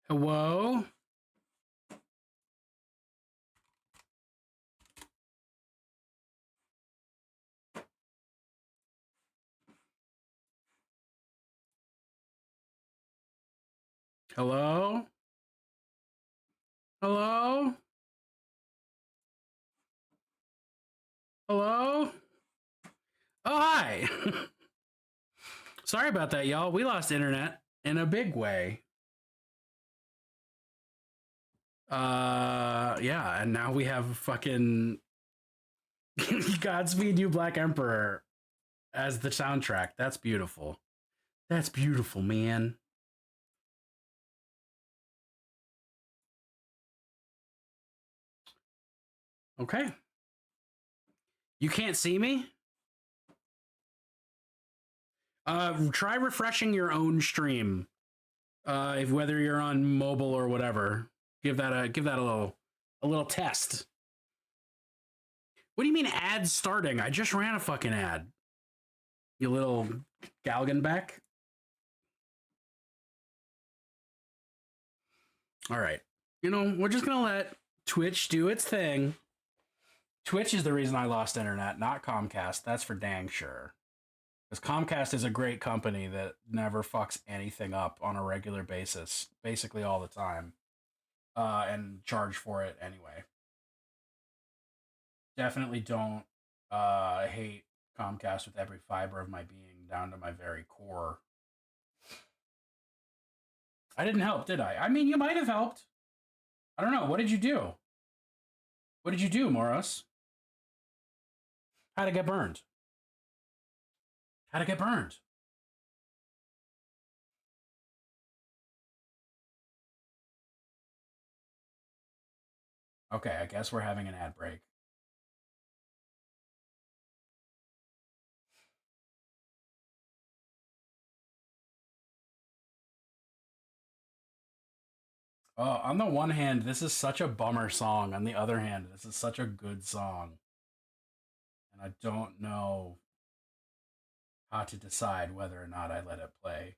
Hello? Hello? Hello? Hello? Oh, hi. Sorry about that, y'all. We lost internet in a big way. Yeah, and now we have fucking Godspeed You Black Emperor as the soundtrack. That's beautiful. That's beautiful, man. Okay. You can't see me? Try refreshing your own stream. If whether you're on mobile or whatever. Give that a little test. What do you mean ad starting? I just ran a fucking ad. You little Galgenbeck. All right. We're just going to let Twitch do its thing. Twitch is the reason I lost internet, not Comcast. That's for dang sure. Because Comcast is a great company that never fucks anything up on a regular basis, basically all the time, and charge for it anyway. Definitely don't hate Comcast with every fiber of my being down to my very core. I didn't help, did I? I mean, you might have helped. I don't know. What did you do? What did you do, Moros? How'd it get burned? How'd it get burned? Okay, I guess we're having an ad break. Oh, on the one hand, this is such a bummer song. On the other hand, this is such a good song. And I don't know how to decide whether or not I let it play.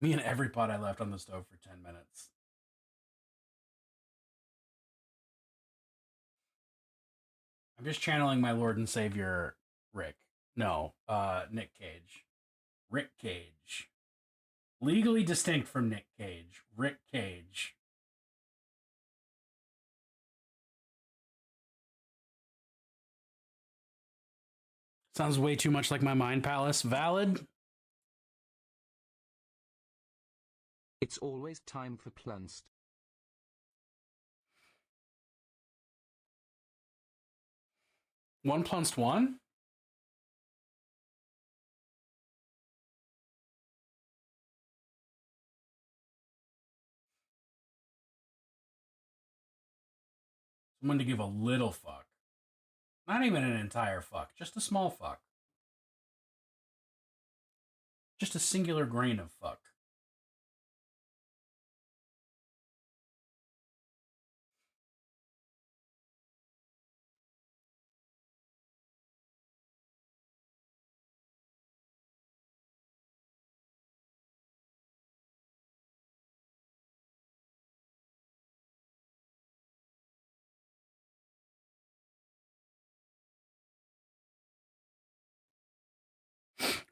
Me and every pot I left on the stove for 10 minutes. I'm just channeling my Lord and Savior, Rick. No, Nick Cage. Rick Cage. Legally distinct from Nick Cage. Rick Cage. Sounds way too much like my Mind Palace. Valid? It's always time for Plunst. One plus one? Someone to give a little fuck. Not even an entire fuck, just a small fuck. Just a singular grain of fuck.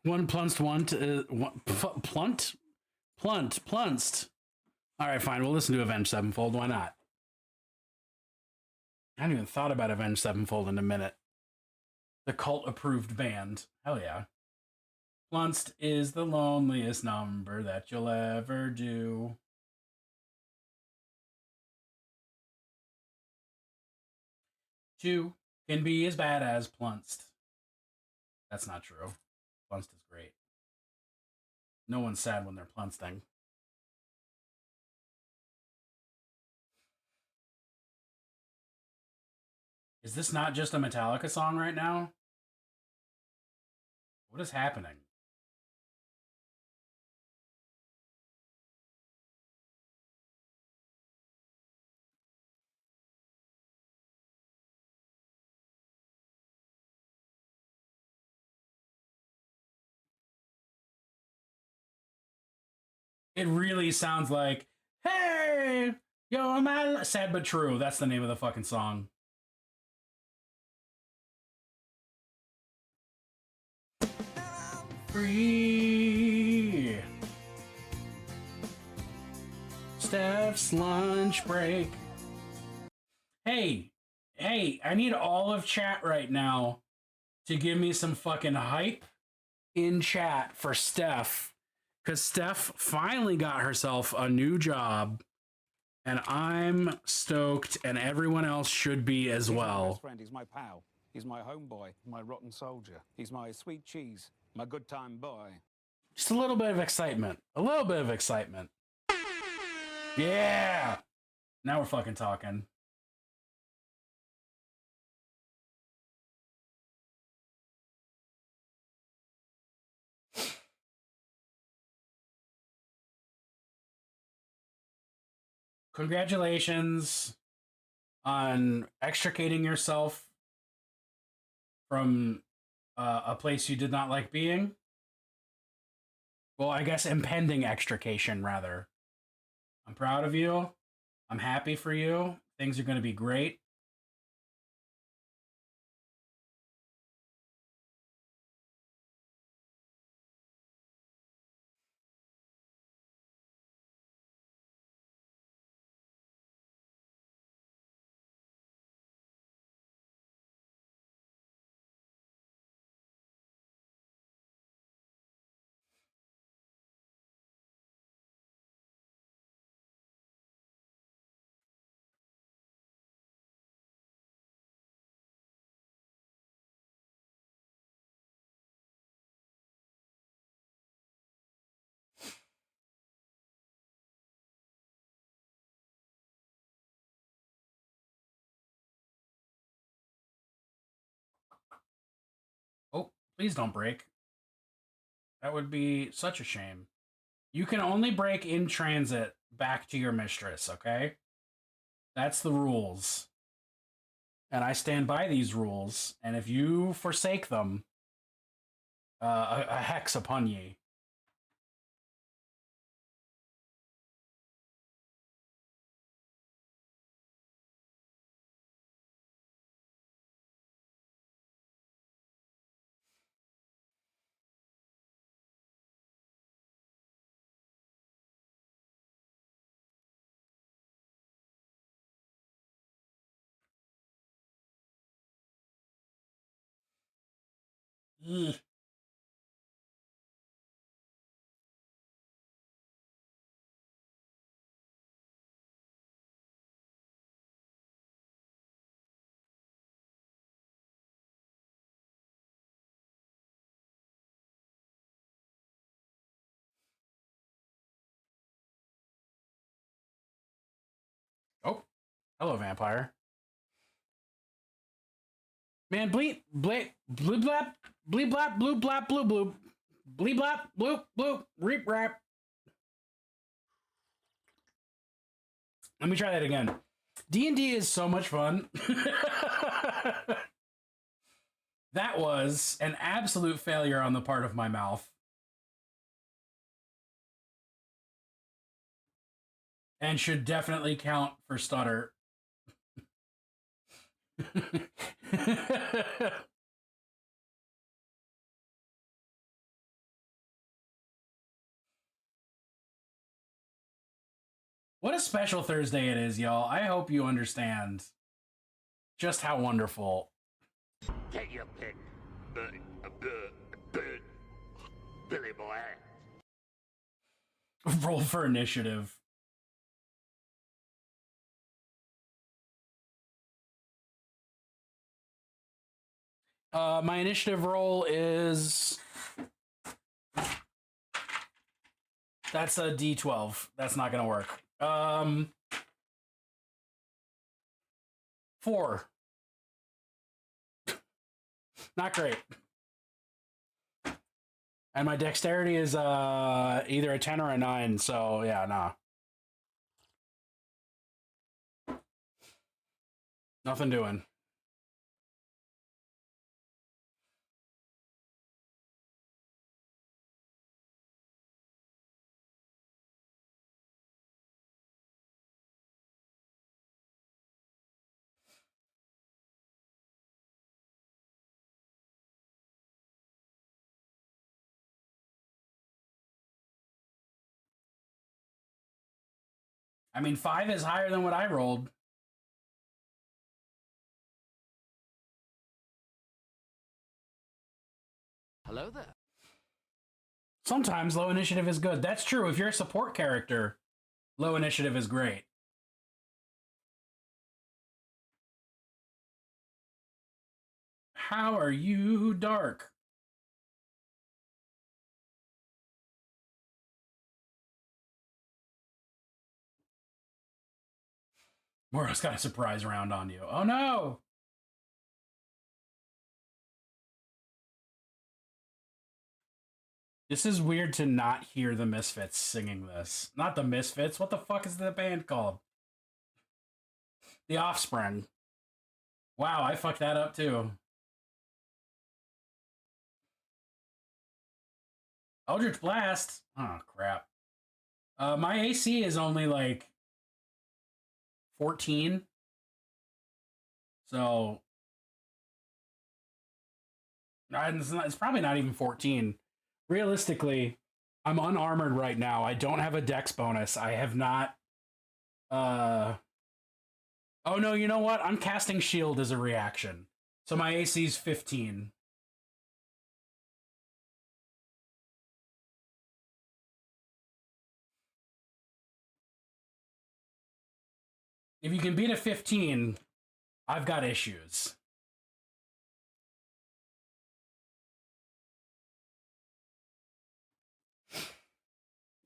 One plunced one to plunt? Plunced. All right, fine. We'll listen to Avenged Sevenfold. Why not? I hadn't even thought about Avenged Sevenfold in a minute. The cult approved band. Hell yeah. Plunced is the loneliest number that you'll ever do. Two can be as bad as plunced. That's not true. Plunced is great. No one's sad when they're plunsting. Is this not just a Metallica song right now? What is happening? It really sounds like, hey, yo, man, sad but true. That's the name of the fucking song. Free. Steph's lunch break. Hey, I need all of chat right now to give me some fucking hype in chat for Steph. Because Steph finally got herself a new job. And I'm stoked, and everyone else should be as well. My best friend, he's my pal. He's my homeboy, my rotten soldier. He's my sweet cheese, my good time boy. Just a little bit of excitement. A little bit of excitement. Yeah! Now we're fucking talking. Congratulations on extricating yourself from a place you did not like being. Well, I guess impending extrication, rather. I'm proud of you. I'm happy for you. Things are going to be great. Oh, please don't break. That would be such a shame. You can only break in transit back to your mistress, okay? That's the rules. And I stand by these rules. And if you forsake them, a hex upon ye. Ugh. Oh, hello, vampire. Man, bleep, bleep, bleep, blap, bleep, blap, bloop, blap, bloop, bloop, bleep, blap, bloop, bloop, reap, rap. Let me try that again. D&D is so much fun. That was an absolute failure on the part of my mouth. And should definitely count for stutter. What a special Thursday it is, y'all. I hope you understand just how wonderful. Take your pick, Billy boy. Roll for initiative. My initiative roll is... That's a D12. That's not going to work. 4. Not great. And my dexterity is either a 10 or a 9, so yeah, nah. Nothing doing. I mean, 5 is higher than what I rolled. Hello there. Sometimes low initiative is good. That's true. If you're a support character, low initiative is great. How are you, Dark? Moro's got a surprise round on you. Oh no! This is weird to not hear the Misfits singing this. Not the Misfits. What the fuck is the band called? The Offspring. Wow, I fucked that up too. Eldritch Blast. Oh, crap. My AC is only like 14. So it's probably not even 14. Realistically, I'm unarmored right now. I don't have a dex bonus. I have not oh no, you know what? I'm casting shield as a reaction. So my AC is 15. If you can beat a 15, I've got issues.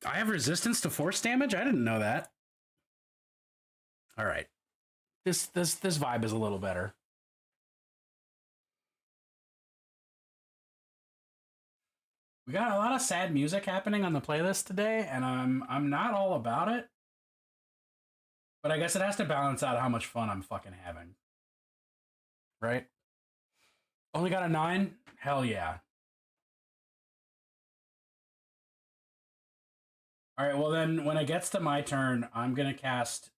I have resistance to force damage? I didn't know that. All right. This vibe is a little better. We got a lot of sad music happening on the playlist today, and I'm not all about it. But I guess it has to balance out how much fun I'm fucking having. Right? Only got a 9? Hell yeah. Alright, well then, when it gets to my turn, I'm gonna cast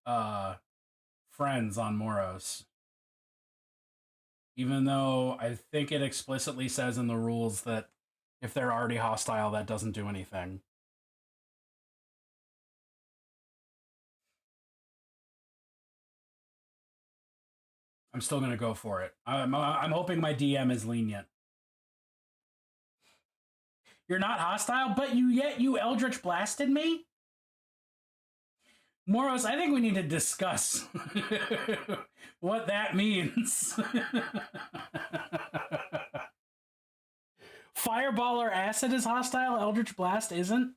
Friends on Moros. Even though I think it explicitly says in the rules that if they're already hostile, that doesn't do anything. I'm still going to go for it. I'm hoping my DM is lenient. You're not hostile, but you Eldritch blasted me? Moros, I think we need to discuss what that means. Fireball or acid is hostile, Eldritch Blast isn't?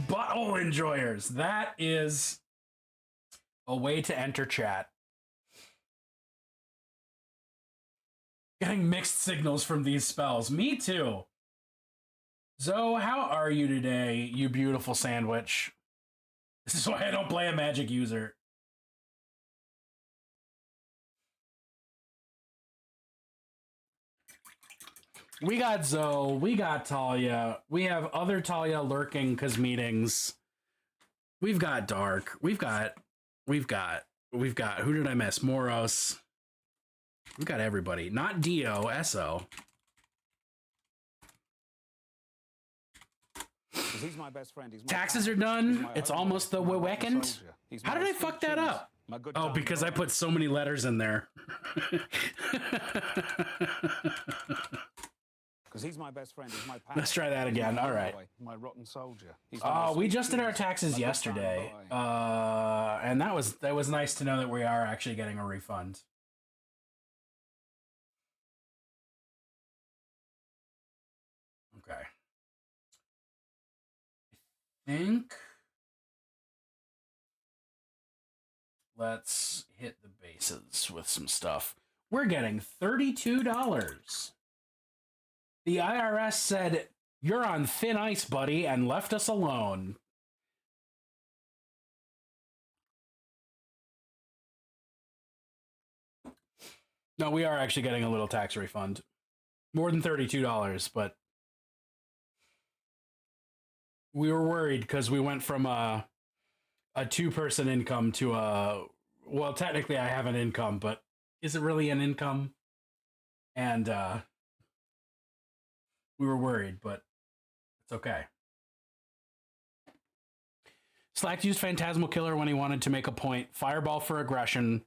Butthole enjoyers. That is a way to enter chat. Getting mixed signals from these spells. Me too. Zoe, how are you today, you beautiful sandwich? This is why I don't play a magic user. We got Zoe, we got Talia, we have other Talia lurking because meetings. We've got Dark, we've got, who did I miss? Moros. We've got everybody. Not Dio, SO. He's my best friend. He's my Taxes are done. It's almost the weekend. How did I fuck that up? Oh, because I put so many letters in there. Because he's my best friend. He's my pal. Let's try that again. All right. My rotten soldier. We just did our taxes yesterday, and that was nice to know that we are actually getting a refund. Okay. I think let's hit the bases with some stuff. We're getting $32. The IRS said, "You're on thin ice, buddy," and left us alone. No, we are actually getting a little tax refund. More than $32, but we were worried because we went from a two-person income to well, technically I have an income, but is it really an income? And we were worried, but it's It's okay. Slack used Phantasmal Killer when he wanted to make a point, Fireball for aggression,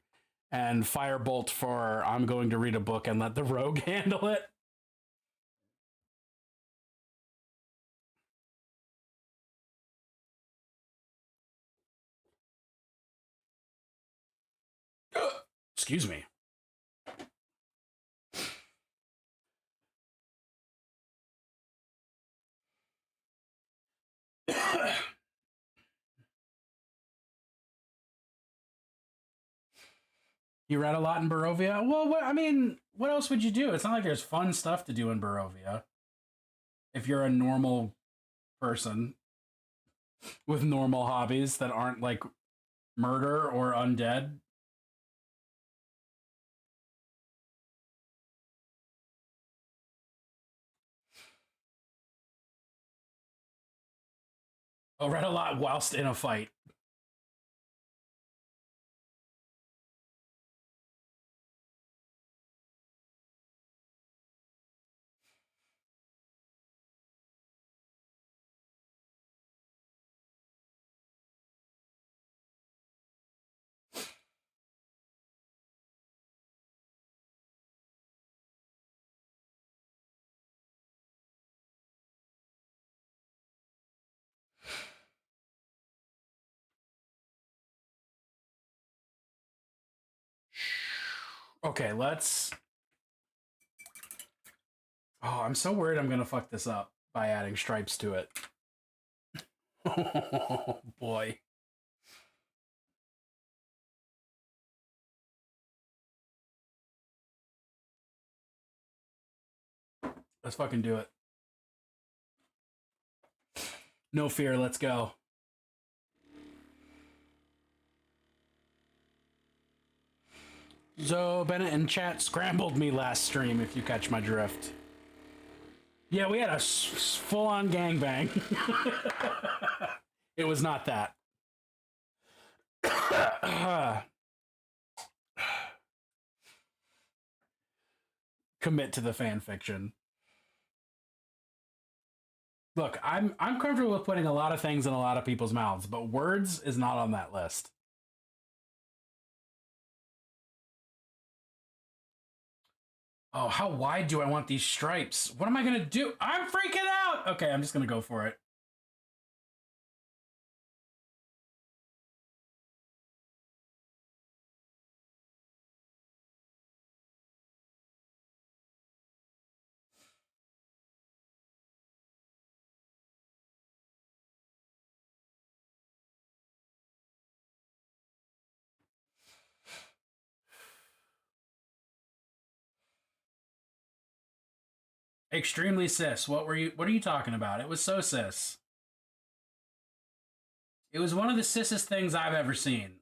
and Firebolt for I'm going to read a book and let the rogue handle it. Excuse me. You read a lot in Barovia? Well, what else would you do? It's not like there's fun stuff to do in Barovia. If you're a normal person with normal hobbies that aren't like murder or undead. I read a lot whilst in a fight. Okay, let's... Oh, I'm so worried I'm going to fuck this up by adding stripes to it. Oh, boy. Let's fucking do it. No fear, let's go. So, Bennett in chat scrambled me last stream, if you catch my drift. Yeah, we had a full-on gangbang. It was not that. Commit to the fan fiction. Look, I'm comfortable with putting a lot of things in a lot of people's mouths, but words is not on that list. Oh, how wide do I want these stripes? What am I going to do? I'm freaking out! Okay, I'm just going to go for it. Extremely cis. What are you talking about? It was so cis. It was one of the cissest things I've ever seen.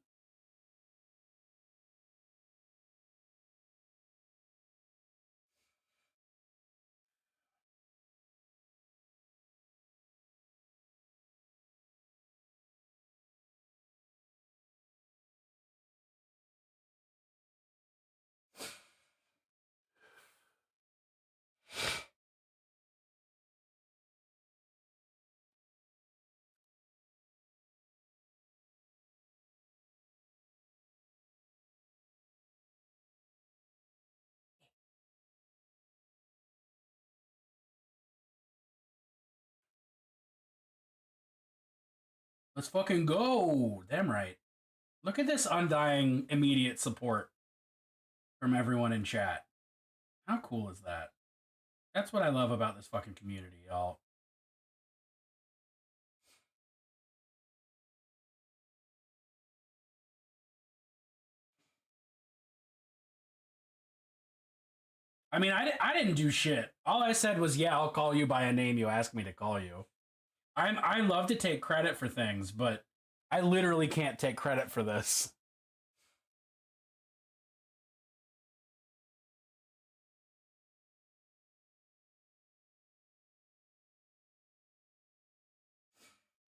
Let's fucking go. Damn right. Look at this undying immediate support from everyone in chat. How cool is that? That's what I love about this fucking community, y'all. I mean, I didn't do shit. All I said was, yeah, I'll call you by a name you ask me to call you. I love to take credit for things, but I literally can't take credit for this.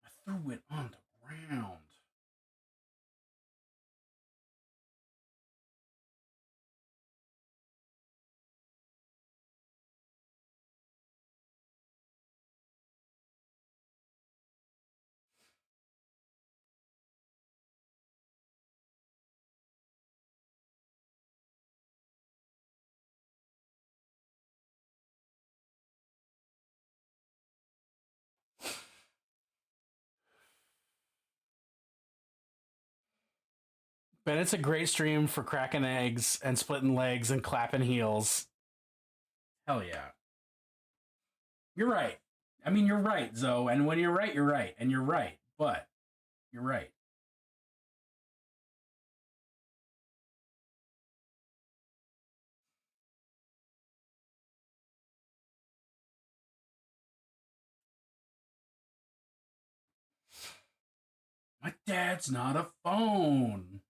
I threw it on the ground. But it's a great stream for cracking eggs and splitting legs and clapping heels. Hell yeah. You're right. I mean, you're right, Zoe. And when you're right, you're right. And you're right. But you're right. My dad's not a phone.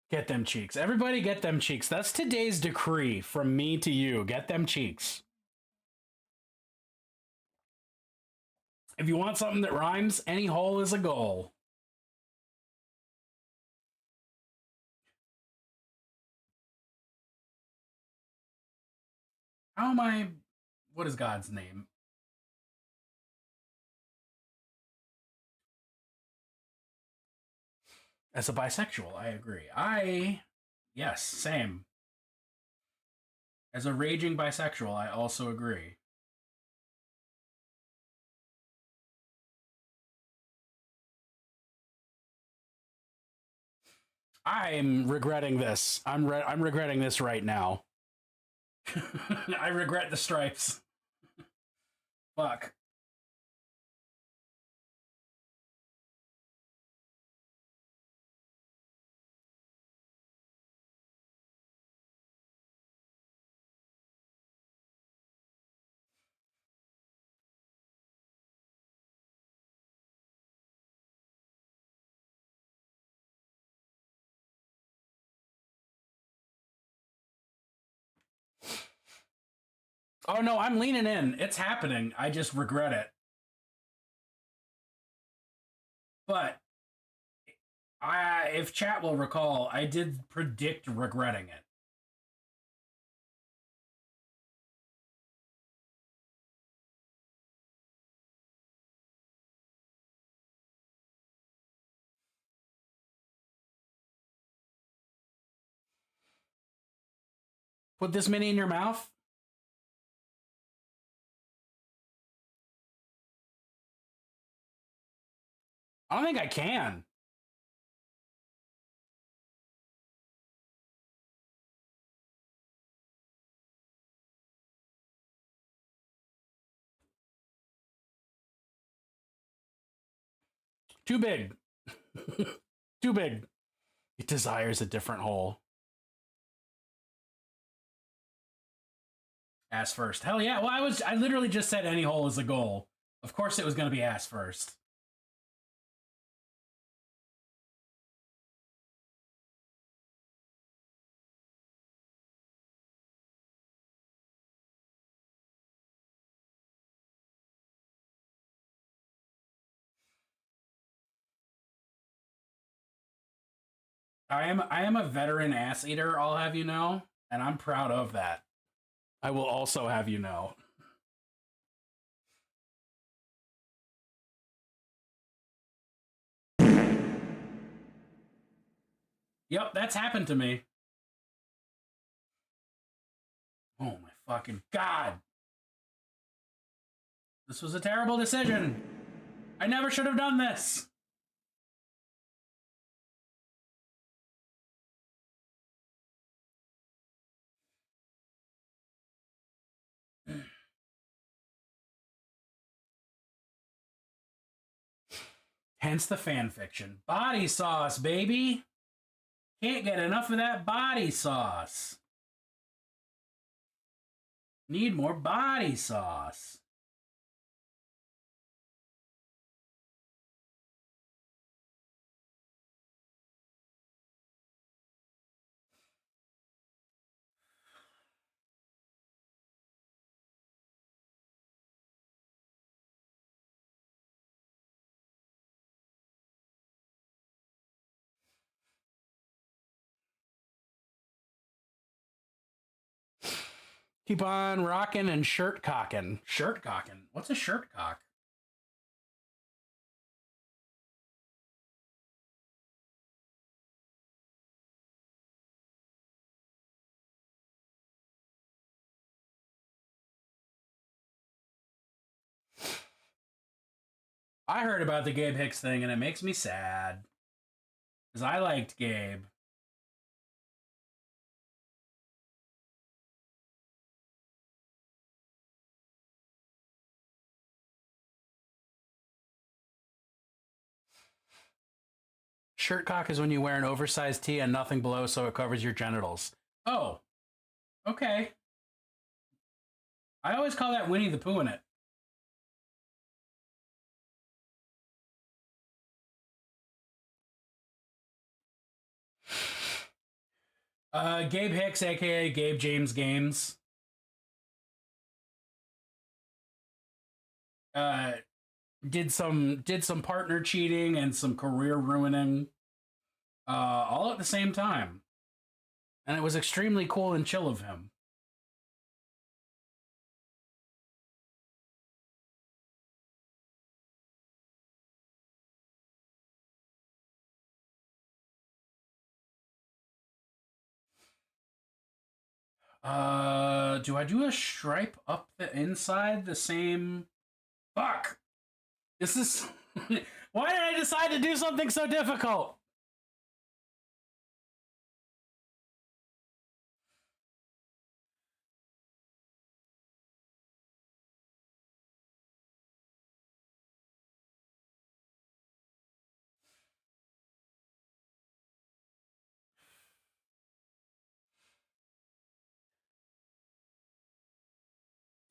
Get them cheeks. Everybody get them cheeks. That's today's decree from me to you. Get them cheeks. If you want something that rhymes, any hole is a goal. How am I... What is God's name? As a bisexual, I agree. Yes, same. As a raging bisexual, I also agree. I'm regretting this. I'm regretting this right now. I regret the stripes. Fuck. Oh no, I'm leaning in. It's happening. I just regret it. But if chat will recall, I did predict regretting it. Put this mini in your mouth? I don't think I can. Too big. Too big. It desires a different hole. Ass first. Hell yeah. Well, I literally just said any hole is a goal. Of course it was going to be ass first. I am a veteran ass eater, I'll have you know, and I'm proud of that. I will also have you know. Yep, that's happened to me. Oh my fucking god. This was a terrible decision. I never should have done this. Hence the fan fiction. Body sauce, baby. Can't get enough of that body sauce. Need more body sauce. Keep on rocking and shirt cocking. Shirt cocking. What's a shirt cock? I heard about the Gabe Hicks thing and it makes me sad. Because I liked Gabe. Shirt cock is when you wear an oversized tee and nothing below so it covers your genitals. Oh, okay. I always call that Winnie the Pooh in it. Gabe Hicks, aka Gabe James Games. Did some partner cheating and some career ruining, all at the same time, and it was extremely cool and chill of him. Do I do a stripe up the inside the same? Fuck. This is. Why did I decide to do something so difficult?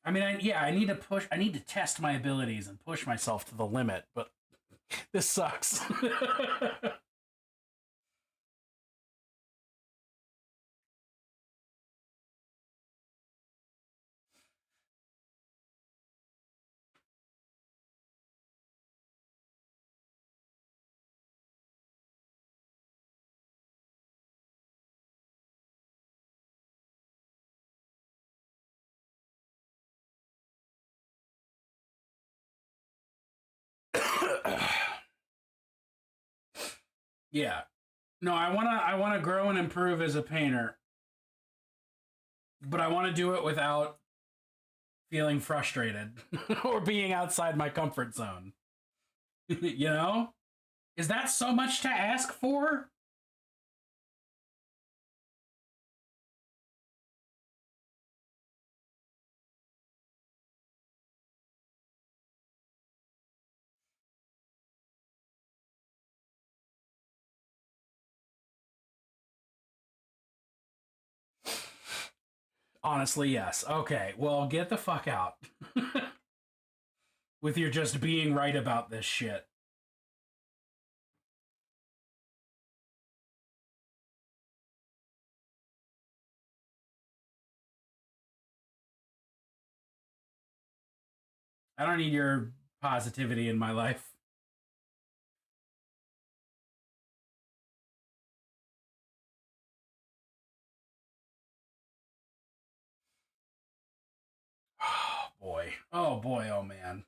I mean, I need to push. I need to test my abilities and push myself to the limit, but this sucks. Yeah. No, I wanna grow and improve as a painter, but I want to do it without feeling frustrated or being outside my comfort zone. You know? Is that so much to ask for? Honestly, yes. Okay, well, get the fuck out. With your just being right about this shit. I don't need your positivity in my life. Oh boy. Oh boy, oh man.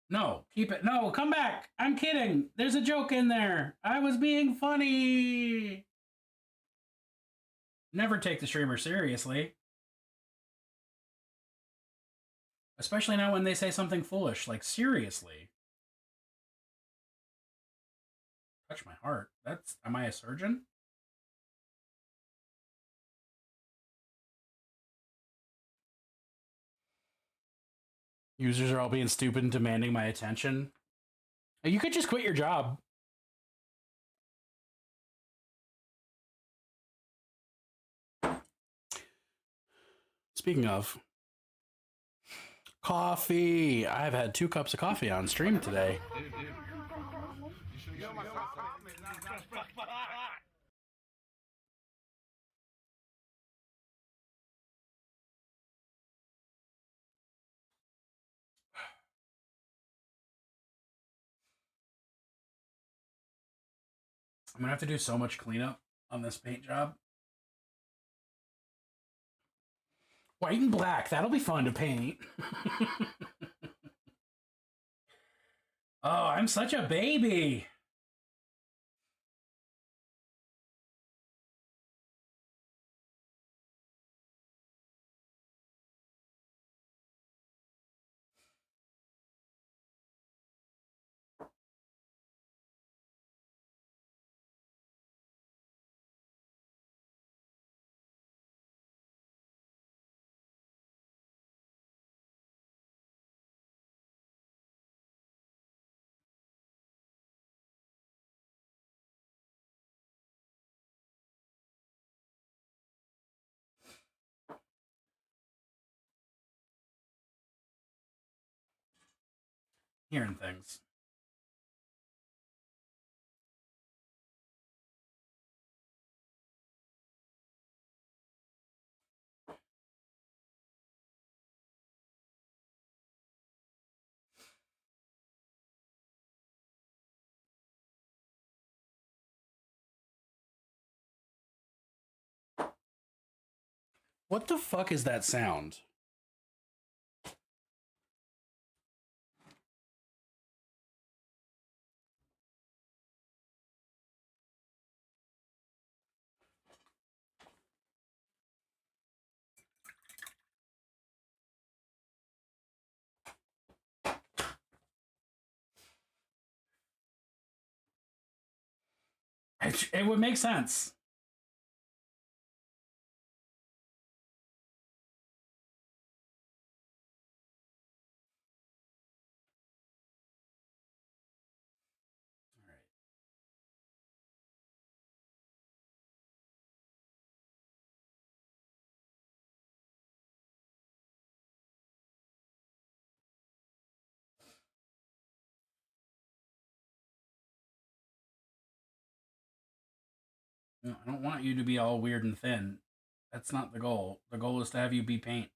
No, keep it. No, come back. I'm kidding. There's a joke in there. I was being funny. Never take the streamer seriously. Especially not when they say something foolish. Like, seriously. Touch my heart. That's. Am I a surgeon? Users are all being stupid and demanding my attention. You could just quit your job. Speaking of coffee, I've had 2 cups of coffee on stream today. I'm gonna have to do so much cleanup on this paint job. White and black, that'll be fun to paint. Oh, I'm such a baby. Hearing things. What the fuck is that sound? It would make sense. All right. No, I don't want you to be all weird and thin. That's not the goal. The goal is to have you be paint.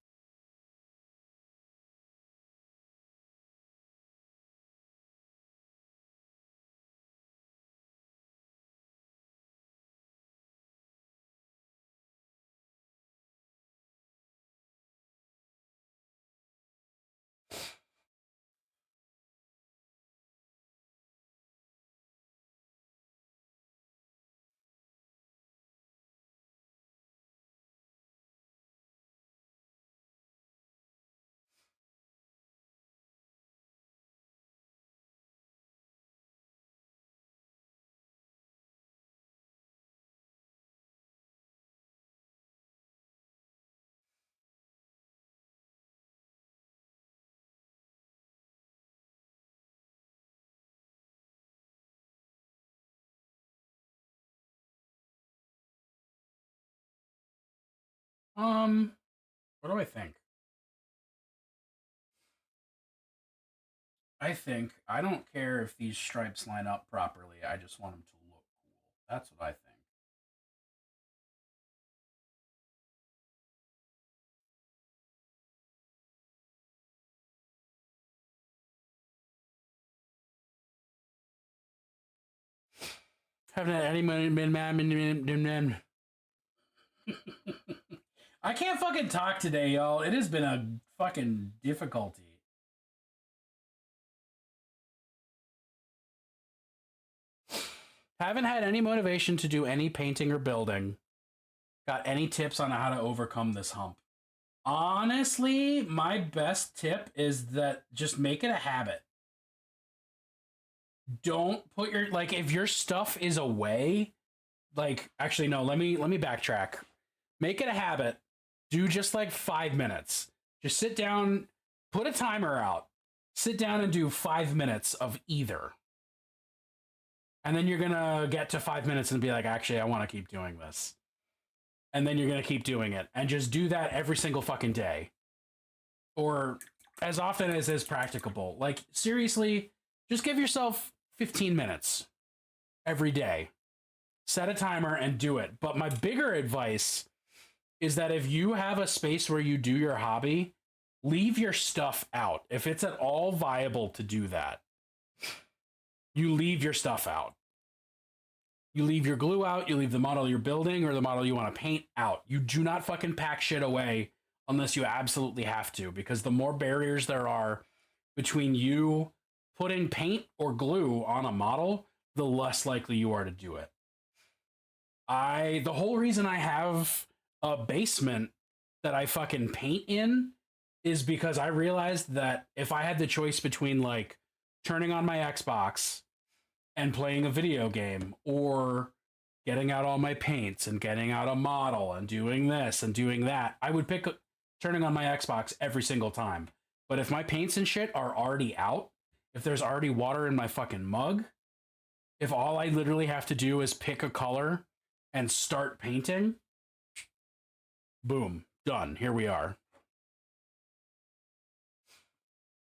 What do I think? I think I don't care if these stripes line up properly. I just want them to look cool. That's what I think. Haven't had any money. I can't fucking talk today, y'all. It has been a fucking difficulty. Haven't had any motivation to do any painting or building. Got any tips on how to overcome this hump? Honestly, my best tip is that just make it a habit. Don't put your, like, if your stuff is away, like, actually no, let me backtrack. Make it a habit. Do just like 5 minutes. Just sit down, put a timer out. Sit down and do 5 minutes of either. And then you're gonna get to 5 minutes and be like, actually, I want to keep doing this. And then you're gonna keep doing it. And just do that every single fucking day. Or as often as is practicable. Like, seriously, just give yourself 15 minutes. every day. Set a timer and do it. But my bigger advice is that if you have a space where you do your hobby, leave your stuff out. If it's at all viable to do that, you leave your stuff out. You leave your glue out, you leave the model you're building or the model you want to paint out. You do not fucking pack shit away unless you absolutely have to, because the more barriers there are between you putting paint or glue on a model, the less likely you are to do it. The whole reason I have a basement that I fucking paint in is because I realized that if I had the choice between like turning on my Xbox and playing a video game or getting out all my paints and getting out a model and doing this and doing that, I would pick turning on my Xbox every single time. But if my paints and shit are already out, if there's already water in my fucking mug, if all I literally have to do is pick a color and start painting, boom, done. Here we are.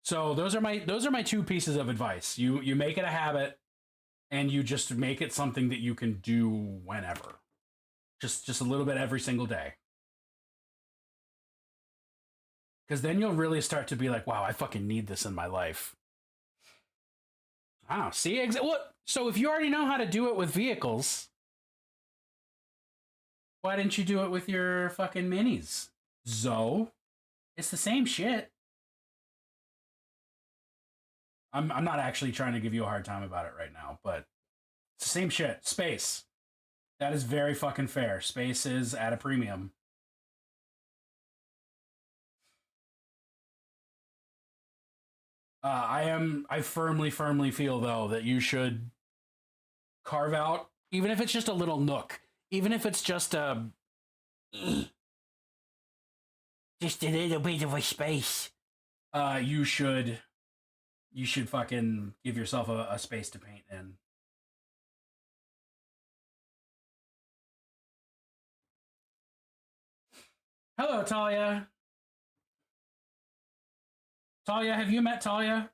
So those are my two pieces of advice. You make it a habit, and you just make it something that you can do whenever. Just a little bit every single day. Because then you'll really start to be like, wow, I fucking need this in my life. Wow, see? What? So if you already know how to do it with vehicles, why didn't you do it with your fucking minis? Zoe? It's the same shit. I'm not actually trying to give you a hard time about it right now, but it's the same shit. Space. That is very fucking fair. Space is at a premium. I firmly feel though that you should carve out, even if it's just a little nook, even if it's just a little bit of a space, you should fucking give yourself a space to paint in. Hello, Talia. Talia, have you met Talia?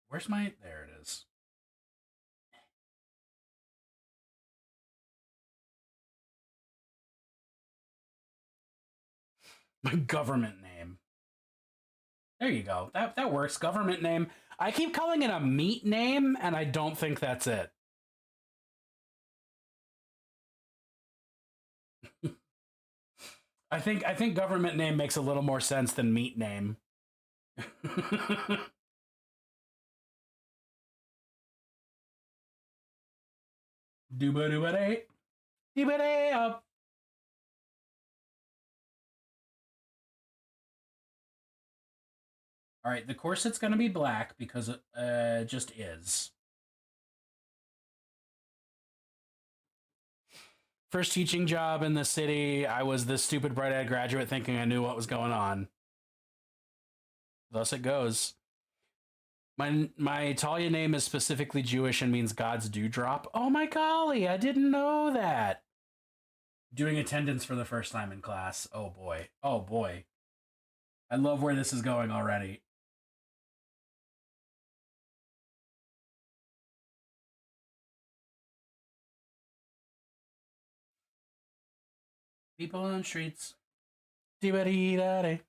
Where's my... There it is. My government name. There you go. That works. Government name. I keep calling it a meat name, and I don't think that's it. I think government name makes a little more sense than meat name. Dooba-dooba-day. Dooba-day up. All right, the corset's going to be black because it just is. First teaching job in the city, I was this stupid bright-eyed graduate thinking I knew what was going on. Thus it goes. My Talia name is specifically Jewish and means God's dewdrop. Oh my golly, I didn't know that. Doing attendance for the first time in class. Oh boy. Oh boy. I love where this is going already. People on the streets. Dee-ba-dee-da-day.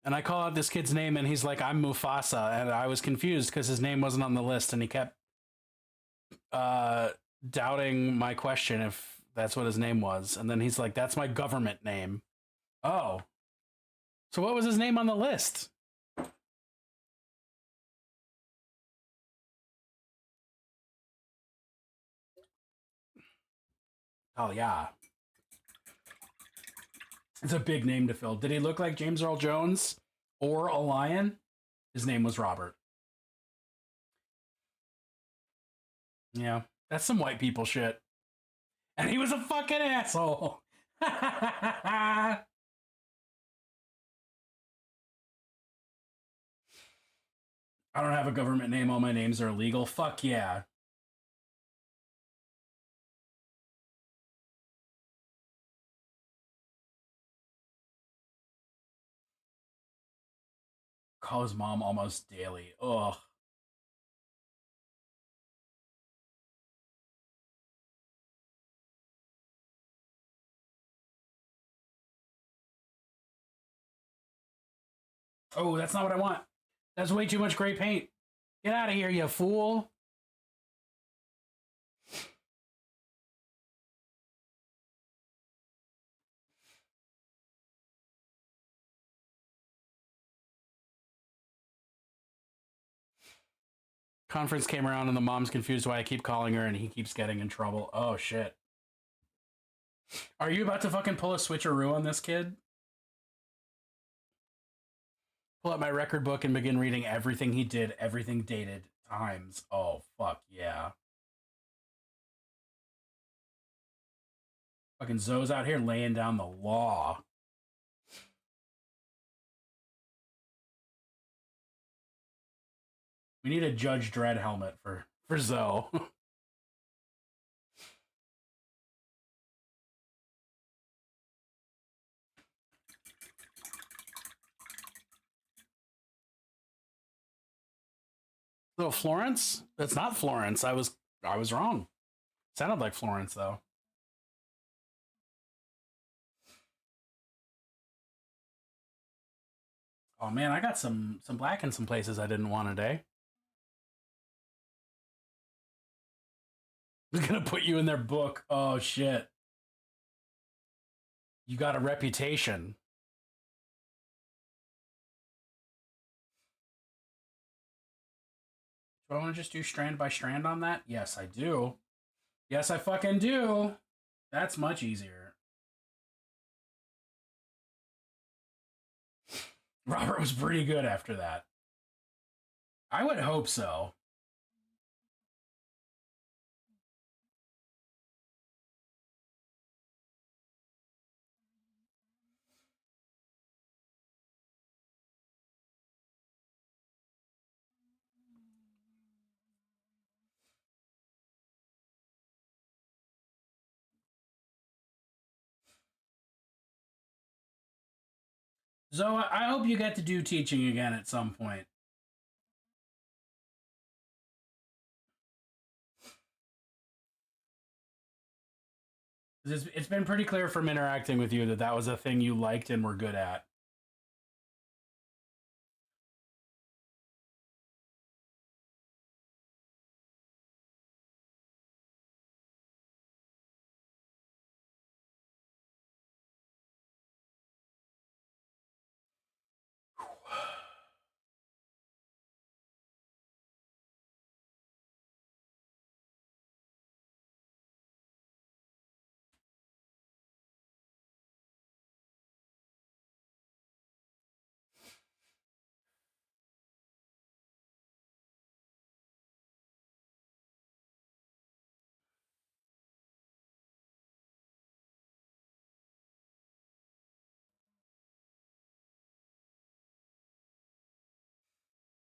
And I call out this kid's name, and he's like, I'm Mufasa. And I was confused because his name wasn't on the list, and he kept doubting my question if that's what his name was. And then he's like, that's my government name. Oh. So what was his name on the list? Oh, yeah. It's a big name to fill. Did he look like James Earl Jones or a lion? His name was Robert. Yeah, that's some white people shit. And he was a fucking asshole. I don't have a government name. All my names are illegal. Fuck yeah. Call his mom almost daily. Ugh. Oh, that's not what I want. That's way too much gray paint. Get out of here, you fool. Conference came around and the mom's confused why I keep calling her and he keeps getting in trouble. Oh, shit. Are you about to fucking pull a switcheroo on this kid? Pull up my record book and begin reading everything he did, everything dated, times. Oh, fuck yeah. Fucking Zoe's out here laying down the law. We need a Judge Dredd helmet for Zoe. So Florence? That's not Florence. I was wrong. Sounded like Florence though. Oh man, I got some black in some places I didn't want today. They're gonna put you in their book. Oh shit. You got a reputation. Do I want to just do strand by strand on that? Yes, I do. Yes, I fucking do. That's much easier. Robert was pretty good after that. I would hope so. Zoe, I hope you get to do teaching again at some point. It's been pretty clear from interacting with you that that was a thing you liked and were good at.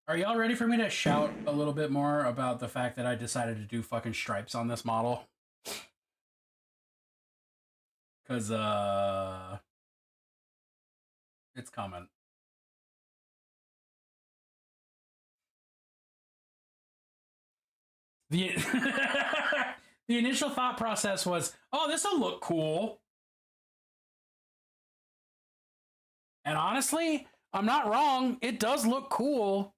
Are y'all ready for me to shout a little bit more about the fact that I decided to do fucking stripes on this model? Because, it's coming. The, the initial thought process was, oh, this'll look cool. And honestly, I'm not wrong. It does look cool.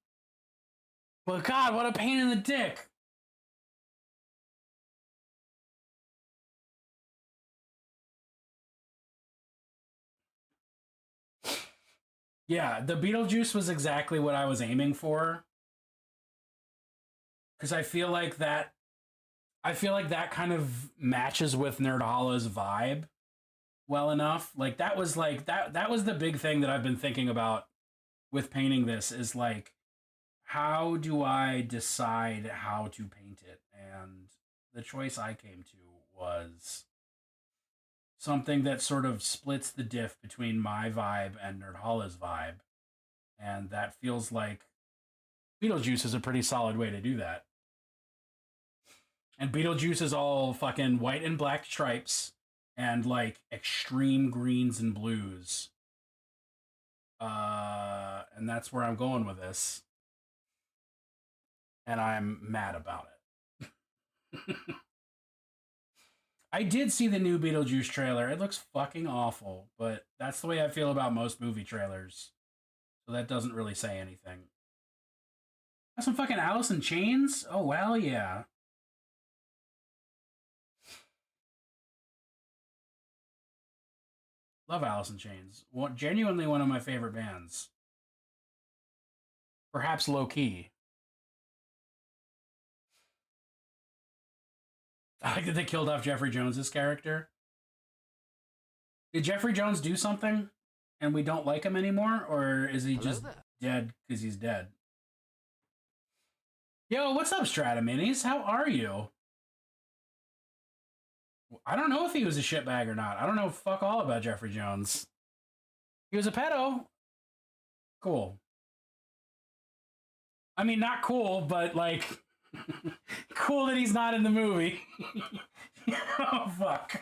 But God, what a pain in the dick. Yeah, the Beetlejuice was exactly what I was aiming for. Because I feel like that kind of matches with Nerdhalla's vibe well enough. That was the big thing that I've been thinking about with painting this is like, how do I decide how to paint it? And the choice I came to was something that sort of splits the diff between my vibe and Nerdhalla's vibe. And that feels like Beetlejuice is a pretty solid way to do that. And Beetlejuice is all fucking white and black stripes and like extreme greens and blues. And that's where I'm going with this. And I'm mad about it. I did see the new Beetlejuice trailer. It looks fucking awful, but that's the way I feel about most movie trailers. So that doesn't really say anything. Got some fucking Alice in Chains? Oh, well, yeah. Love Alice in Chains. Genuinely one of my favorite bands. Perhaps low-key. I like that they killed off Jeffrey Jones's character. Did Jeffrey Jones do something and we don't like him anymore? Or is he just dead because he's dead? Yo, what's up, Strata Minis? How are you? I don't know if he was a shitbag or not. I don't know fuck all about Jeffrey Jones. He was a pedo. Cool. I mean, not cool, but like... cool that he's not in the movie. Oh, fuck.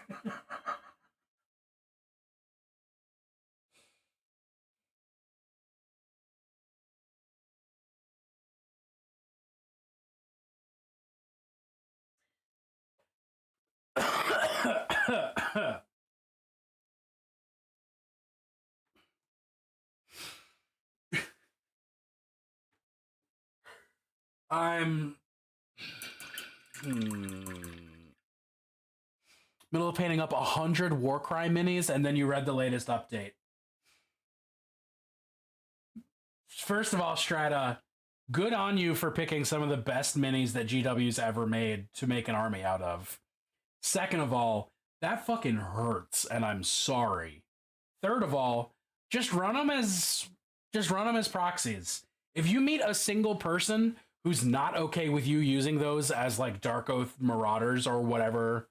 I'm middle of painting up 100 Warcry minis, and then you read the latest update. First of all, Strata, good on you for picking some of the best minis that GW's ever made to make an army out of. Second of all, that fucking hurts, and I'm sorry. Third of all, just run them as proxies. If you meet a single person who's not okay with you using those as like Dark Oath Marauders or whatever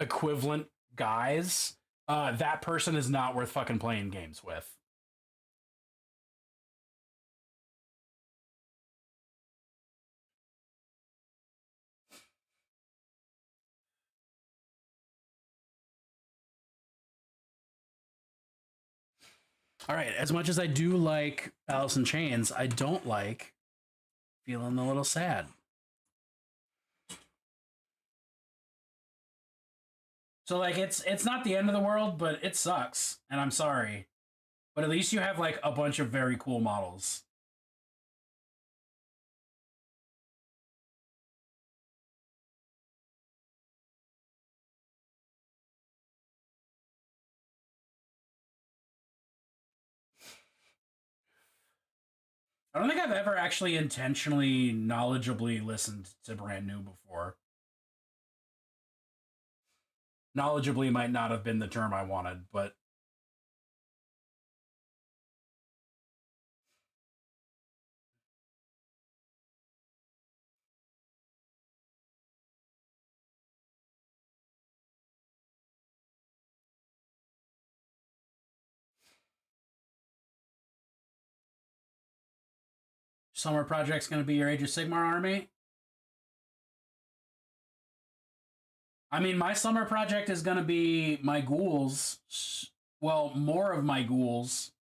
equivalent guys, that person is not worth fucking playing games with. All right, as much as I do like Alice in Chains, I don't like feeling a little sad. So like it's not the end of the world, but it sucks, and I'm sorry. But at least you have like a bunch of very cool models. I don't think I've ever actually intentionally, knowledgeably listened to Brand New before. Knowledgeably might not have been the term I wanted, but Summer Project's going to be your Age of Sigmar army. I mean, my Summer Project is going to be my ghouls. Well, more of my ghouls.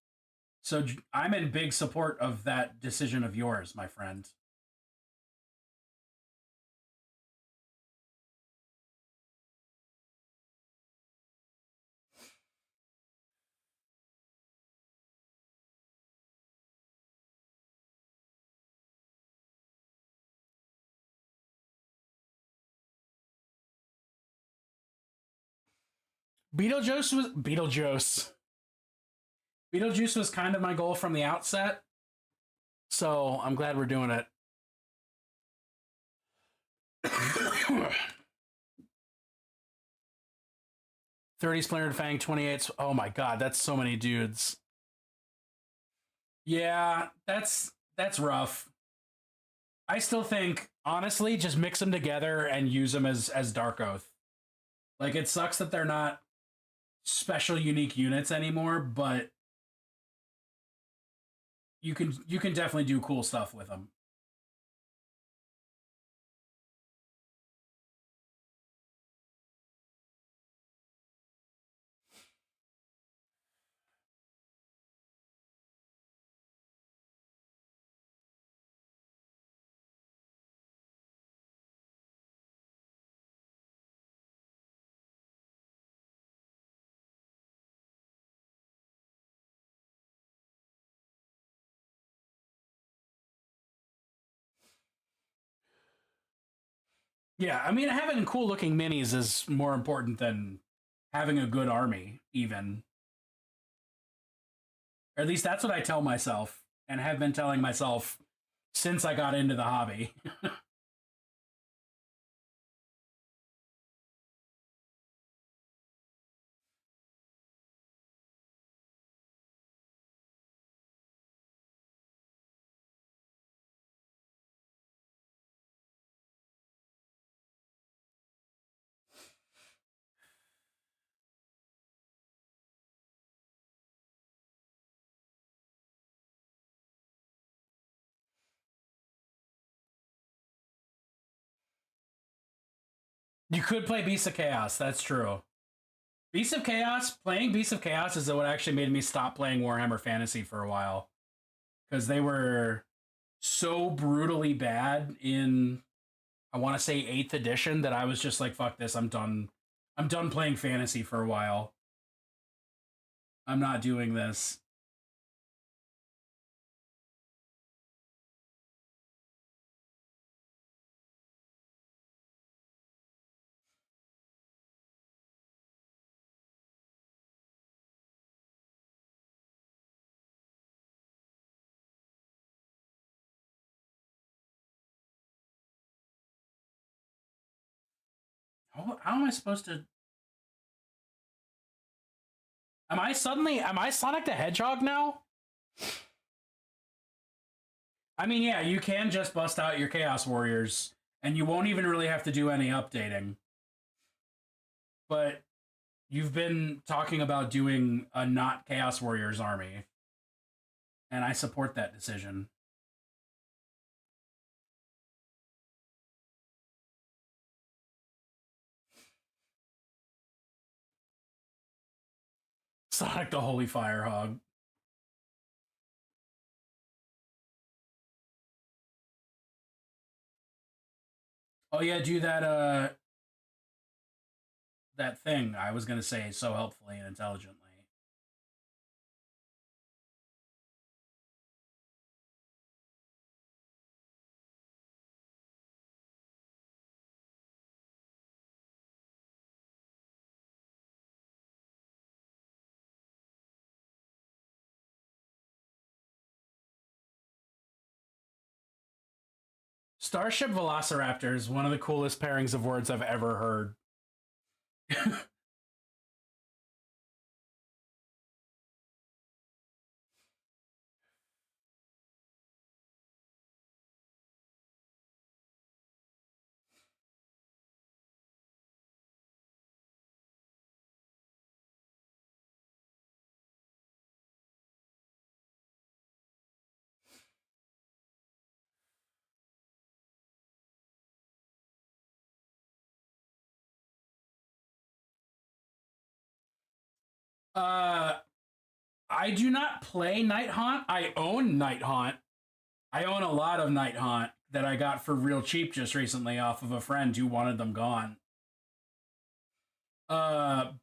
So I'm in big support of that decision of yours, my friend. Beetlejuice was kind of my goal from the outset. So I'm glad we're doing it. 30 Splintered Fang, 28s. Oh my god, that's so many dudes. Yeah, that's rough. I still think, honestly, just mix them together and use them as Dark Oath. Like, it sucks that they're not special unique units anymore, but you can definitely do cool stuff with them. Yeah, I mean, having cool looking minis is more important than having a good army, even. Or at least that's what I tell myself, and have been telling myself since I got into the hobby. You could play Beasts of Chaos, that's true. Beasts of Chaos, playing Beasts of Chaos is what actually made me stop playing Warhammer Fantasy for a while. Because they were so brutally bad in, I want to say 8th edition, that I was just like, fuck this, I'm done. I'm done playing fantasy for a while. I'm not doing this. How am I supposed to? Am I Sonic the Hedgehog now? I mean, yeah, you can just bust out your Chaos Warriors, and you won't even really have to do any updating. But you've been talking about doing a not Chaos Warriors army, and I support that decision. Sonic the Holy Firehog. Oh yeah, do that thing I was gonna say so helpfully and intelligently. Starship Velociraptor is one of the coolest pairings of words I've ever heard. uh, I do not play Night Haunt. I own Night Haunt. I own a lot of Night Haunt that I got for real cheap just recently off of a friend who wanted them gone.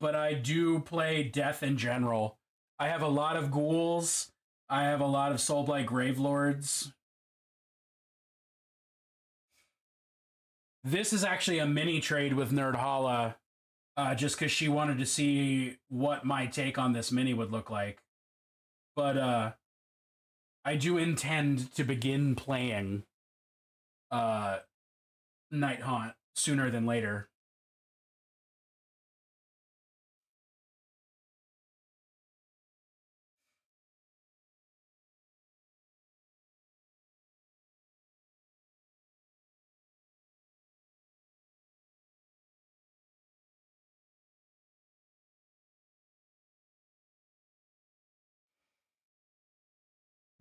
But I do play Death in general. I have a lot of ghouls. I have a lot of Soulblight Gravelords. This is actually a mini trade with Nerdhalla, just because she wanted to see what my take on this mini would look like. But I do intend to begin playing uh, Night Haunt sooner than later.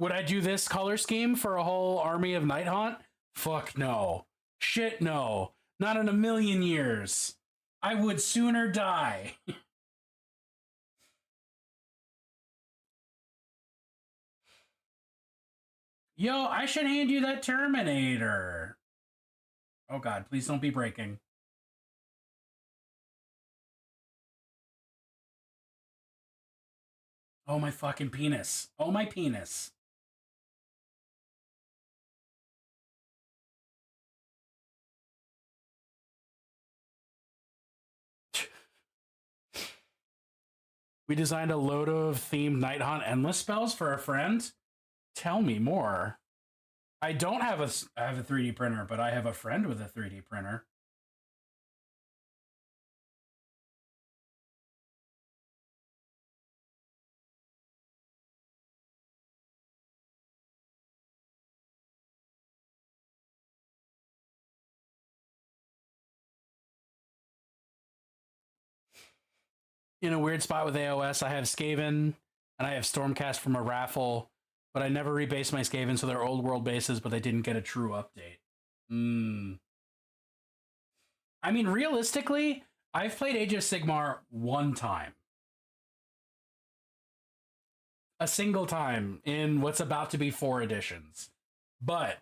Would I do this color scheme for a whole army of Night Haunt? Fuck no. Shit no. Not in a million years. I would sooner die. Yo, I should hand you that Terminator. Oh god, please don't be breaking. Oh my fucking penis. Oh my penis. We designed a load of themed Night Haunt Endless spells for a friend. Tell me more. I don't have I have a 3D printer, but I have a friend with a 3D printer. In a weird spot with AOS, I have Skaven and I have Stormcast from a raffle, but I never rebased my Skaven, so they're old world bases, but they didn't get a true update. I mean, realistically, I've played Age of Sigmar one time. A single time in what's about to be 4 editions. But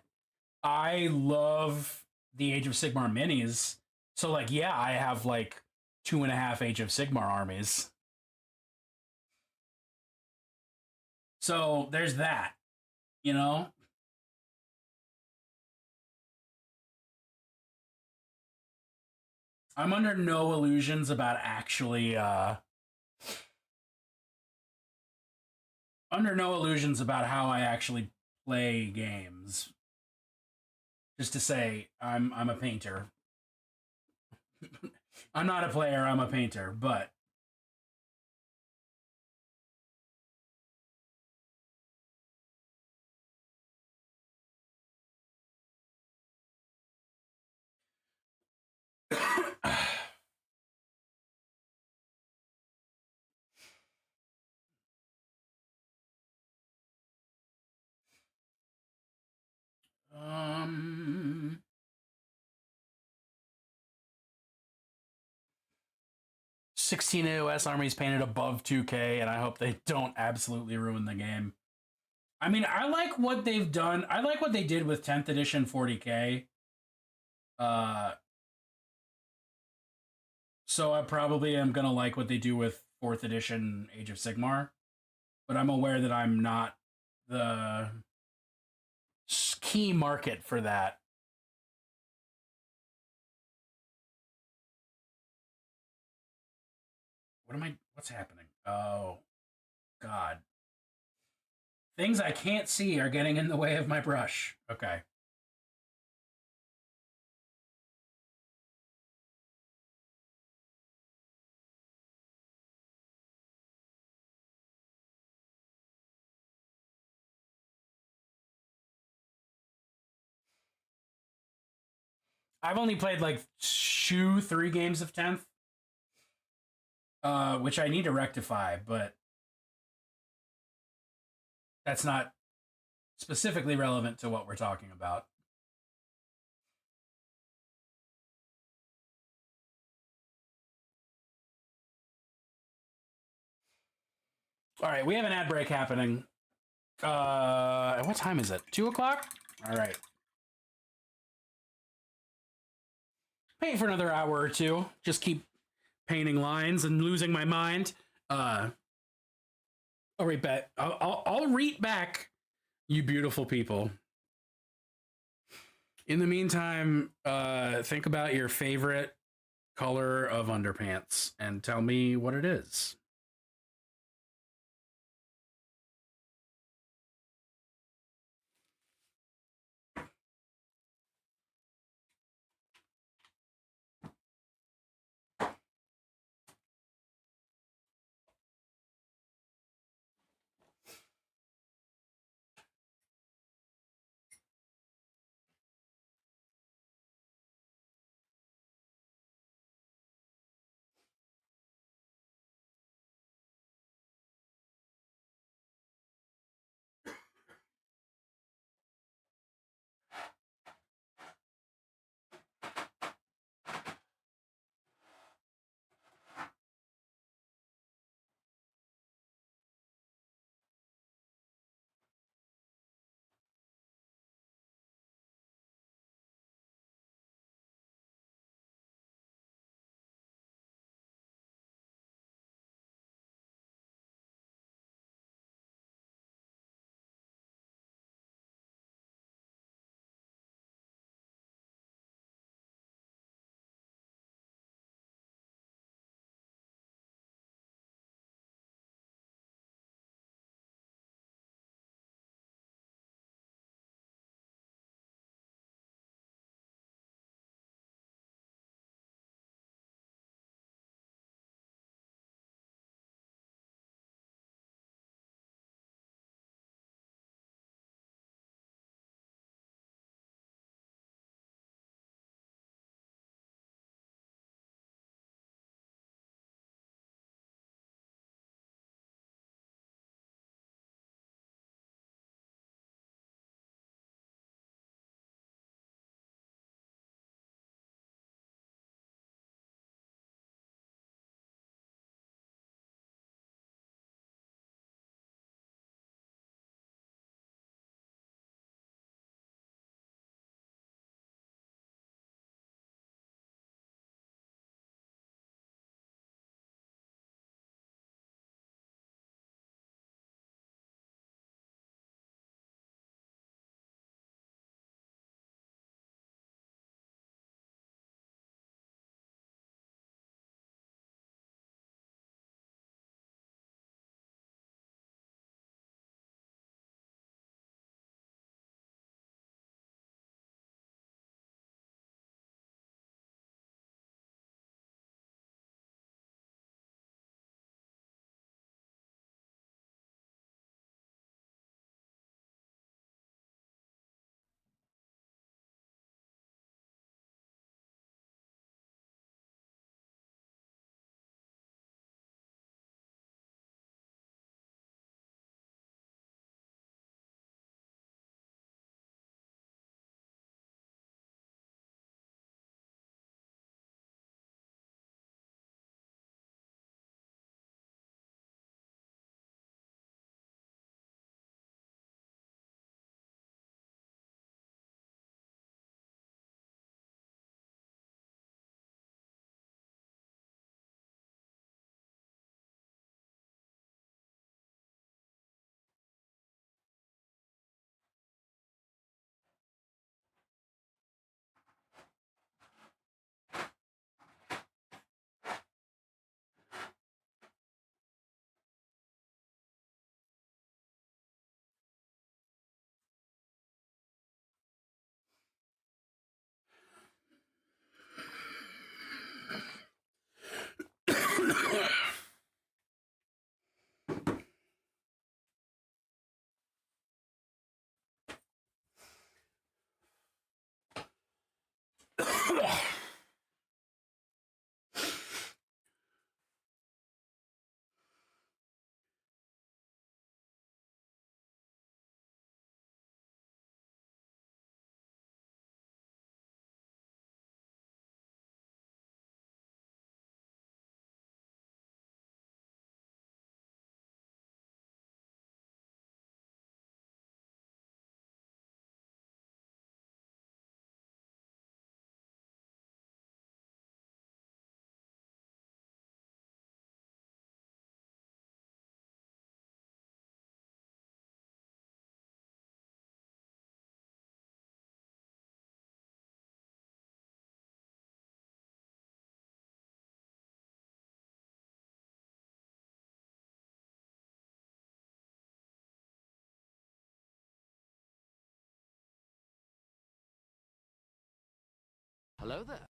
I love the Age of Sigmar minis. So, like, yeah, I have like 2.5 Age of Sigmar armies. So there's that, you know? I'm under no illusions about actually under no illusions about how I actually play games. Just to say, I'm a painter. I'm not a player, I'm a painter, but um 16 AOS armies painted above 2K, and I hope they don't absolutely ruin the game. I mean, I like what they've done. I like what they did with 10th edition 40K. So I probably am going to like what they do with 4th edition Age of Sigmar. But I'm aware that I'm not the key market for that. What's happening? Oh, God. Things I can't see are getting in the way of my brush. Okay. I've only played like 3 games of 10th, which I need to rectify, but that's not specifically relevant to what we're talking about. All right, we have an ad break happening. What time is it? 2 o'clock? All right. Paint for another hour or two. Just keep painting lines and losing my mind. I'll read back. I'll read back, you beautiful people. In the meantime, think about your favorite color of underpants and tell me what it is. Hello there.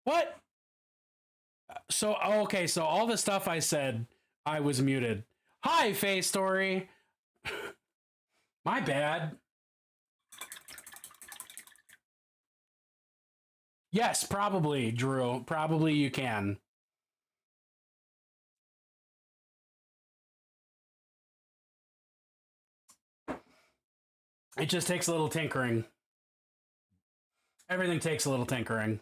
What? So, okay, so all the stuff I said, I was muted. Hi, Face Story. My bad. Yes, probably, Drew. Probably you can. It just takes a little tinkering. Everything takes a little tinkering.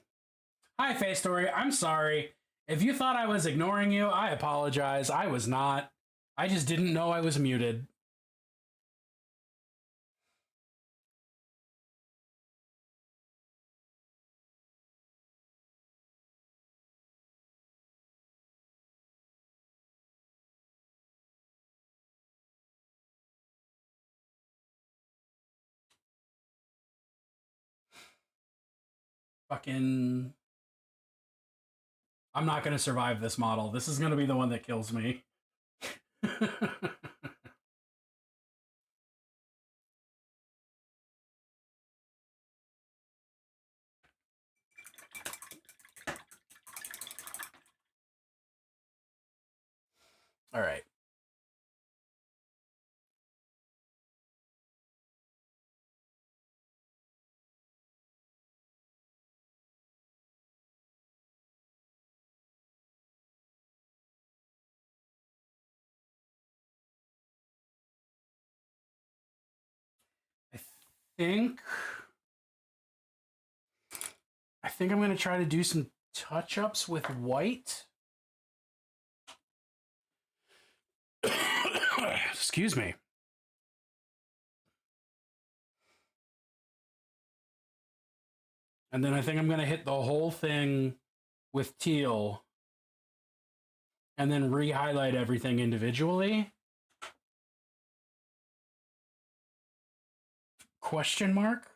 Hi, Face Story. I'm sorry. If you thought I was ignoring you, I apologize. I was not. I just didn't know I was muted. Fucking. I'm not going to survive this model. This is going to be the one that kills me. All right. I think I'm going to try to do some touch-ups with white. Excuse me. And then I think I'm going to hit the whole thing with teal and then re-highlight everything individually. Question mark?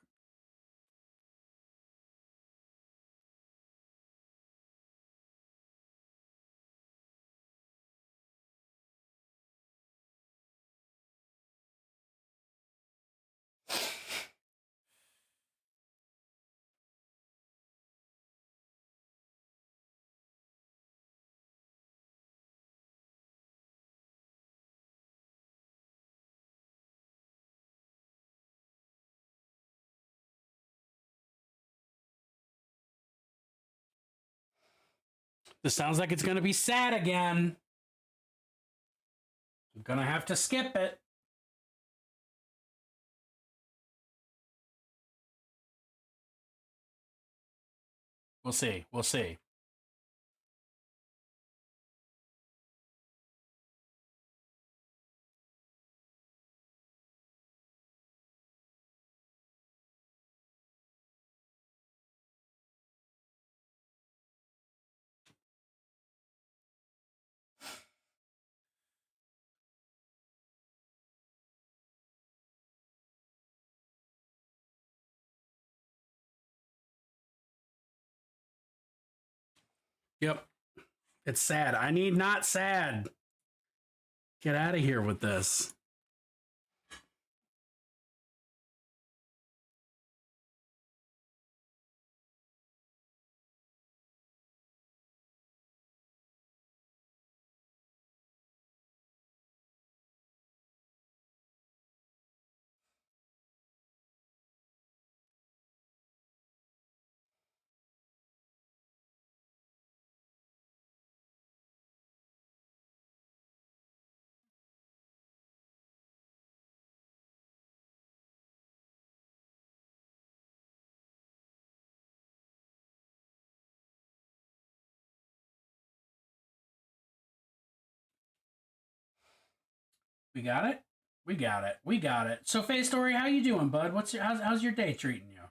This sounds like it's going to be sad again. I'm going to have to skip it. We'll see. We'll see. Yep. It's sad. I need not sad. Get out of here with this. We got it. We got it. We got it. So, Face Story, how you doing, bud? How's your day treating you?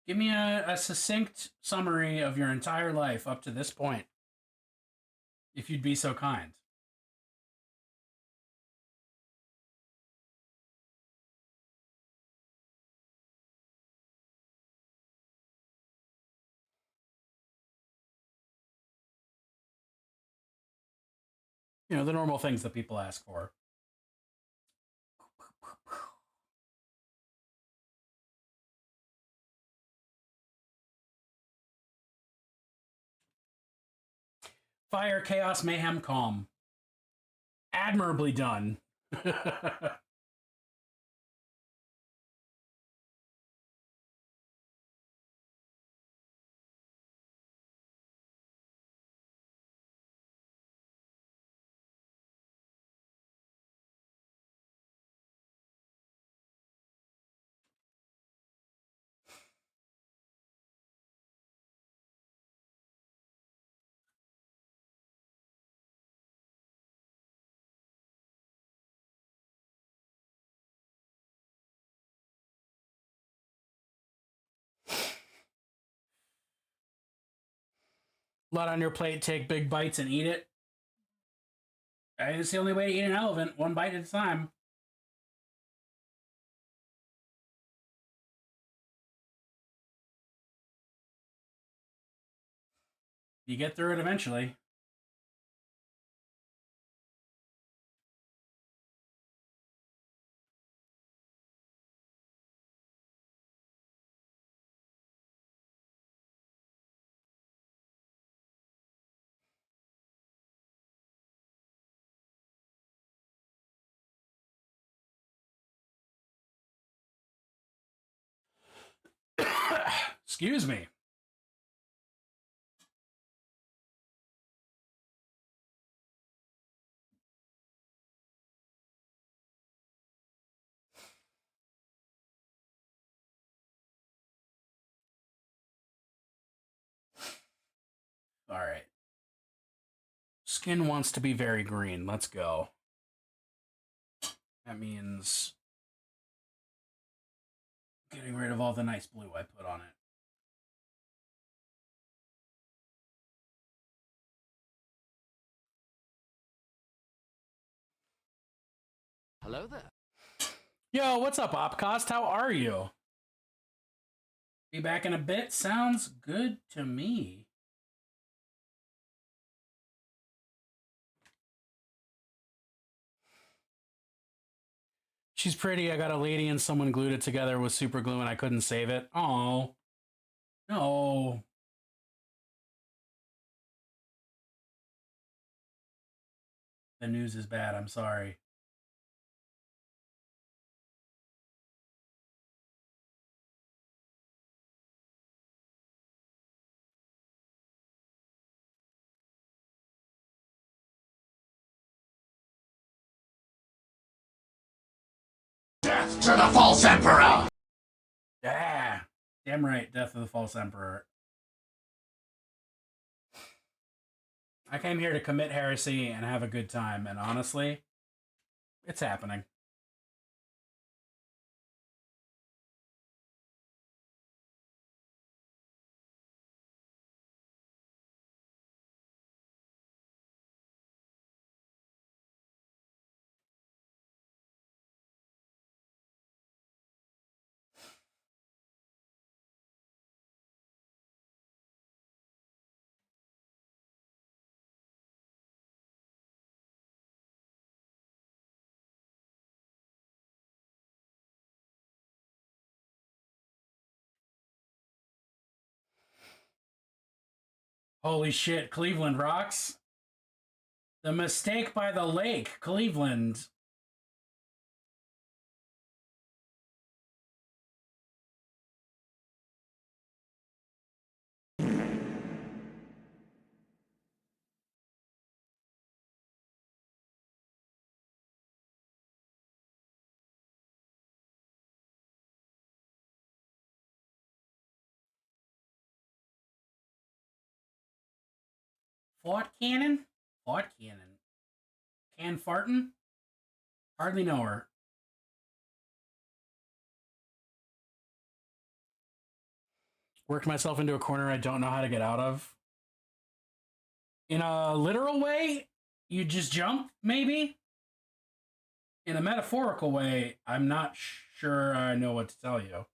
Give me a succinct summary of your entire life up to this point, if you'd be so kind. You know, the normal things that people ask for. Fire, chaos, mayhem, calm. Admirably done. Lot on your plate, take big bites and eat it. It's the only way to eat an elephant, one bite at a time. You get through it eventually. Excuse me. All right. Skin wants to be very green. Let's go. That means getting rid of all the nice blue I put on it. Hello there. Yo, what's up, Opcost? How are you? Be back in a bit? Sounds good to me. She's pretty. I got a lady and someone glued it together with super glue and I couldn't save it. Oh. No. The news is bad. I'm sorry. Death to the false emperor! Yeah. Damn right. Death of the False Emperor. I came here to commit heresy and have a good time, and honestly, it's happening. Holy shit, Cleveland rocks. The Mistake by the Lake, Cleveland. Fort Cannon? Fort Cannon. Can fartin'? Hardly know her. Worked myself into a corner I don't know how to get out of. In a literal way, you just jump, maybe? In a metaphorical way, I'm not sure I know what to tell you.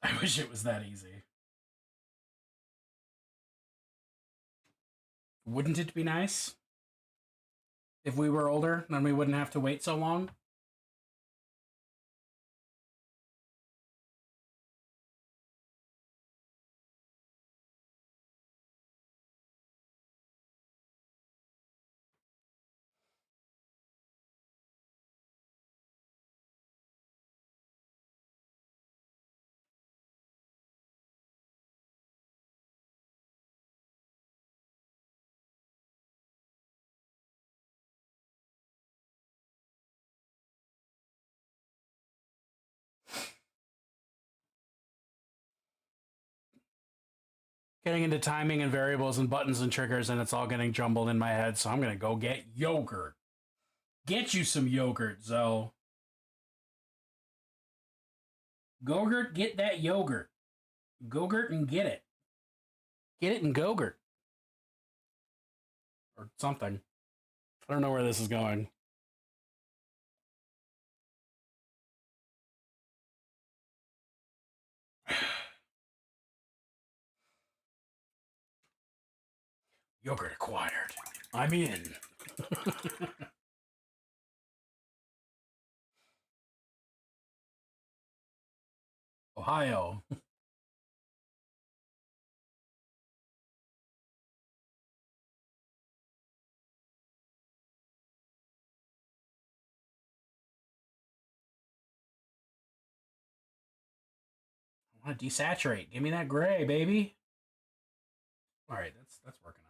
I wish it was that easy. Wouldn't it be nice? If we were older, then we wouldn't have to wait so long. Getting into timing and variables and buttons and triggers, and it's all getting jumbled in my head, so I'm going to go get yogurt. Get you some yogurt, Zoe. Gogurt, get that yogurt. Gogurt and get it. Get it and Gogurt. Or something. I don't know where this is going. Yogurt acquired. I'm in. Ohio. I want to desaturate. Give me that gray, baby. All right, that's working out.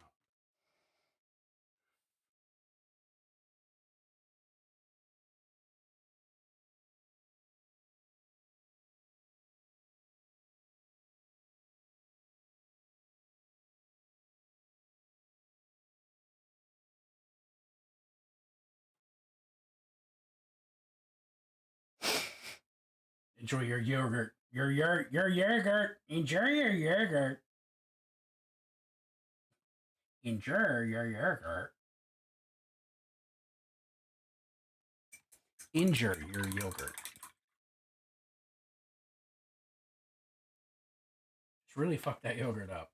Enjoy your yogurt. Your yogurt. Enjoy your yogurt. Enjoy your yogurt. Injure your yogurt. Just really fuck that yogurt up.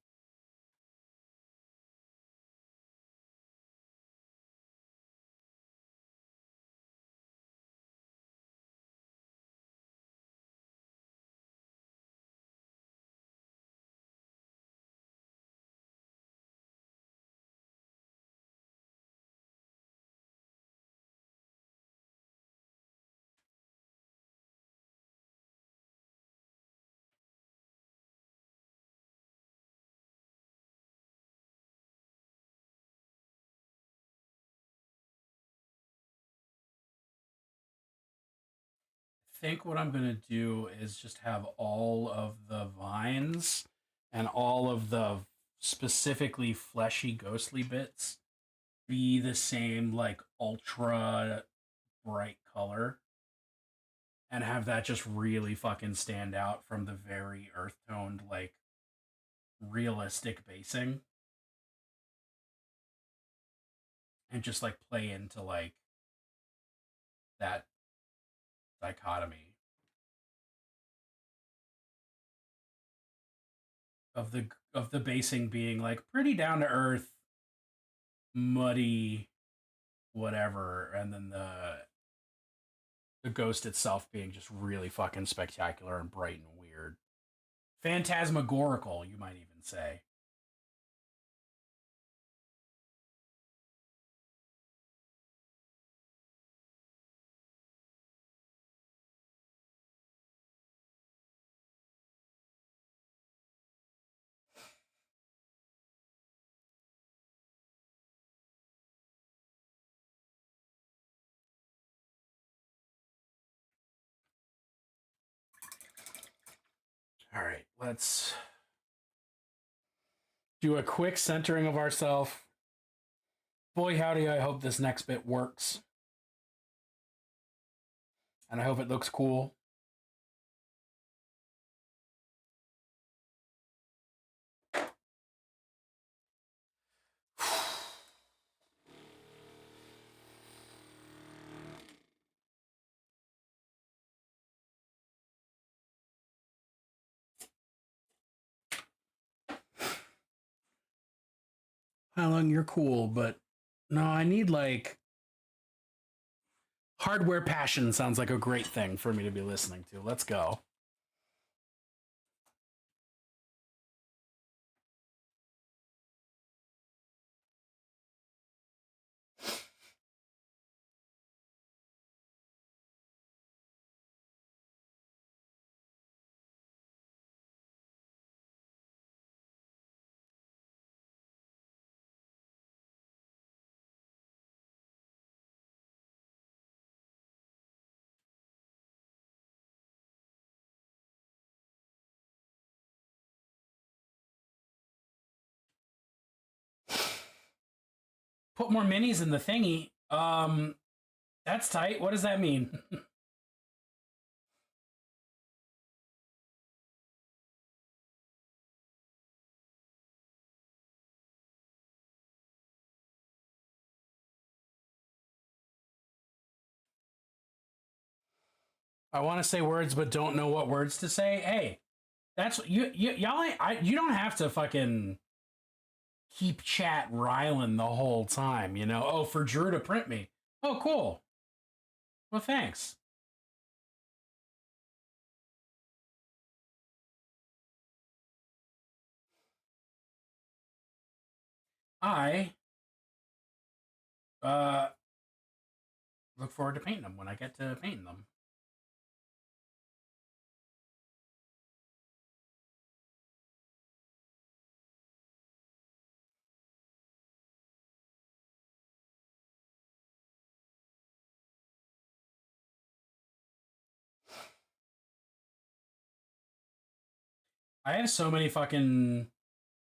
I think what I'm going to do is just have all of the vines and all of the specifically fleshy, ghostly bits be the same, like, ultra bright color, and have that just really fucking stand out from the very earth toned, like, realistic basing, and just, like, play into, like, that dichotomy of the basing being, like, pretty down to earth, muddy, whatever, and then the ghost itself being just really fucking spectacular and bright and weird. Phantasmagorical, you might even say. All right, let's do a quick centering of ourselves. Boy, howdy, I hope this next bit works. And I hope it looks cool. How long you're cool, but no, I need like Hardware passion sounds like a great thing for me to be listening to. Let's go. Put more minis in the thingy. That's tight. What does that mean? I want to say words, but don't know what words to say. Hey, that's y'all. You don't have to fucking keep chat riling the whole time. You know. Oh, for Drew to print me. Oh, cool. Well, thanks. I look forward to painting them when I get to painting them. I have so many fucking.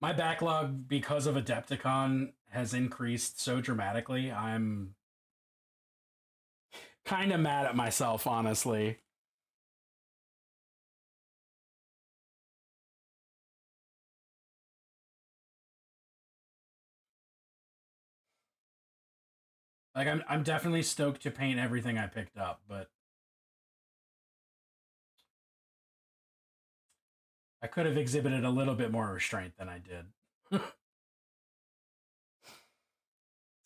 My backlog because of Adepticon has increased so dramatically. I'm kind of mad at myself, honestly. Like I'm definitely stoked to paint everything I picked up, but I could have exhibited a little bit more restraint than I did.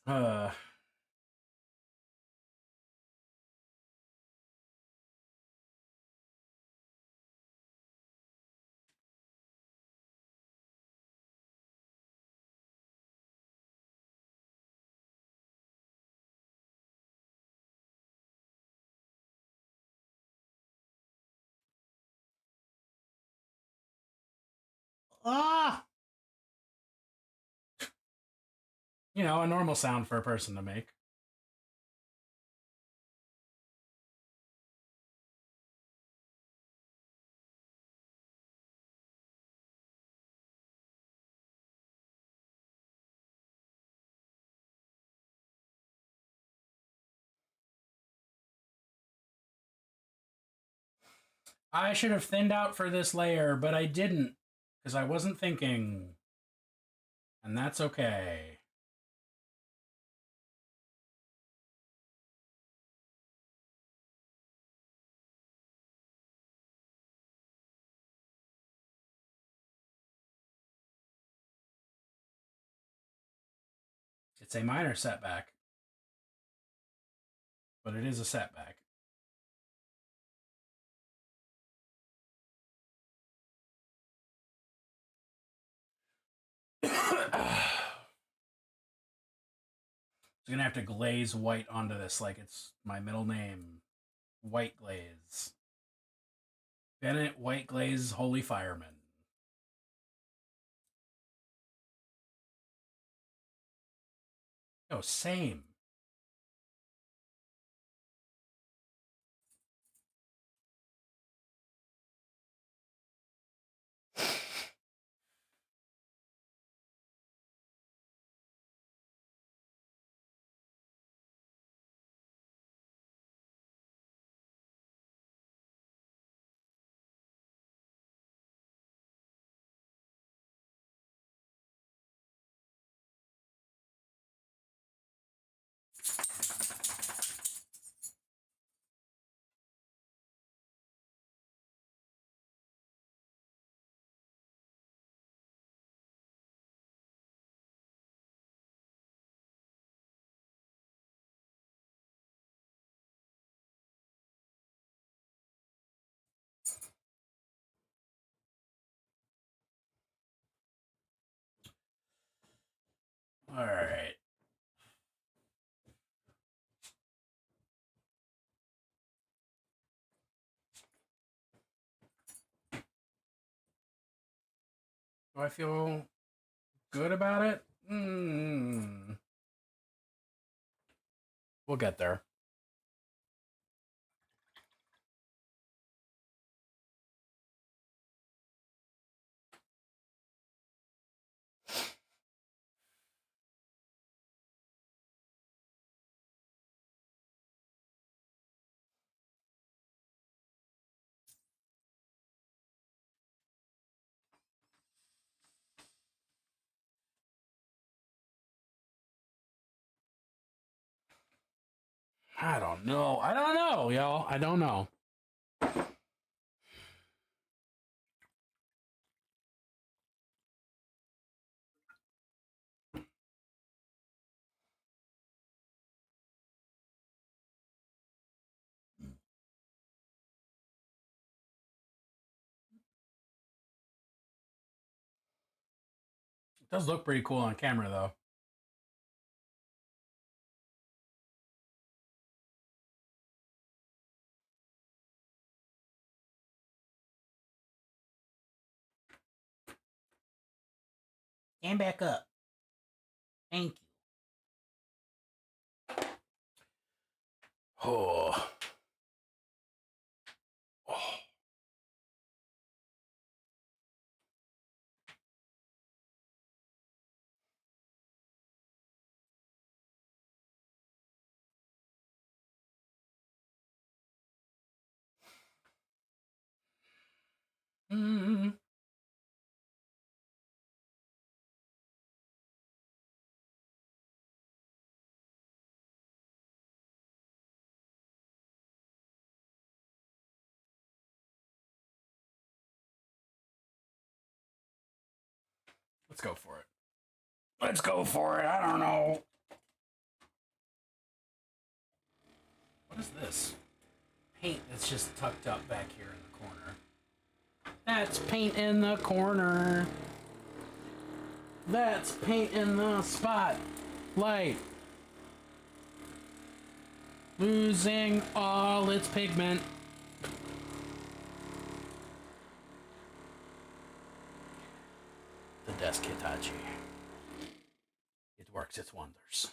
uh ah, you know, a normal sound for a person to make. I should have thinned out for this layer, but I didn't because I wasn't thinking. And that's okay. It's a minor setback, but it is a setback. I'm gonna have to glaze white onto this like it's my middle name. White glaze. Bennett White Glaze Holy Fireman. Oh, same. All right. Do I feel good about it? We'll get there. I don't know. I don't know, y'all. I don't know. It does look pretty cool on camera, though. Stand back up. Thank you. Oh. Oh. Mm. Let's go for it. Let's go for it. I don't know. What is this? Paint that's just tucked up back here in the corner. That's paint in the corner. That's paint in the spotlight. Losing all its pigment. The desk Hitachi. It works its wonders.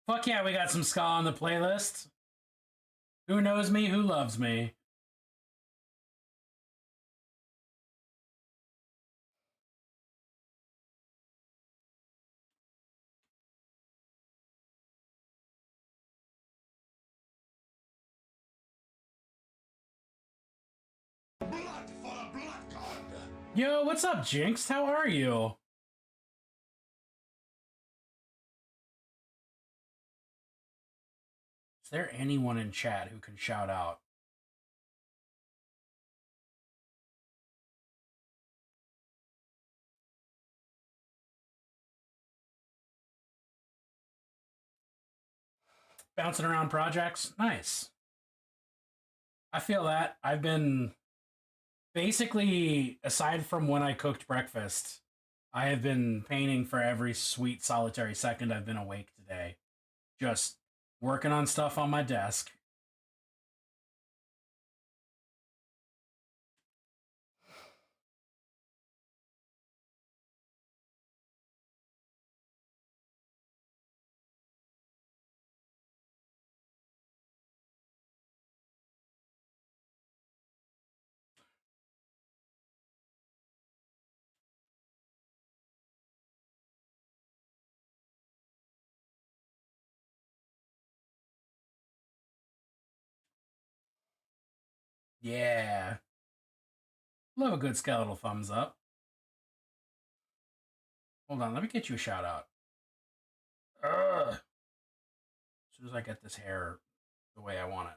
Fuck yeah, we got some ska on the playlist. Who knows me? Who loves me? Blood for the blood god! Yo, what's up, Jinx? How are you? Is there anyone in chat who can shout out? Bouncing around projects? Nice. I feel that. I've been basically, aside from when I cooked breakfast, I have been painting for every sweet solitary second I've been awake today. Just working on stuff on my desk. Yeah. Love a good skeletal thumbs up. Hold on, let me get you a shout out. Ugh. As soon as I get this hair the way I want it.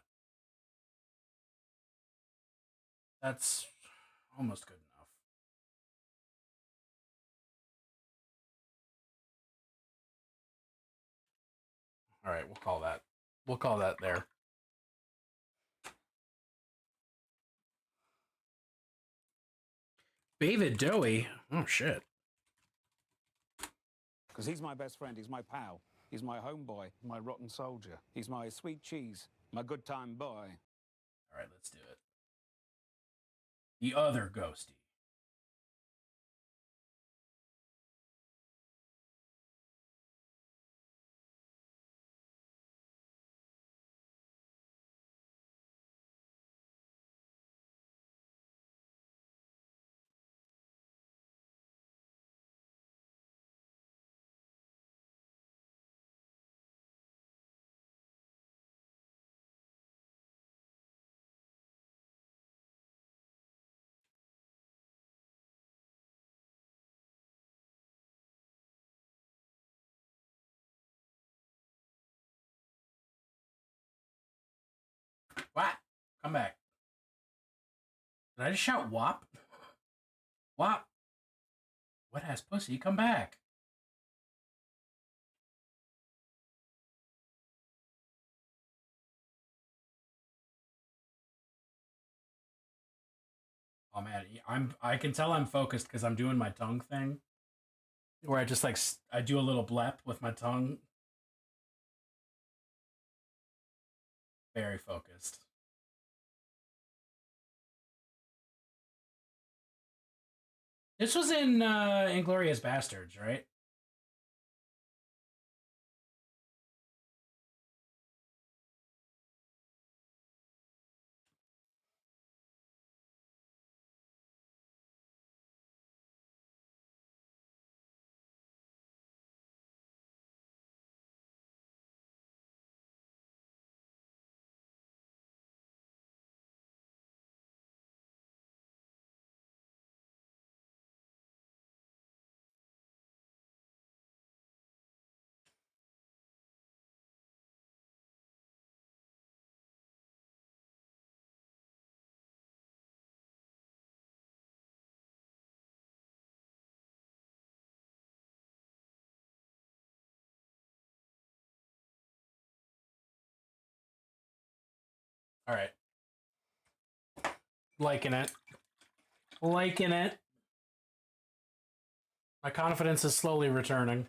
That's almost good enough. All right, we'll call that. We'll call that there. David Dowie. Oh shit. Because he's my best friend, he's my pal, he's my homeboy, my rotten soldier, he's my sweet cheese, my good time boy. All right, let's do it. The other ghosty. What? Come back. Did I just shout wop? Wop. What ass pussy? Come back. Oh man, I can tell I'm focused because I'm doing my tongue thing. Where I just like I do a little blep with my tongue. Very focused. This was in Inglourious Bastards, right? All right. Liking it. Liking it. My confidence is slowly returning.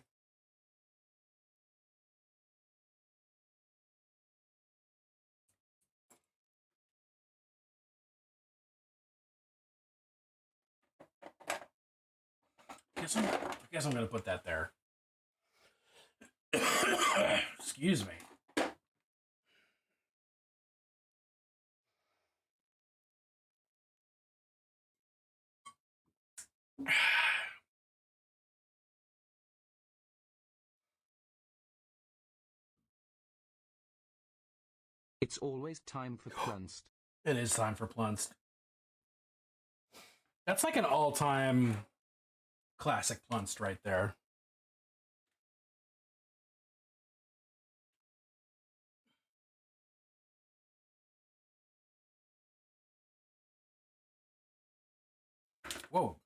I guess I'm going to put that there. Excuse me. It's always time for Plunst. It is time for Plunst. That's like an all-time classic Plunst right there. Whoa.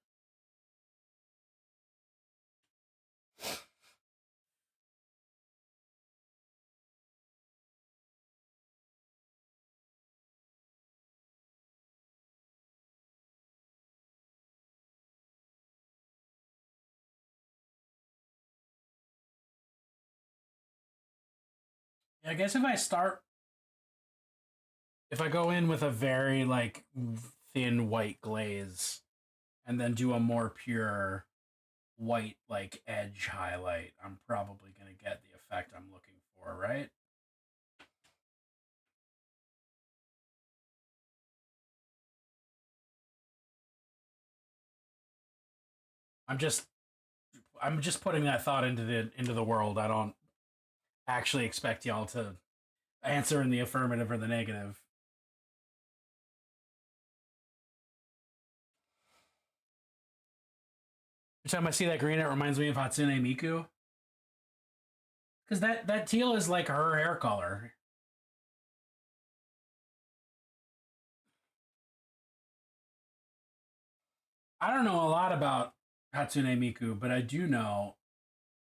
Yeah, I guess if I go in with a very like thin white glaze and then do a more pure white like edge highlight, I'm probably going to get the effect I'm looking for, right? I'm just putting that thought into the world. I don't actually expect y'all to answer in the affirmative or the negative. Every time I see that green, it reminds me of Hatsune Miku. Because that teal is like her hair color. I don't know a lot about Hatsune Miku, but I do know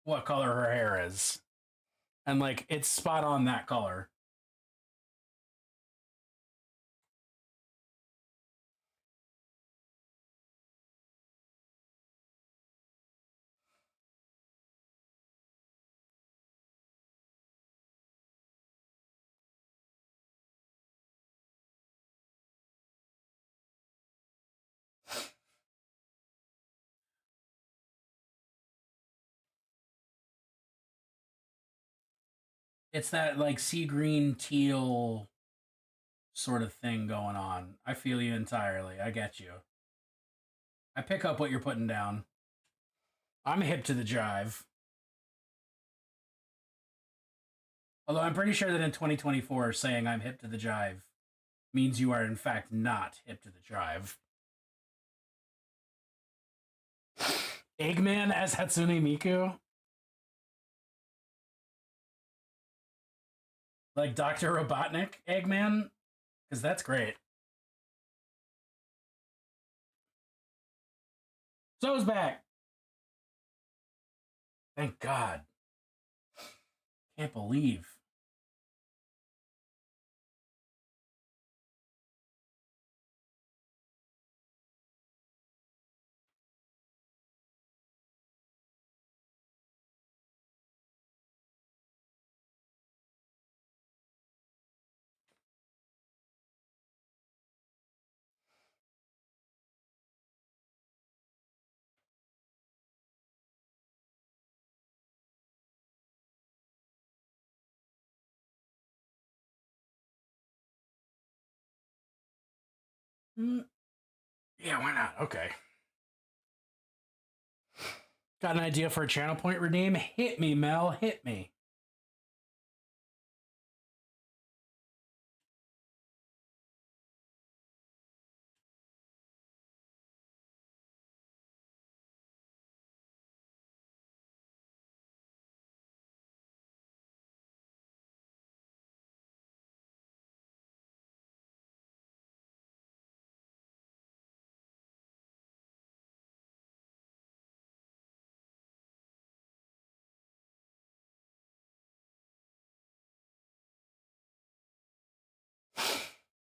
what color her hair is. And like it's spot on that color. It's that like sea green teal sort of thing going on. I feel you entirely. I get you. I pick up what you're putting down. I'm hip to the jive. Although I'm pretty sure that in 2024, saying I'm hip to the jive means you are in fact not hip to the jive. Eggman as Hatsune Miku? Like Dr. Robotnik Eggman? Because that's great. Zoe's back. Thank God. Can't believe. Yeah, why not? Okay. Got an idea for a channel point redeem? Hit me, Mel. Hit me.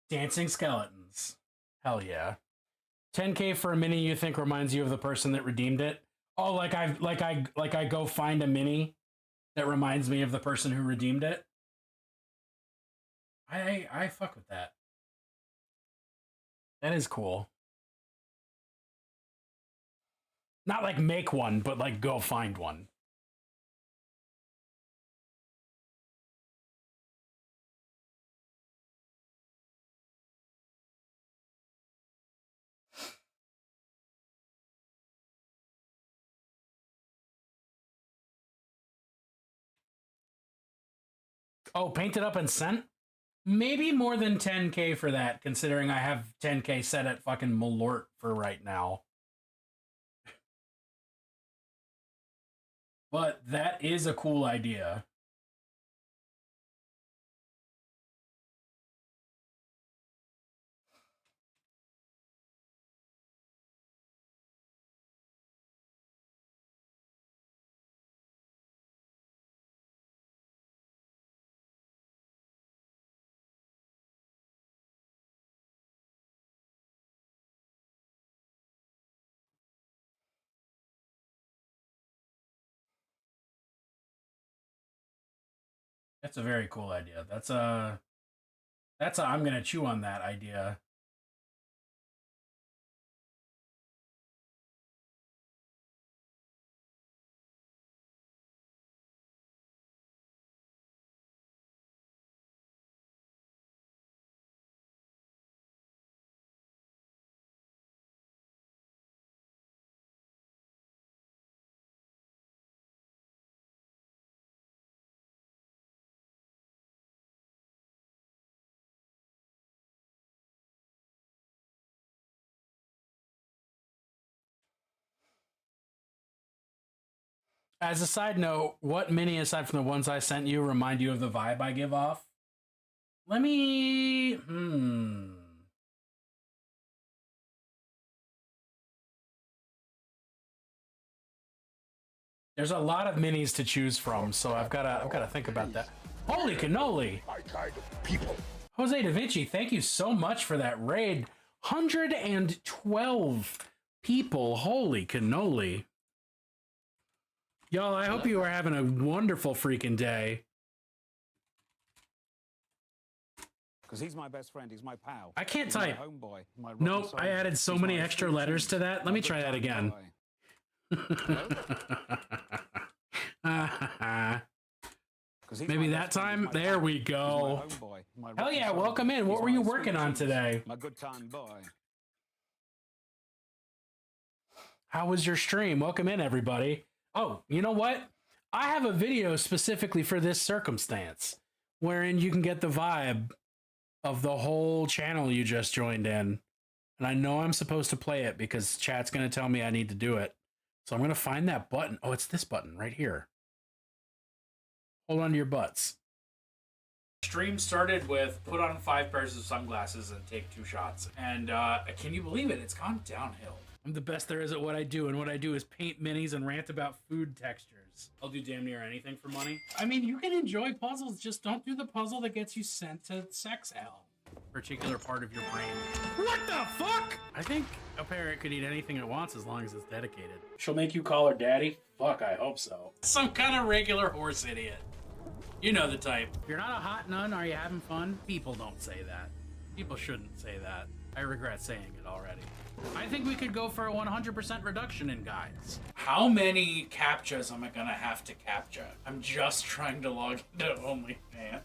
Dancing skeletons. Hell yeah. 10K for a mini you think reminds you of the person that redeemed it? Oh, like I go find a mini that reminds me of the person who redeemed it. I fuck with that. That is cool. Not like make one, but like go find one. Oh, painted up and sent? Maybe more than 10K for that, considering I have 10K set at fucking Malort for right now. But that is a cool idea. That's a very cool idea. I'm gonna chew on that idea. As a side note, what mini aside from the ones I sent you remind you of the vibe I give off? Let me There's a lot of minis to choose from, so I've gotta think about that. Holy cannoli! My kind of people. Jose Da Vinci, thank you so much for that raid. 112 people. Holy cannoli. Y'all, I hope you are having a wonderful freaking day. Because he's my best friend. He's my pal. I can't He's my type. homeboy, my rotten Nope, I soldier. added so He's many my extra sweet letters cheese, to that. Let my me good try that time again. boy. 'Cause he's Maybe my that best friend, time? he's my There pal. we He's go. my homeboy, my Hell rotten yeah, soldier. welcome in. What He's were you my working sweet on cheese, today? My good time boy. How was your stream? Welcome in, everybody. Oh, you know what? I have a video specifically for this circumstance wherein you can get the vibe of the whole channel you just joined in. And I know I'm supposed to play it because chat's going to tell me I need to do it. So I'm going to find that button. Oh, it's this button right here. Hold on to your butts. Stream started with put on 5 pairs of sunglasses and take 2 shots. And can you believe it? It's gone downhill. I'm the best there is at what I do, and what I do is paint minis and rant about food textures. I'll do damn near anything for money. I mean, you can enjoy puzzles, just don't do the puzzle that gets you sent to sex hell. Particular part of your brain. What the fuck? I think a parrot could eat anything it wants as long as it's dedicated. She'll make you call her daddy? Fuck, I hope so. Some kind of regular horse idiot. You know the type. If you're not a hot nun, are you having fun? People don't say that. People shouldn't say that. I regret saying it already. I think we could go for a 100% reduction in guys. How many captchas am I gonna have to captcha? I'm just trying to log into OnlyFans.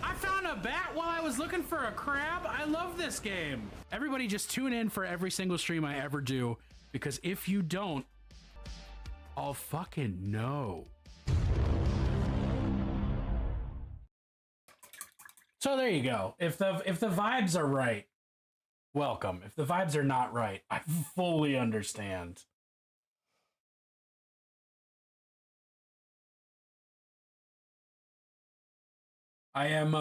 I found a bat while I was looking for a crab. I love this game. Everybody just tune in for every single stream I ever do, because if you don't, I'll fucking know. So there you go. If the vibes are right, welcome. If the vibes are not right, I fully understand. I am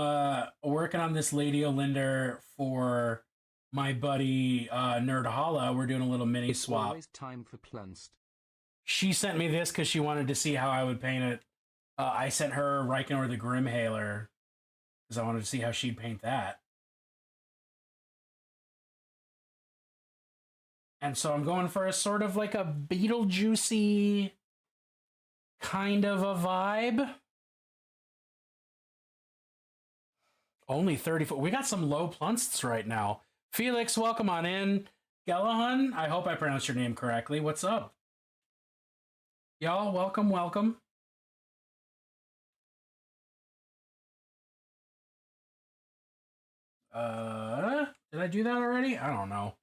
working on this Lady Olynder for my buddy Nerdhalla. We're doing a little mini swap. Always time for plunst. She sent me this because she wanted to see how I would paint it. I sent her Rikenor the Grimhaler because I wanted to see how she'd paint that. And so I'm going for a sort of like a Beetlejuicy kind of a vibe. Only 34. We got some low plunsts right now. Felix, welcome on in. Gellahan, I hope I pronounced your name correctly. What's up? Y'all, welcome, welcome. Did I do that already? I don't know.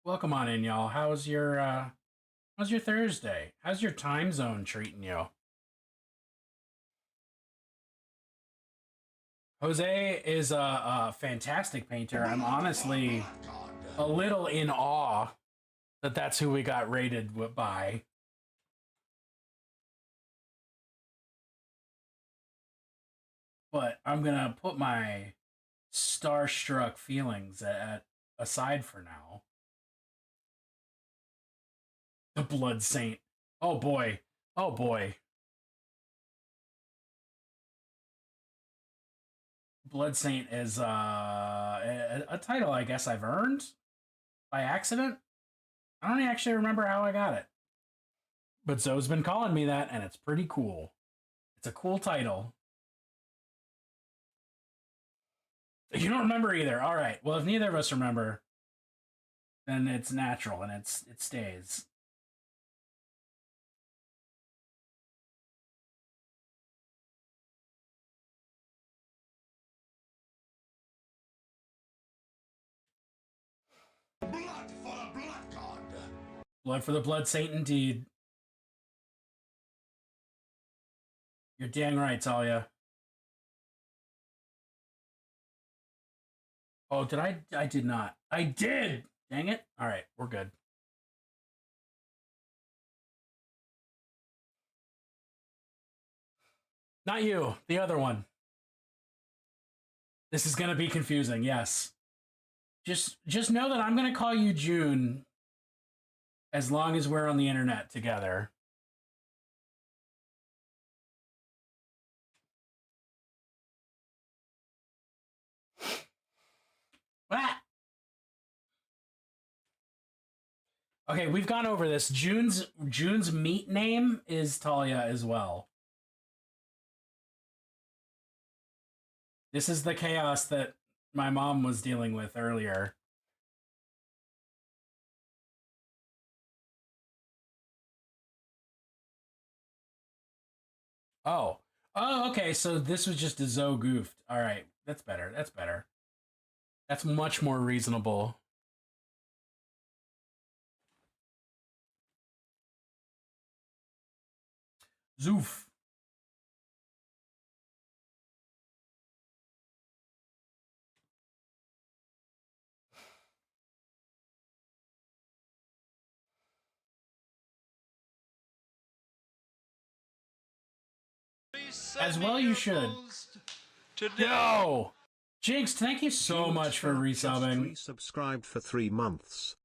Welcome on in, y'all. How's your Thursday? How's your time zone treating you? Jose is a fantastic painter. I'm honestly a little in awe that that's who we got rated by. But I'm gonna put my starstruck feelings aside for now. The Blood Saint. Oh boy. Oh boy. Blood Saint is a title I guess I've earned by accident. I don't actually remember how I got it. But Zoe's been calling me that, and it's pretty cool. It's a cool title. You don't remember either. All right. Well, if neither of us remember, then it's natural and it stays. Blood for the blood god. Blood for the Blood Saint, indeed. You're dang right, Talia. Oh, did I? I did not. I did! Dang it. All right, we're good. Not you, the other one. This is going to be confusing, yes. Just know that I'm going to call you June as long as we're on the internet together. Ah! Okay, we've gone over this. June's meat name is Talia as well. This is the chaos that my mom was dealing with earlier. Oh. Oh, okay, so this was just a Zoe goofed. All right, that's better. That's better. That's much more reasonable. Zoof. As well you should. Yo! Jinx, thank you so much for resubbing. Resubscribed for 3 months.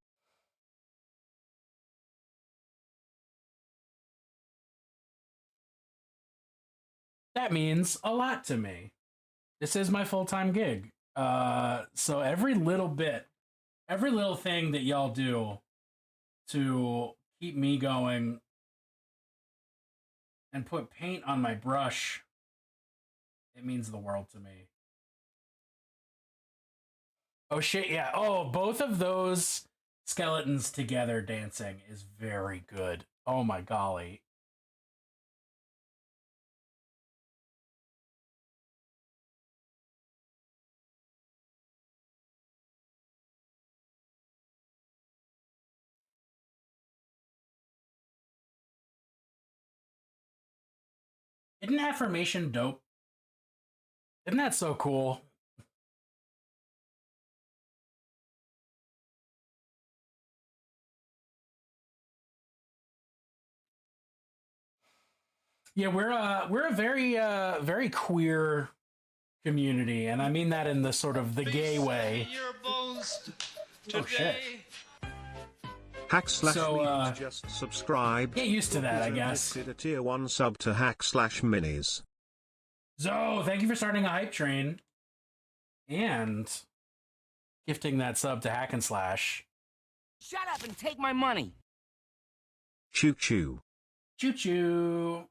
That means a lot to me. This is my full-time gig. So every little bit, every little thing that y'all do to keep me going and put paint on my brush, it means the world to me. Oh shit, yeah. Oh, both of those skeletons together dancing is very good. Oh my golly. Isn't affirmation dope? Isn't that so cool? Yeah, we're a very queer community, and I mean that in the sort of the gay way. Oh shit. Hack/Minis just subscribed. Get used to that, I guess. Gifted a tier 1 sub to Hack/Minis. Zo, thank you for starting a hype train. And gifting that sub to Hack and Slash. Shut up and take my money. Choo choo. Choo choo.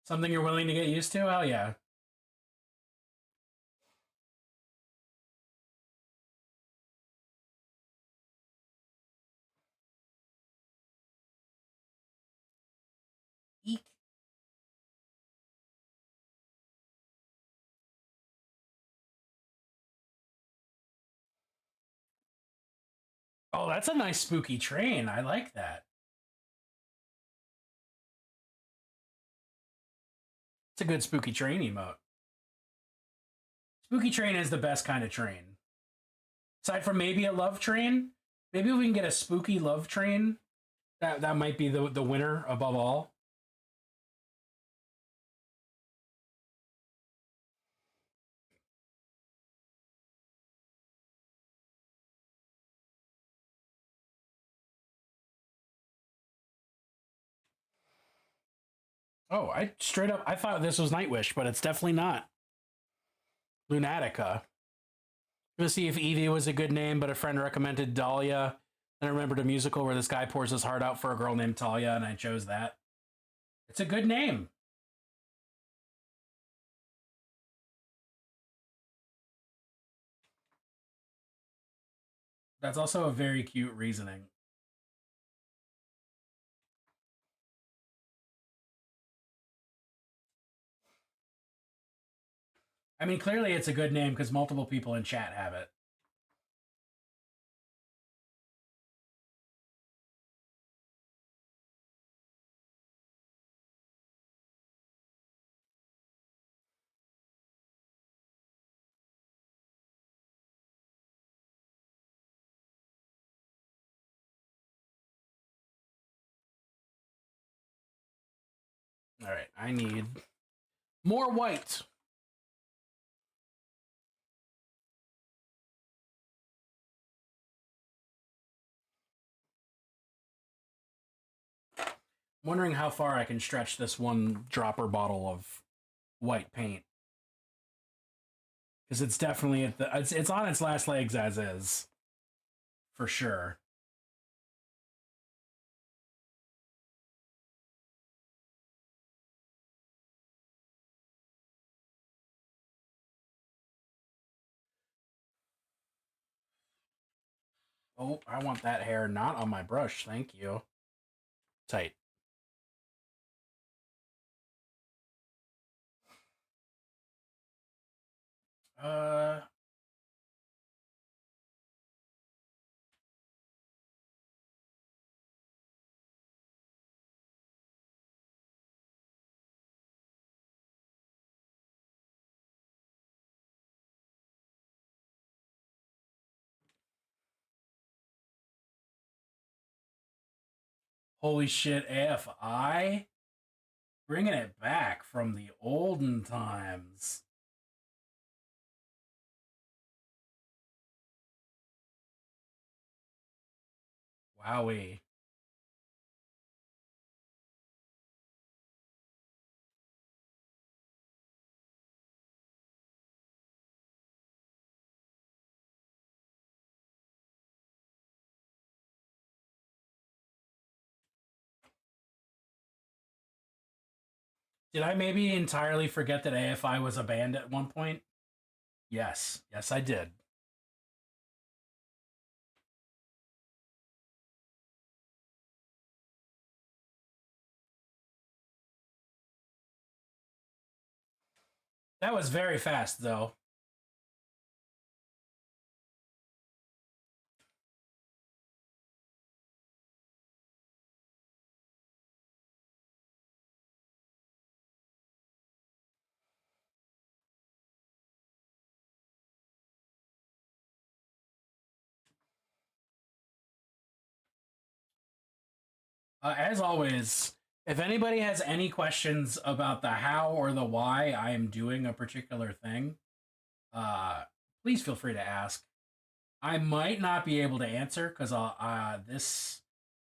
Something you're willing to get used to? Hell yeah. Eek. Oh, that's a nice spooky train. I like that. It's a good spooky train emote. Spooky train is the best kind of train. Aside from maybe a love train, maybe if we can get a spooky love train, that might be the winner above all. Oh, I thought this was Nightwish, but it's definitely not. Lunatica. To see if Evie was a good name, but a friend recommended Dahlia. And I remembered a musical where this guy pours his heart out for a girl named Talia, and I chose that. It's a good name. That's also a very cute reasoning. I mean, clearly it's a good name because multiple people in chat have it. All right, I need more white. I'm wondering how far I can stretch this one dropper bottle of white paint. Because it's definitely it's on its last legs as is. For sure. Oh, I want that hair not on my brush. Thank you. Tight. Uh, holy shit, AFI? Bringing it back from the olden times. Wowie. Did I maybe entirely forget that AFI was a band at one point? Yes. Yes, I did. That was very fast, though. As always, if anybody has any questions about the how or the why I am doing a particular thing, uh, please feel free to ask. I might not be able to answer because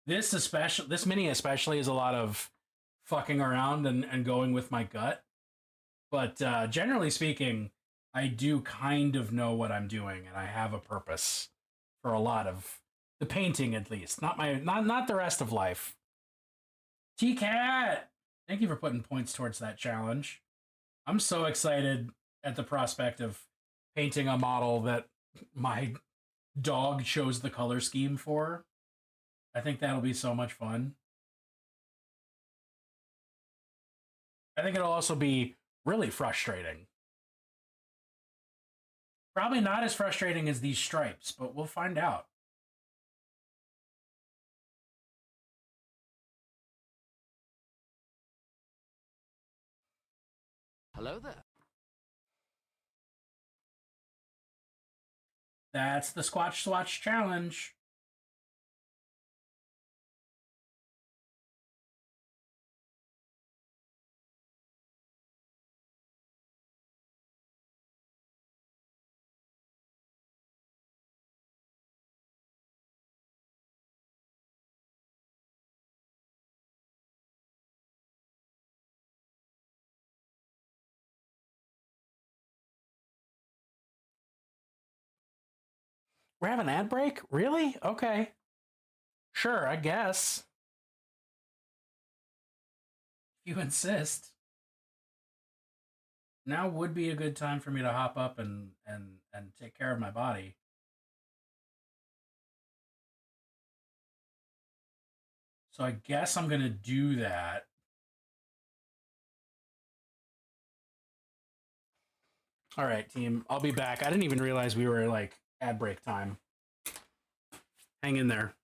this mini especially is a lot of fucking around and going with my gut. But generally speaking, I do kind of know what I'm doing, and I have a purpose for a lot of the painting, at least. Not the rest of life. T-Cat, thank you for putting points towards that challenge. I'm so excited at the prospect of painting a model that my dog chose the color scheme for. I think that'll be so much fun. I think it'll also be really frustrating. Probably not as frustrating as these stripes, but we'll find out. Hello there. That's the Squatch Swatch challenge. We're having an ad break? Really? Okay. Sure, I guess. If you insist. Now would be a good time for me to hop up and take care of my body. So I guess I'm gonna do that. All right, team. I'll be back. I didn't even realize we were like ad break time. Hang in there.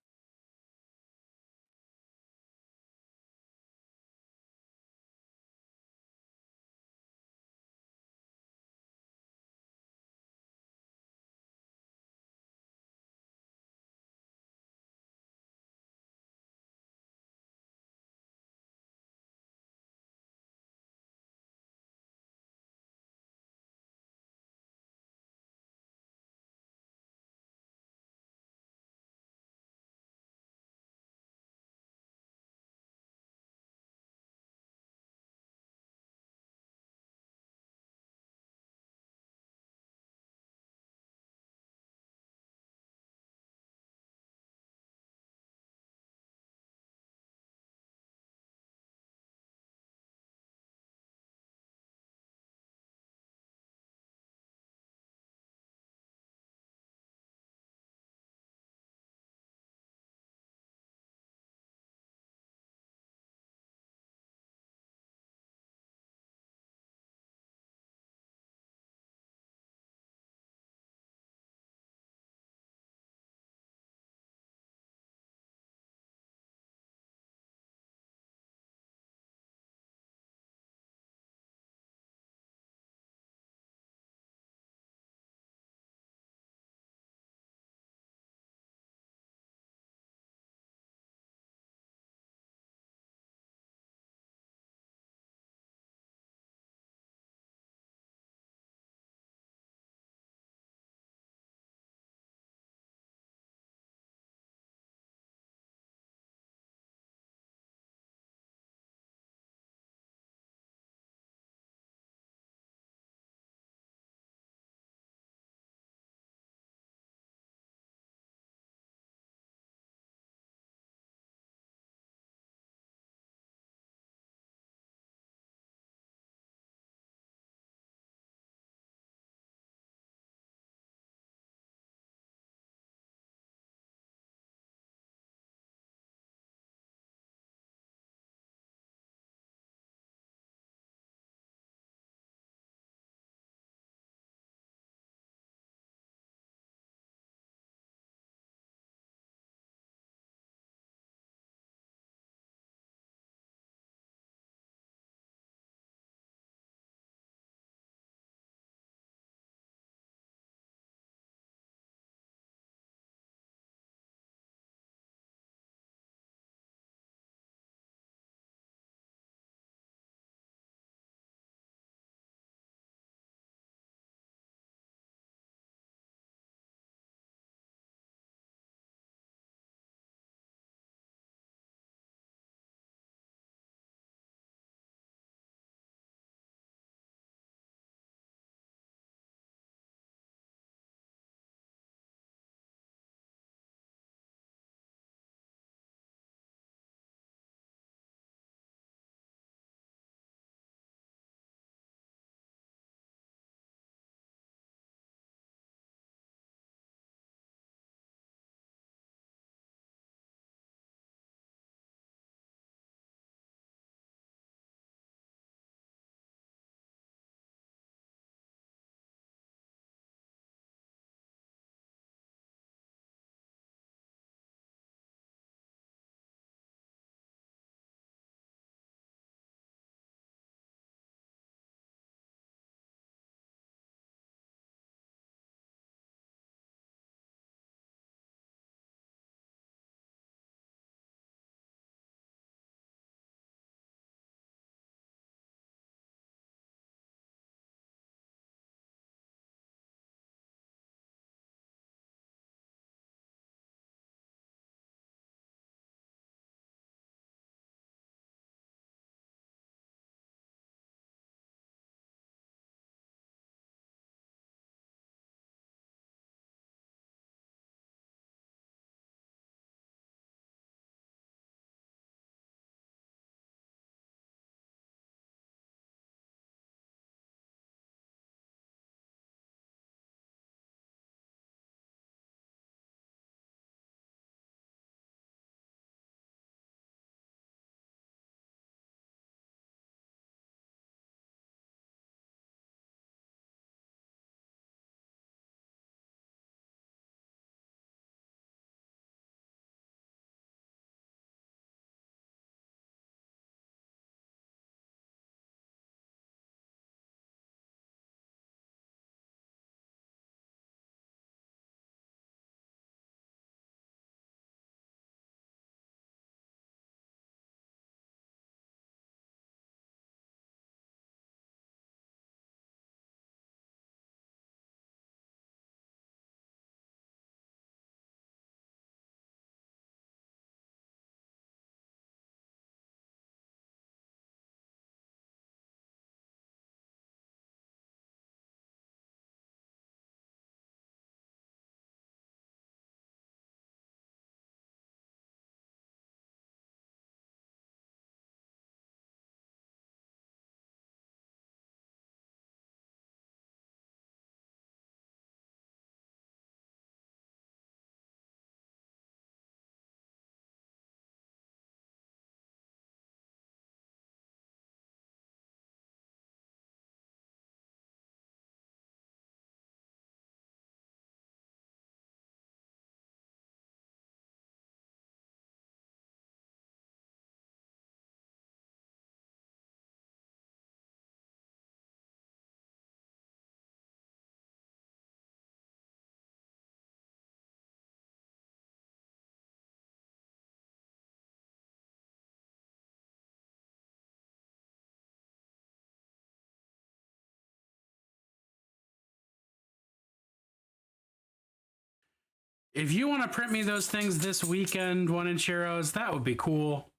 If you want to print me those things this weekend, 1-inch heroes, that would be cool.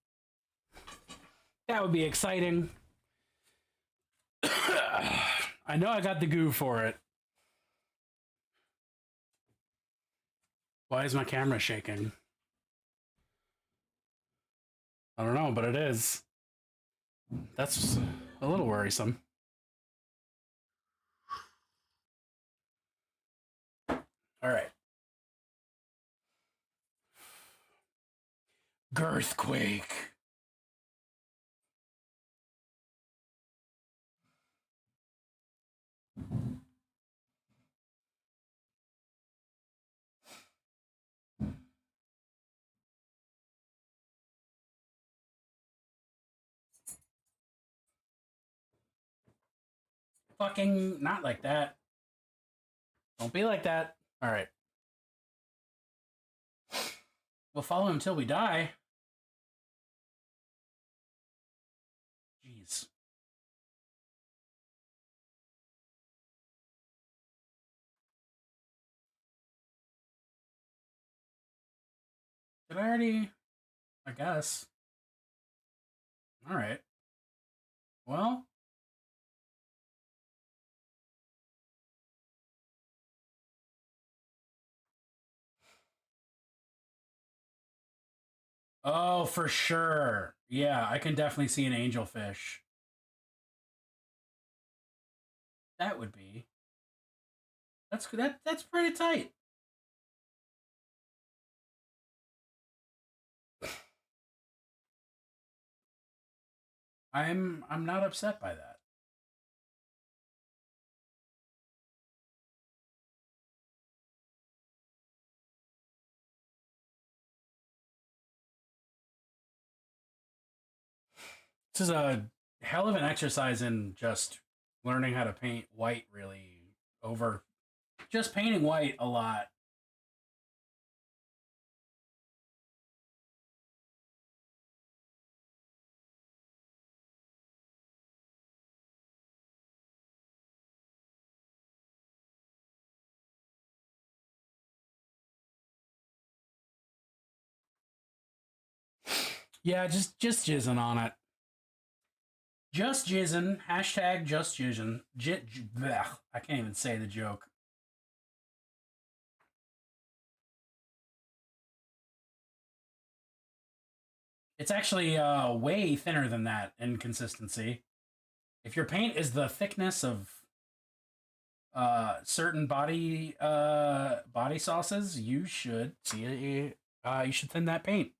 That would be exciting. I know I got the goo for it. Why is my camera shaking? I don't know, but it is. That's a little worrisome. All right. Girthquake. Fucking not like that. Don't be like that. All right. We'll follow him till we die. Jeez. Did I already? I guess. All right. Well. Oh, for sure. Yeah, I can definitely see an angelfish. That would be. That's pretty tight. I'm not upset by that. This is a hell of an exercise in just learning how to paint white really over just painting white a lot. Yeah, just jizzing on it. Just jizzing. Hashtag just jizzing. I can't even say the joke. It's actually way thinner than that in consistency. If your paint is the thickness of certain body sauces, you should see you should thin that paint.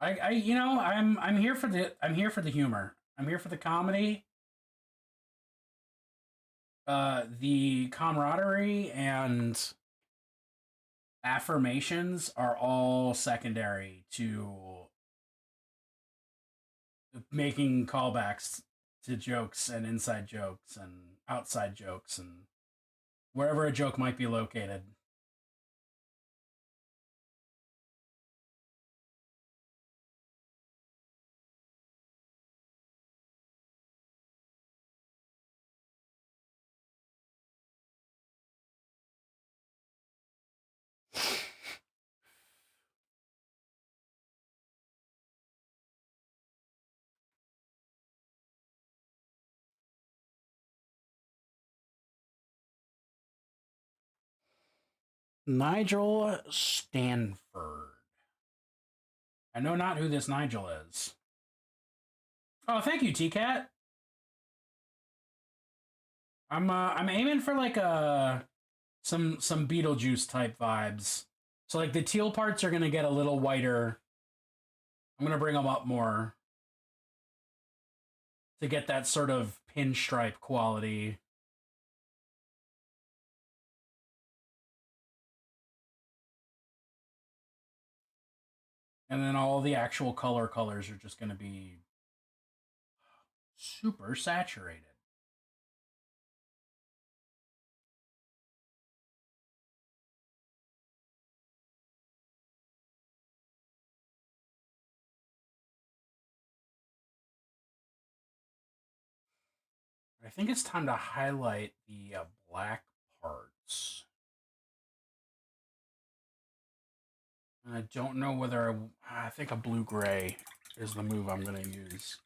I'm here for the humor. I'm here for the comedy, the camaraderie, and affirmations are all secondary to making callbacks to jokes and inside jokes and outside jokes and wherever a joke might be located. Nigel Stanford. I know not who this Nigel is. Oh, thank you, T-Cat. I'm aiming for like some Beetlejuice type vibes. So like the teal parts are gonna get a little whiter. I'm gonna bring them up more to get that sort of pinstripe quality. And then all the actual colors are just gonna be super saturated. I think it's time to highlight the black parts. I don't know whether I think a blue-gray is the move I'm going to use.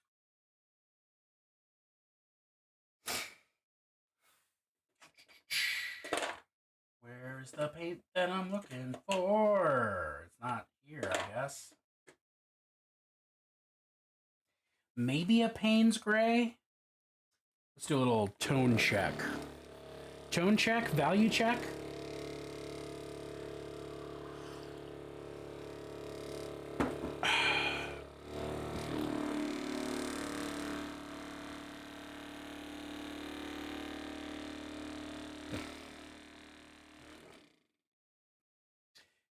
Where's the paint that I'm looking for? It's not here, I guess. Maybe a Payne's Gray? Let's do a little tone check. Tone check? Value check?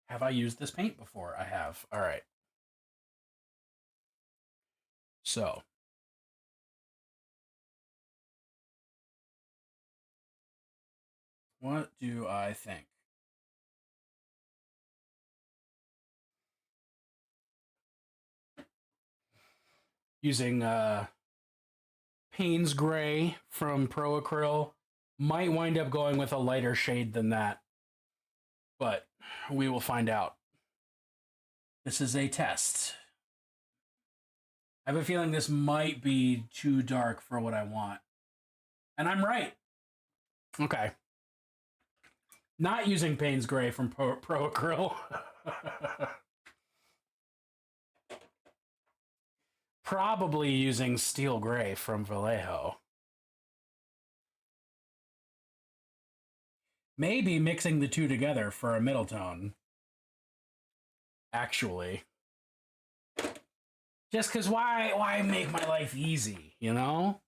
Have I used this paint before? I have. All right. So. What do I think? Using Payne's Gray from Pro Acryl. Might wind up going with a lighter shade than that. But we will find out. This is a test. I have a feeling this might be too dark for what I want. And I'm right. Okay. Not using Payne's Gray from Pro Acryl. Probably using Steel Gray from Vallejo. Maybe mixing the two together for a middle tone. Actually. Just because why make my life easy, you know?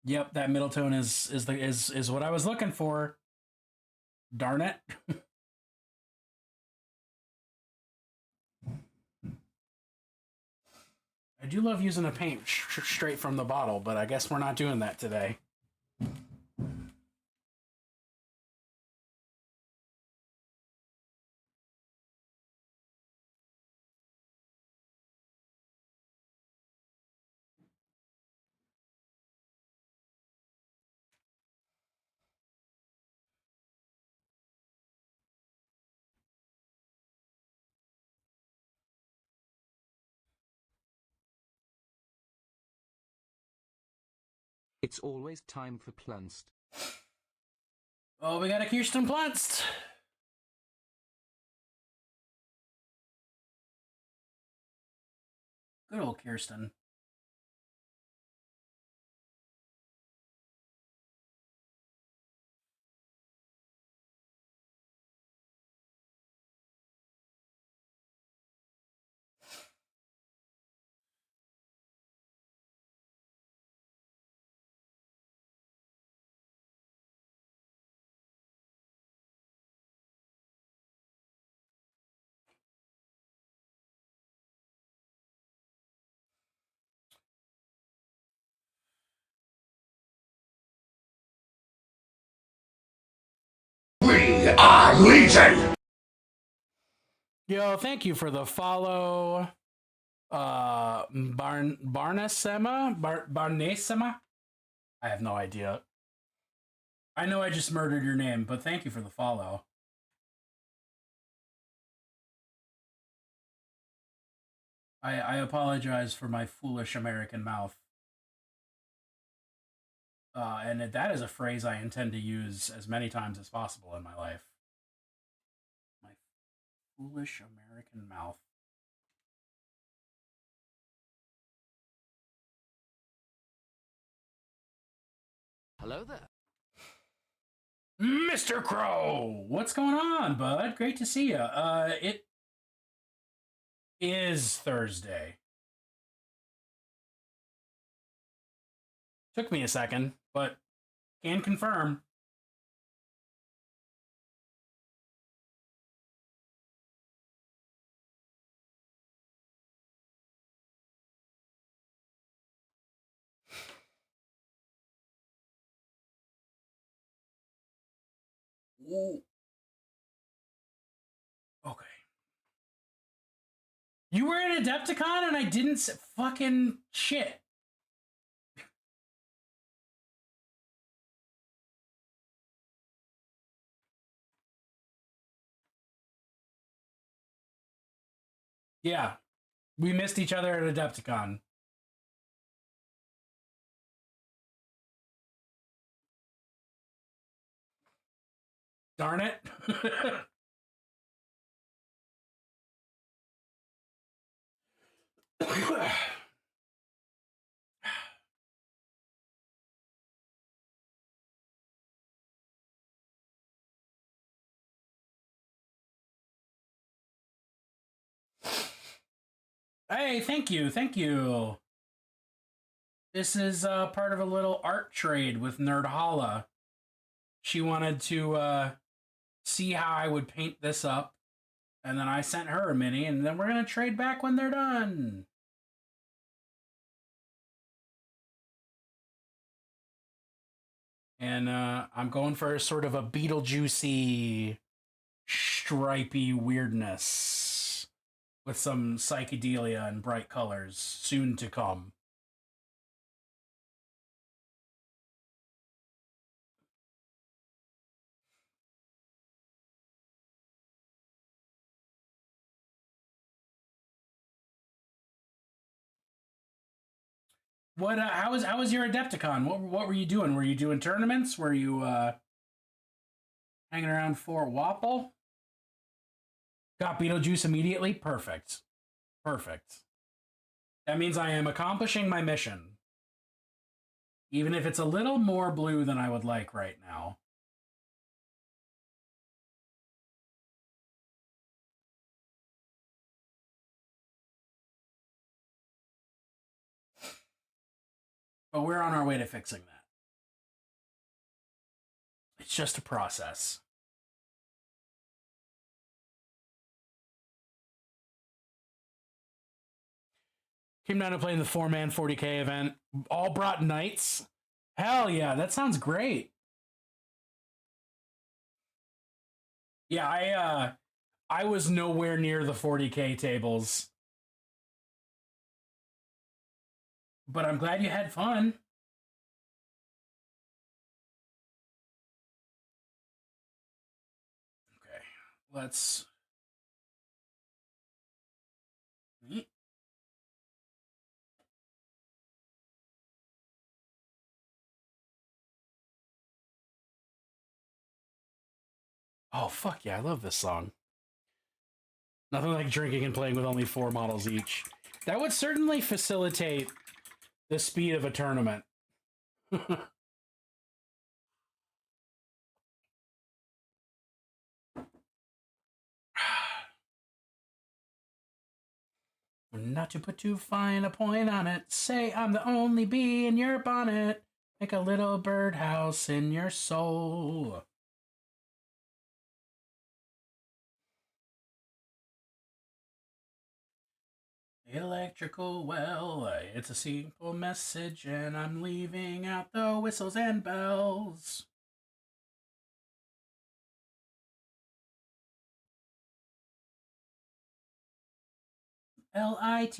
Yep, that middle tone is what I was looking for. Darn it. I do love using a paint straight from the bottle, but I guess we're not doing that today. It's always time for Plunst. Oh, we got a Kirsten Plunst. Good old Kirsten. We are Legion! Yo, thank you for the follow. Barnesema? I have no idea. I know I just murdered your name, but thank you for the follow. I apologize for my foolish American mouth. And that is a phrase I intend to use as many times as possible in my life. My foolish American mouth. Hello there. Mr. Crow! What's going on, bud? Great to see you. It is Thursday. Took me a second, but can confirm. Ooh. Okay. You were in Adepticon and I didn't fucking shit. Yeah. We missed each other at Adepticon. Darn it. Hey, thank you. Thank you. This is part of a little art trade with Nerdhalla. She wanted to see how I would paint this up, and then I sent her a mini, and then we're going to trade back when they're done. And I'm going for sort of a Beetlejuicy, stripy weirdness with some psychedelia and bright colors soon to come. What? How was your Adepticon? What were you doing? Were you doing tournaments? Were you hanging around for Wapple? Got Beetlejuice immediately. Perfect. Perfect. That means I am accomplishing my mission, even if it's a little more blue than I would like right now. But we're on our way to fixing that. It's just a process. Came down to play in the 4-man 40K event. All brought knights. Hell yeah, that sounds great. Yeah, I was nowhere near the 40K tables. But I'm glad you had fun. Okay, let's... Oh, fuck yeah, I love this song. Nothing like drinking and playing with only 4 models each. That would certainly facilitate the speed of a tournament. Not to put too fine a point on it, say I'm the only bee in your bonnet. Make a little birdhouse in your soul. Electrical well, it's a simple message, and I'm leaving out the whistles and bells. Lite.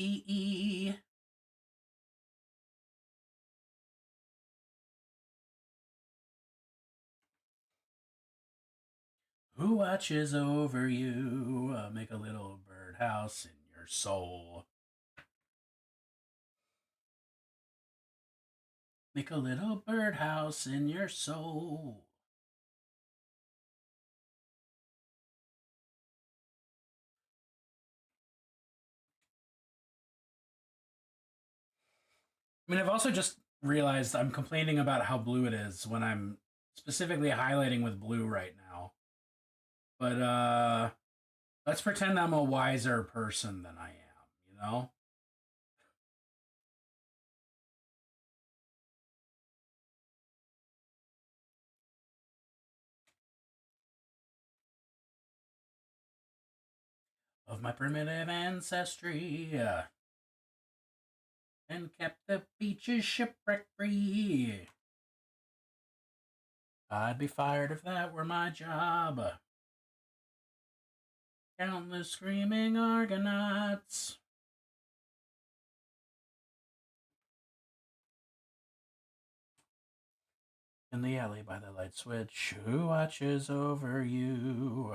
Who watches over you? Make a little birdhouse in your soul. Make a little birdhouse in your soul. I mean, I've also just realized I'm complaining about how blue it is when I'm specifically highlighting with blue right now. But let's pretend I'm a wiser person than I am, you know? Of my primitive ancestry, and kept the beaches shipwreck free. I'd be fired if that were my job. Countless screaming Argonauts. In the alley by the light switch, who watches over you?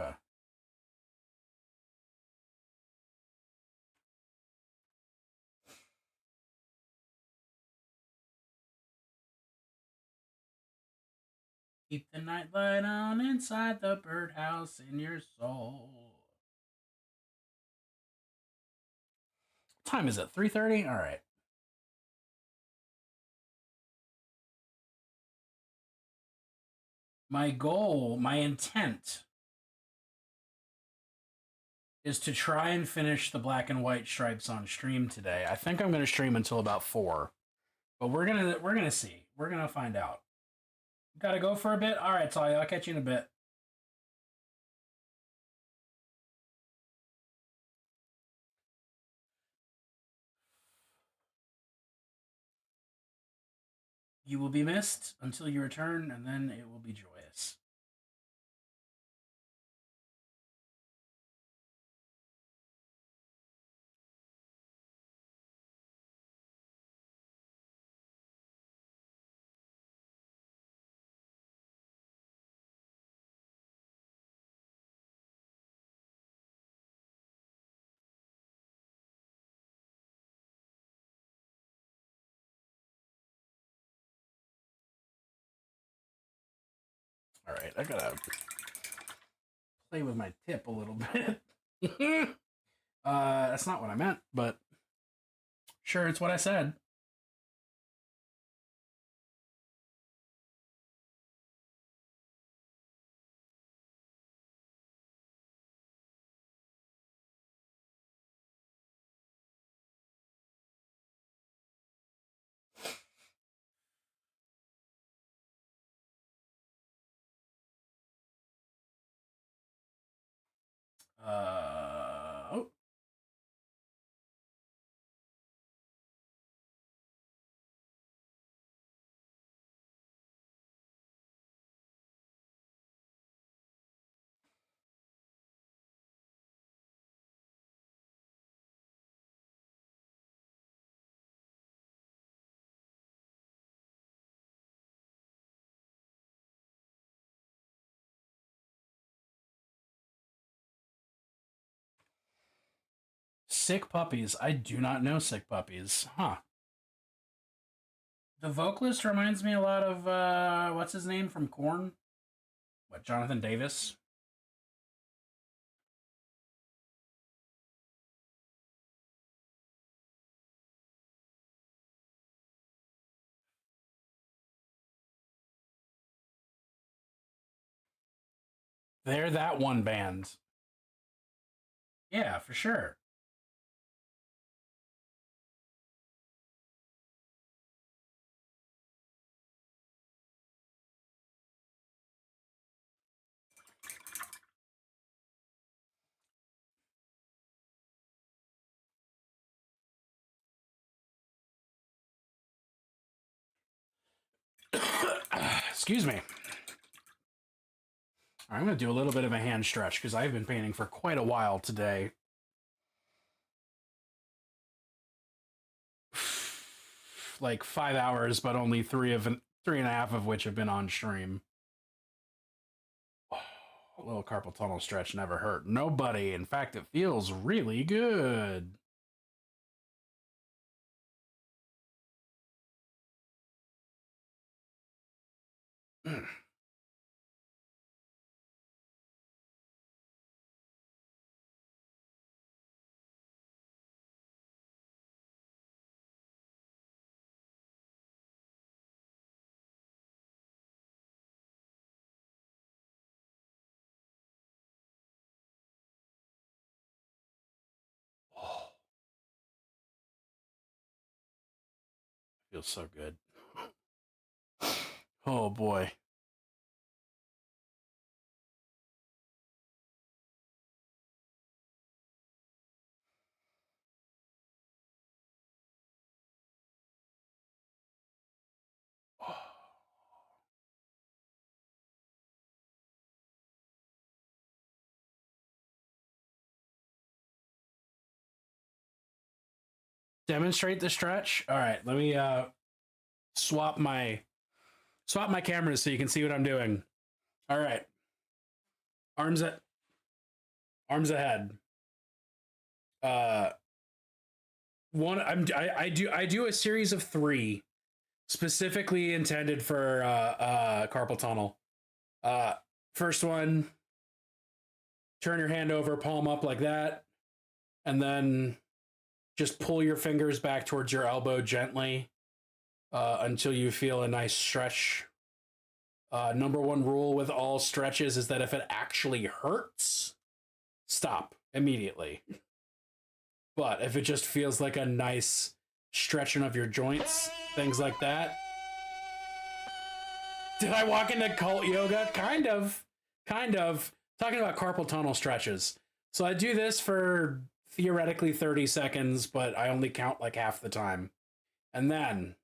Keep the nightlight on inside the birdhouse in your soul. What time is it? 3:30? All right. My goal, my intent is to try and finish the black and white stripes on stream today. I think I'm going to stream until about 4. But we're going to see. We're going to find out. Got to go for a bit? All right, Talia, I'll catch you in a bit. You will be missed until you return, and then it will be joyous. All right, I gotta play with my tip a little bit. That's not what I meant, but sure, it's what I said. Oh. Sick Puppies. I do not know Sick Puppies. Huh. The vocalist reminds me a lot of, what's his name from Korn? What, Jonathan Davis? They're that one band. Yeah, for sure. Excuse me. I'm going to do a little bit of a hand stretch because I've been painting for quite a while today. Like 5 hours, but only 3.5 of which have been on stream. A little carpal tunnel stretch never hurt nobody. In fact, it feels really good. Feels so good. Oh boy. demonstrate the stretch. All right, let me swap my cameras so you can see what I'm doing. All right, arms ahead. I do a series of 3 specifically intended for carpal tunnel. First one, turn your hand over, palm up like that, and then just pull your fingers back towards your elbow gently until you feel a nice stretch. Number 1 rule with all stretches is that if it actually hurts, stop immediately. But if it just feels like a nice stretching of your joints, things like that. Did I walk into cult yoga? Kind of. Talking about carpal tunnel stretches. So I do this for theoretically 30 seconds, but I only count like half the time. And then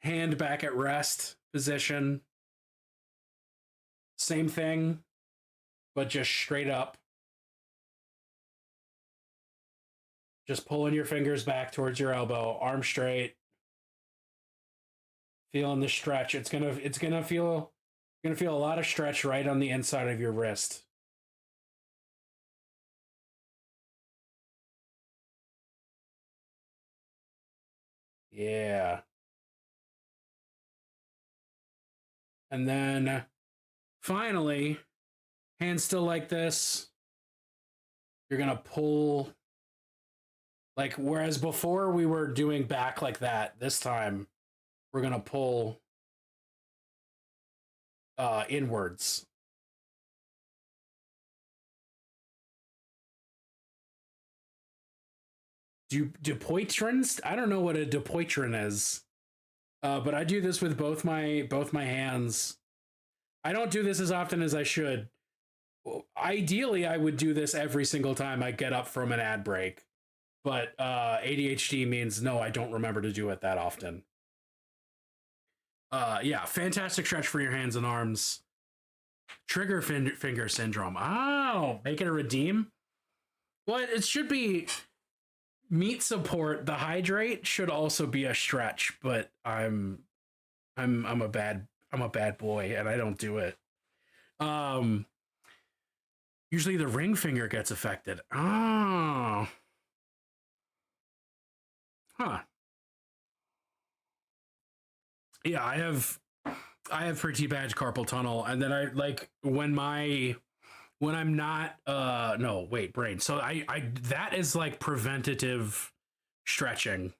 hand back at rest position. Same thing, but just straight up. Just pulling your fingers back towards your elbow, arm straight. Feeling the stretch. It's gonna feel a lot of stretch right on the inside of your wrist. Yeah. And then finally, hands still like this. You're gonna pull, like, whereas before we were doing back like that, this time we're gonna pull inwards. Depoitrins? I don't know what a depoitrin is, but I do this with both my hands. I don't do this as often as I should. Ideally, I would do this every single time I get up from an ad break, but ADHD means no, I don't remember to do it that often. Yeah, fantastic stretch for your hands and arms. Trigger finger syndrome. Oh, make it a redeem. Well, it should be meat support. The hydrate should also be a stretch, but I'm a bad boy and I don't do it. Usually the ring finger gets affected. Oh. Huh. Yeah, I have pretty bad carpal tunnel, and then I like when I'm not no, wait, brain. So I that is like preventative stretching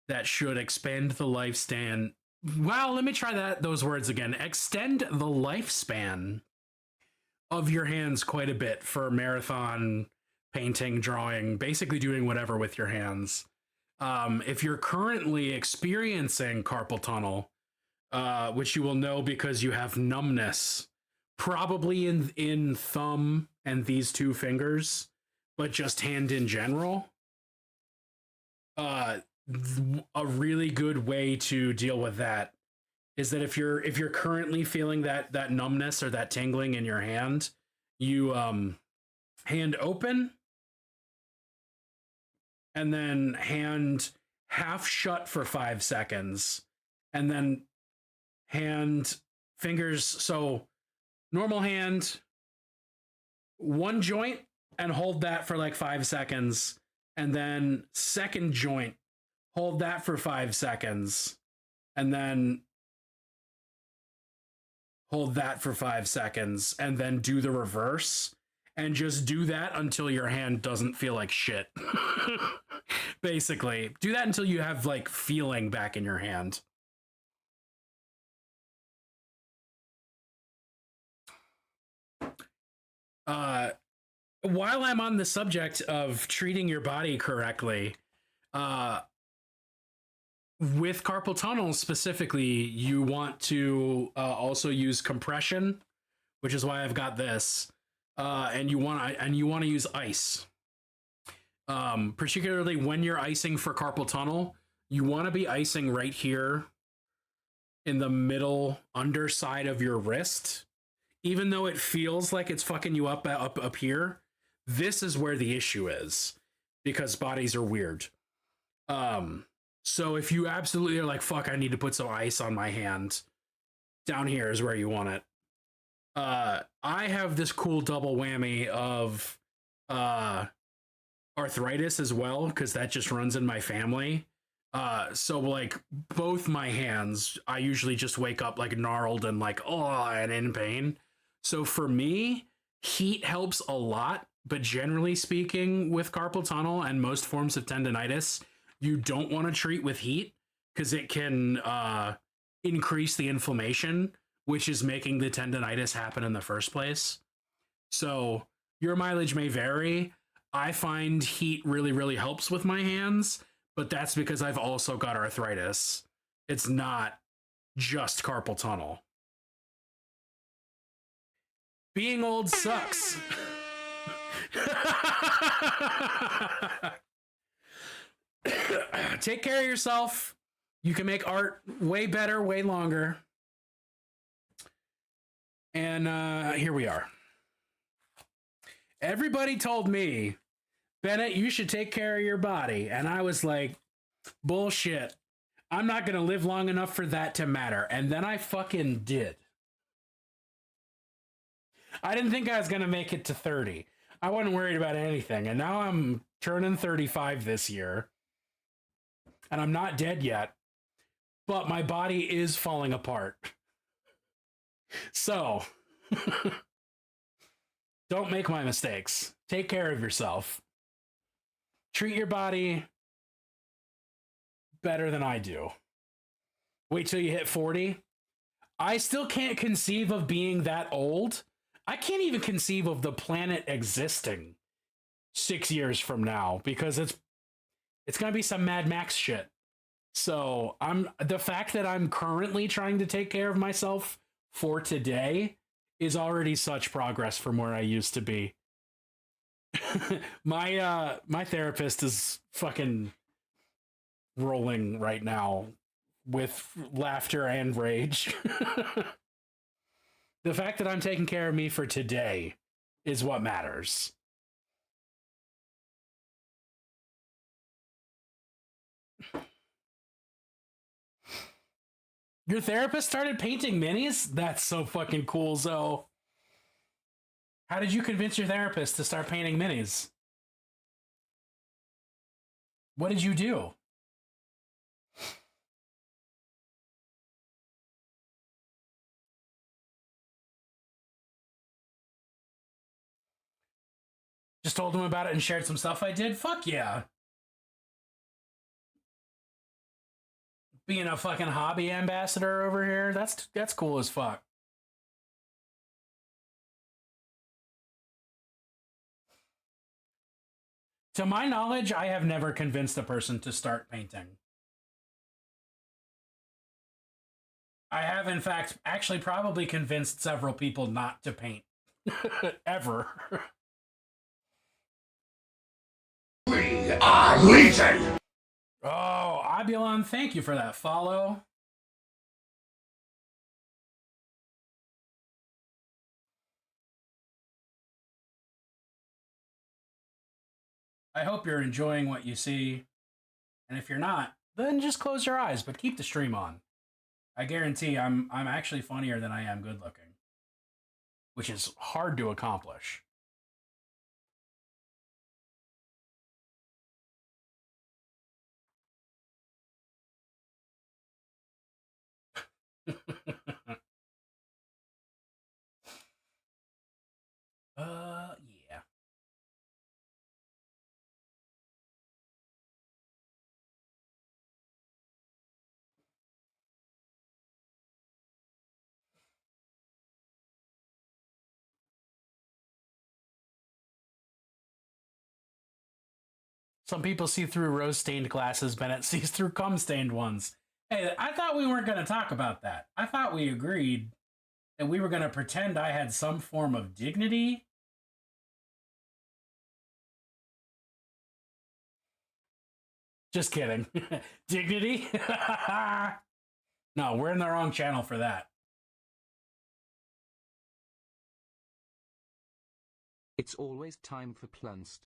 that should expand the lifespan. Wow, let me try those words again. Extend the lifespan of your hands quite a bit for marathon painting, drawing, basically doing whatever with your hands. If you're currently experiencing carpal tunnel, which you will know because you have numbness, probably in thumb and these 2 fingers, but just hand in general, a really good way to deal with that is that if you're currently feeling that numbness or that tingling in your hand, you hand open and then hand half shut for 5 seconds, and then hand fingers, so normal hand, 1 joint, and hold that for like 5 seconds, and then second joint, hold that for 5 seconds, and then hold that for 5 seconds, and then do the reverse. And just do that until your hand doesn't feel like shit. Basically, do that until you have like feeling back in your hand. While I'm on the subject of treating your body correctly, with carpal tunnel specifically, you want to also use compression, which is why I've got this. And you want to use ice. Particularly when you're icing for carpal tunnel, you want to be icing right here in the middle underside of your wrist. Even though it feels like it's fucking you up here, This is where the issue is, because bodies are weird. So if you absolutely are like, fuck, I need to put some ice on my hand, down here is where you want it. I have this cool double whammy of arthritis as well, because that just runs in my family. So like both my hands, I usually just wake up like gnarled and like, oh, and in pain. So for me, heat helps a lot, but generally speaking, with carpal tunnel and most forms of tendonitis, you don't want to treat with heat because it can increase the inflammation, which is making the tendonitis happen in the first place. So your mileage may vary. I find heat really, really helps with my hands, but that's because I've also got arthritis. It's not just carpal tunnel. Being old sucks. Take care of yourself. You can make art way better, way longer. And here we are. Everybody told me, Bennett, you should take care of your body. And I was like, bullshit. I'm not going to live long enough for that to matter. And then I fucking did. I didn't think I was going to make it to 30. I wasn't worried about anything. And now I'm turning 35 this year. And I'm not dead yet. But my body is falling apart. So, don't make my mistakes. Take care of yourself. Treat your body better than I do. Wait till you hit 40. I still can't conceive of being that old. I can't even conceive of the planet existing 6 years from now, because it's going to be some Mad Max shit. So the fact that I'm currently trying to take care of myself for today is already such progress from where I used to be. My therapist is fucking rolling right now with laughter and rage. The fact that I'm taking care of me for today is what matters. Your therapist started painting minis? That's so fucking cool, Zoe. How did you convince your therapist to start painting minis? What did you do? Just told him about it and shared some stuff I did? Fuck yeah. Being a fucking hobby ambassador over here, that's cool as fuck. To my knowledge, I have never convinced a person to start painting. I have, in fact, actually probably convinced several people not to paint. Ever. We are Legion! Oh, Abulon, thank you for that follow. I hope you're enjoying what you see. And if you're not, then just close your eyes, but keep the stream on. I guarantee I'm actually funnier than I am good looking, which is hard to accomplish. Yeah. Some people see through rose-stained glasses. Bennett sees through cum-stained ones. Hey, I thought we weren't going to talk about that. I thought we agreed that we were going to pretend I had some form of dignity. Just kidding. Dignity? No, we're in the wrong channel for that. It's always time for plans.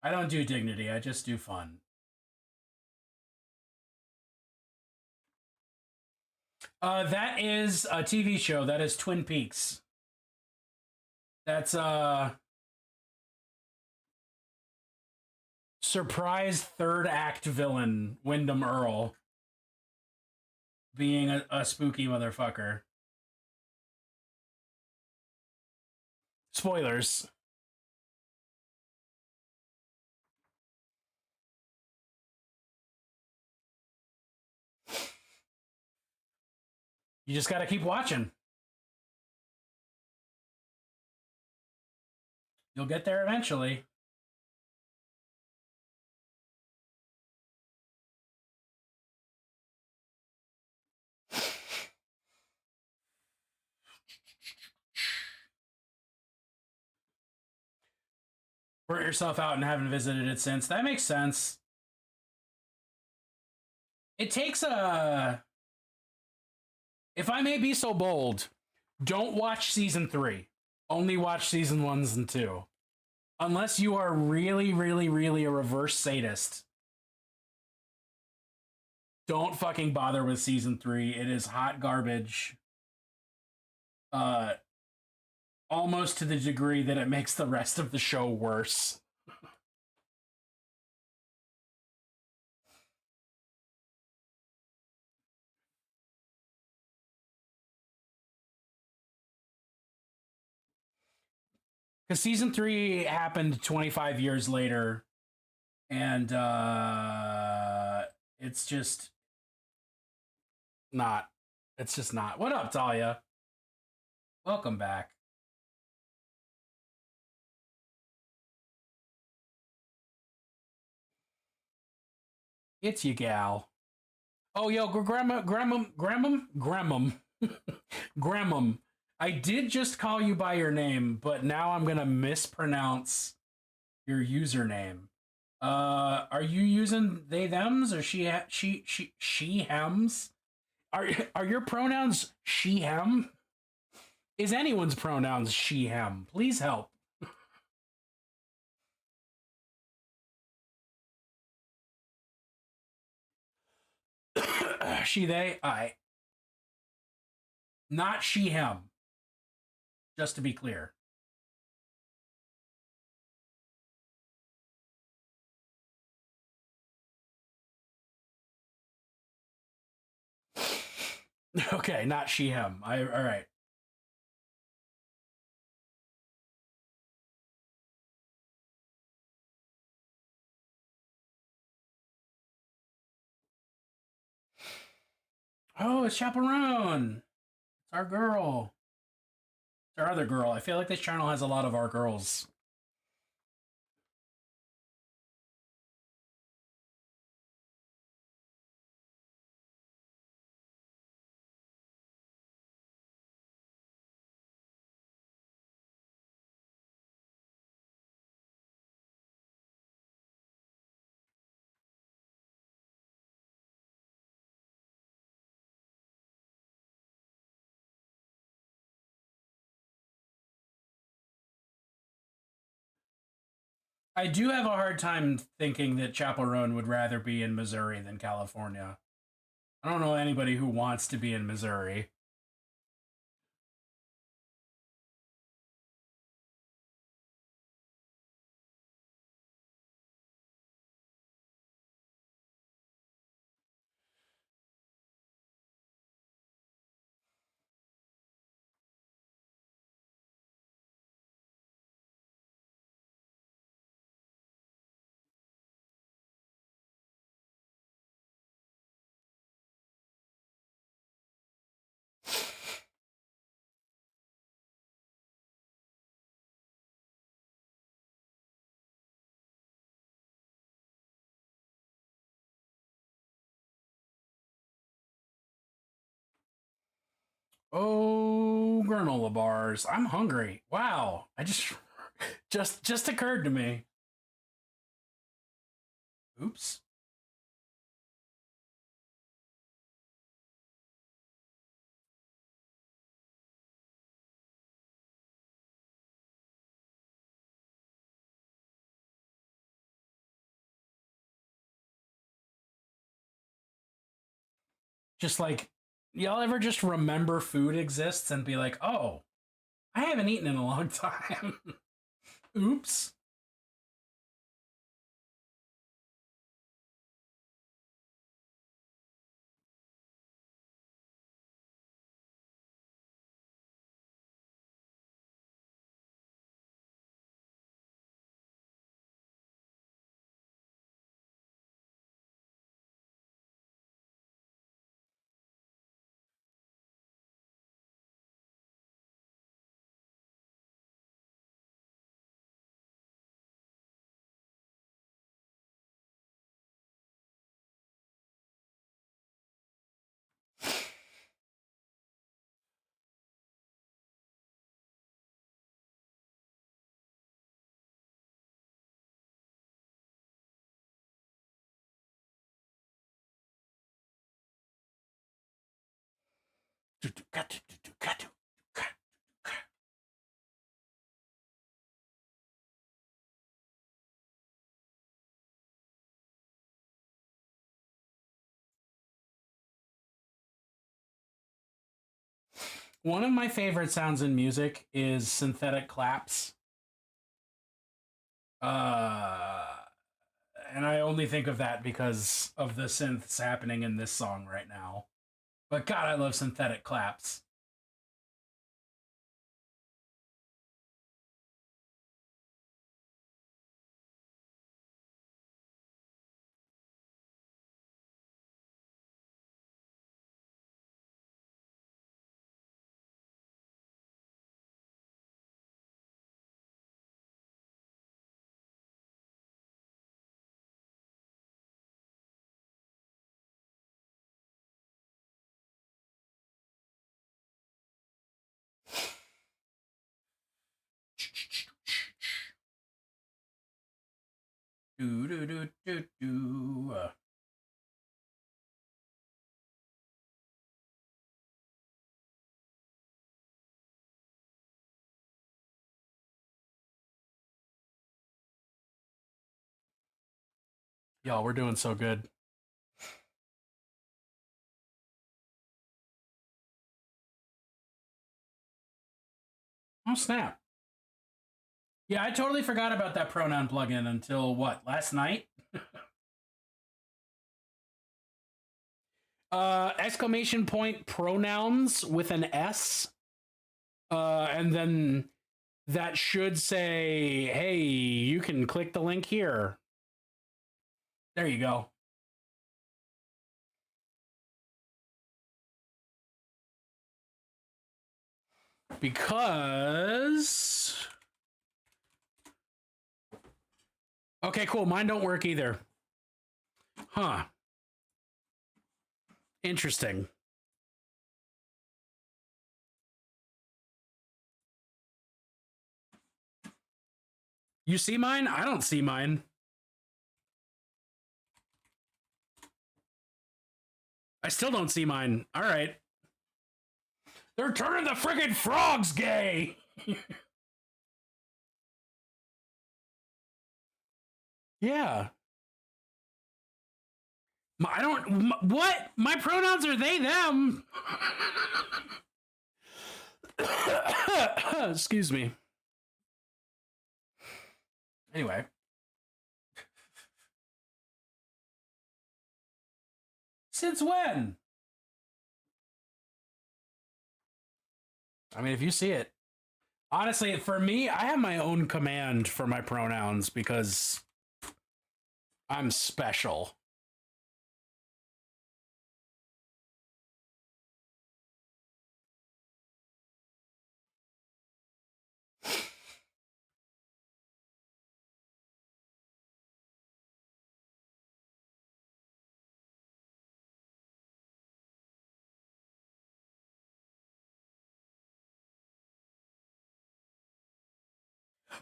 I don't do dignity, I just do fun. That is a TV show. That is Twin Peaks. That's surprise third act villain Wyndham Earl being a spooky motherfucker. Spoilers. You just got to keep watching. You'll get there eventually. Burnt yourself out and haven't visited it since. That makes sense. It takes a... If I may be so bold, don't watch season 3. Only watch season 1 and 2. Unless you are really, really, really a reverse sadist. Don't fucking bother with season 3. It is hot garbage. Almost to the degree that it makes the rest of the show worse. Because season 3 happened 25 years later, and it's just not. It's just not. What up, Talia? Welcome back. It's you, gal. Oh, yo, Graham. I did just call you by your name, but now I'm gonna mispronounce your username. Are you using they thems or she hems? Are your pronouns she hem? Is anyone's pronouns she hem? Please help. She they I. Not she him. Just to be clear. Okay, not she him. All right. Oh, it's Chaperone. It's our girl. It's our other girl. I feel like this channel has a lot of our girls. I do have a hard time thinking that Chaperone would rather be in Missouri than California. I don't know anybody who wants to be in Missouri. Oh, granola bars. I'm hungry. Wow. I just occurred to me. Oops. Just like, y'all ever just remember food exists and be like, oh, I haven't eaten in a long time. Oops. One of my favorite sounds in music is synthetic claps. And I only think of that because of the synths happening in this song right now. But God, I love synthetic claps. Do do do do do. Y'all, we're doing so good. Oh, snap. Yeah, I totally forgot about that pronoun plugin until what, last night? Exclamation point pronouns with an S. And then that should say, hey, you can click the link here. There you go. Because... Okay, cool. Mine don't work either. Huh. Interesting. You see mine? I don't see mine. I still don't see mine. All right. They're turning the friggin' frogs gay. Yeah. I don't. What? My pronouns are they, them. Excuse me. Anyway. Since when? I mean, if you see it. Honestly, for me, I have my own command for my pronouns because I'm special.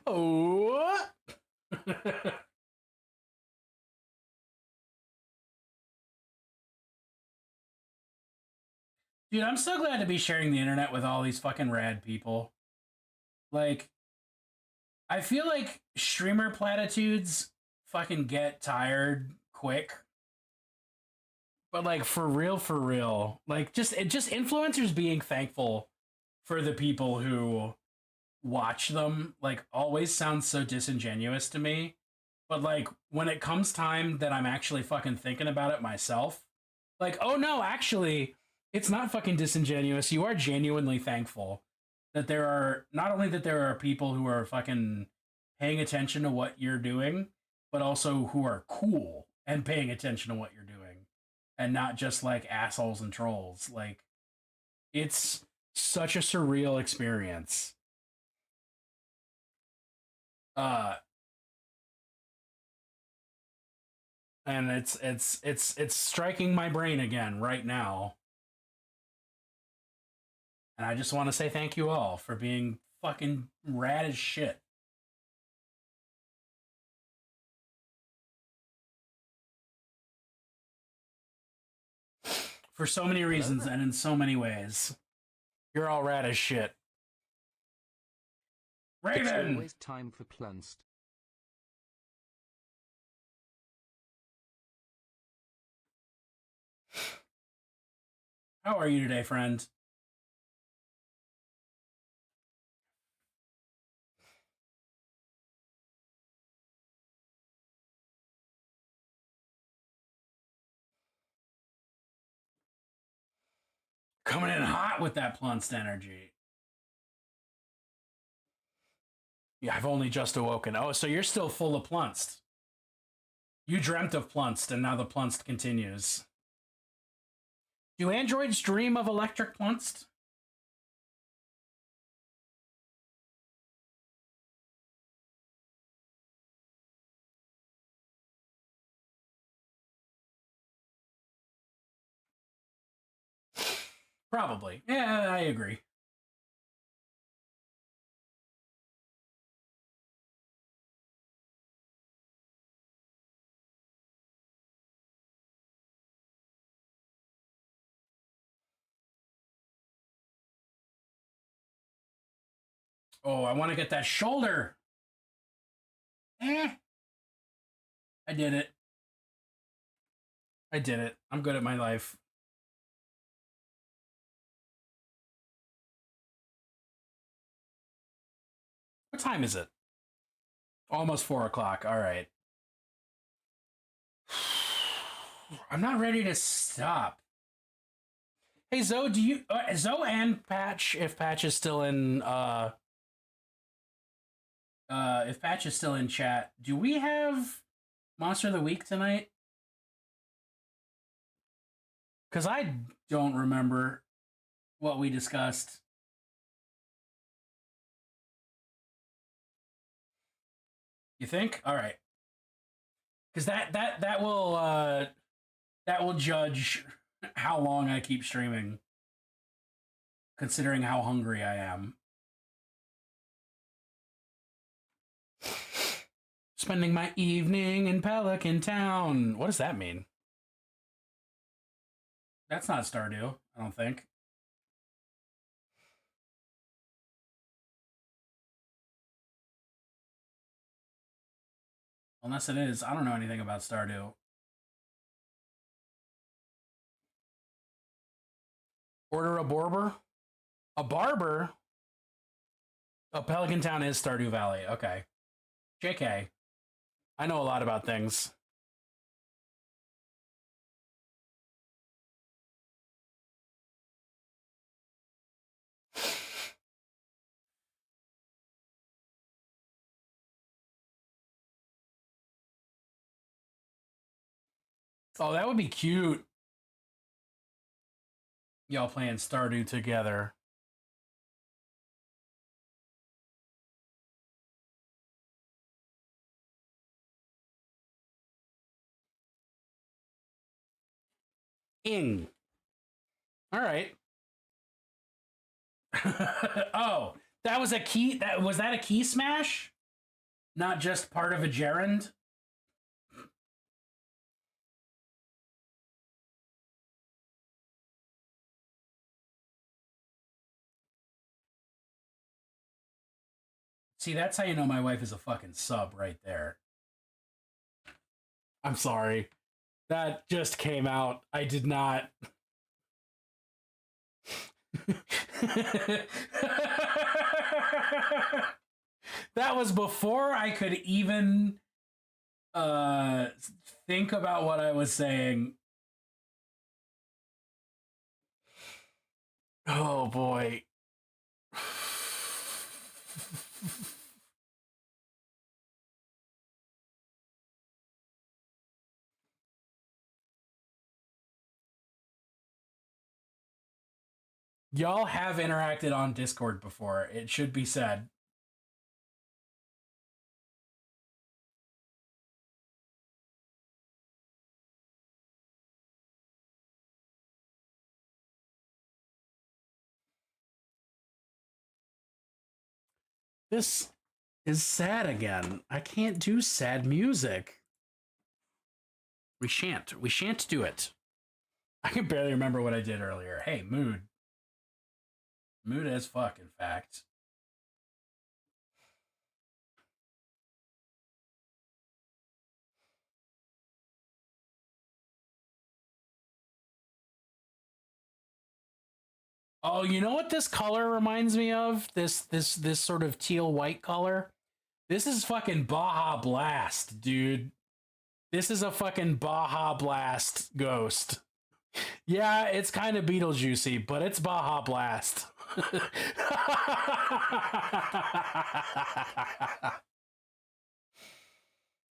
Oh. Dude, I'm so glad to be sharing the internet with all these fucking rad people. Like, I feel like streamer platitudes fucking get tired quick. But like for real, like just influencers being thankful for the people who watch them, like always sounds so disingenuous to me. But like when it comes time that I'm actually fucking thinking about it myself, like, oh no, actually, it's not fucking disingenuous. You are genuinely thankful that there are not only that there are people who are fucking paying attention to what you're doing, but also who are cool and paying attention to what you're doing and not just like assholes and trolls. Like it's such a surreal experience. And it's striking my brain again right now. And I just want to say thank you all for being fucking rad as shit. For so many reasons and in so many ways. You're all rad as shit. It's Raven! always time for plunst. How are you today, friend? Coming in hot with that plunced energy. Yeah, I've only just awoken. Oh, so you're still full of plunced. You dreamt of plunced, and now the plunced continues. Do androids dream of electric plunced? Probably. Yeah, I agree. Oh, I want to get that shoulder. I did it. I did it. I'm good at my life. What time is it? Almost 4 o'clock. All right. I'm not ready to stop. Hey, Zoe, do you... Zoe and Patch, if Patch is still in... if Patch is still in chat, do we have Monster of the Week tonight? Because I don't remember what we discussed. You think? All right. Because that will judge how long I keep streaming, considering how hungry I am. Spending my evening in Pelican Town. What does that mean? That's not Stardew, I don't think. Unless it is. I don't know anything about Stardew. Order a barber? A barber? Oh, Pelican Town is Stardew Valley. Okay. JK. I know a lot about things. Oh, that would be cute. Y'all playing Stardew together. Ing. All right. Oh, that was a key. Was that a key smash? Not just part of a gerund? See, that's how you know my wife is a fucking sub right there. I'm sorry. That just came out. I did not. That was before I could even think about what I was saying. Oh boy. Y'all have interacted on Discord before. It should be said. This is sad again. I can't do sad music. We shan't. We shan't do it. I can barely remember what I did earlier. Hey, mood. Mood as fuck, in fact. Oh, you know what this color reminds me of? This sort of teal white color? This is fucking Baja Blast, dude. This is a fucking Baja Blast ghost. Yeah, it's kind of Beetlejuicy, but it's Baja Blast.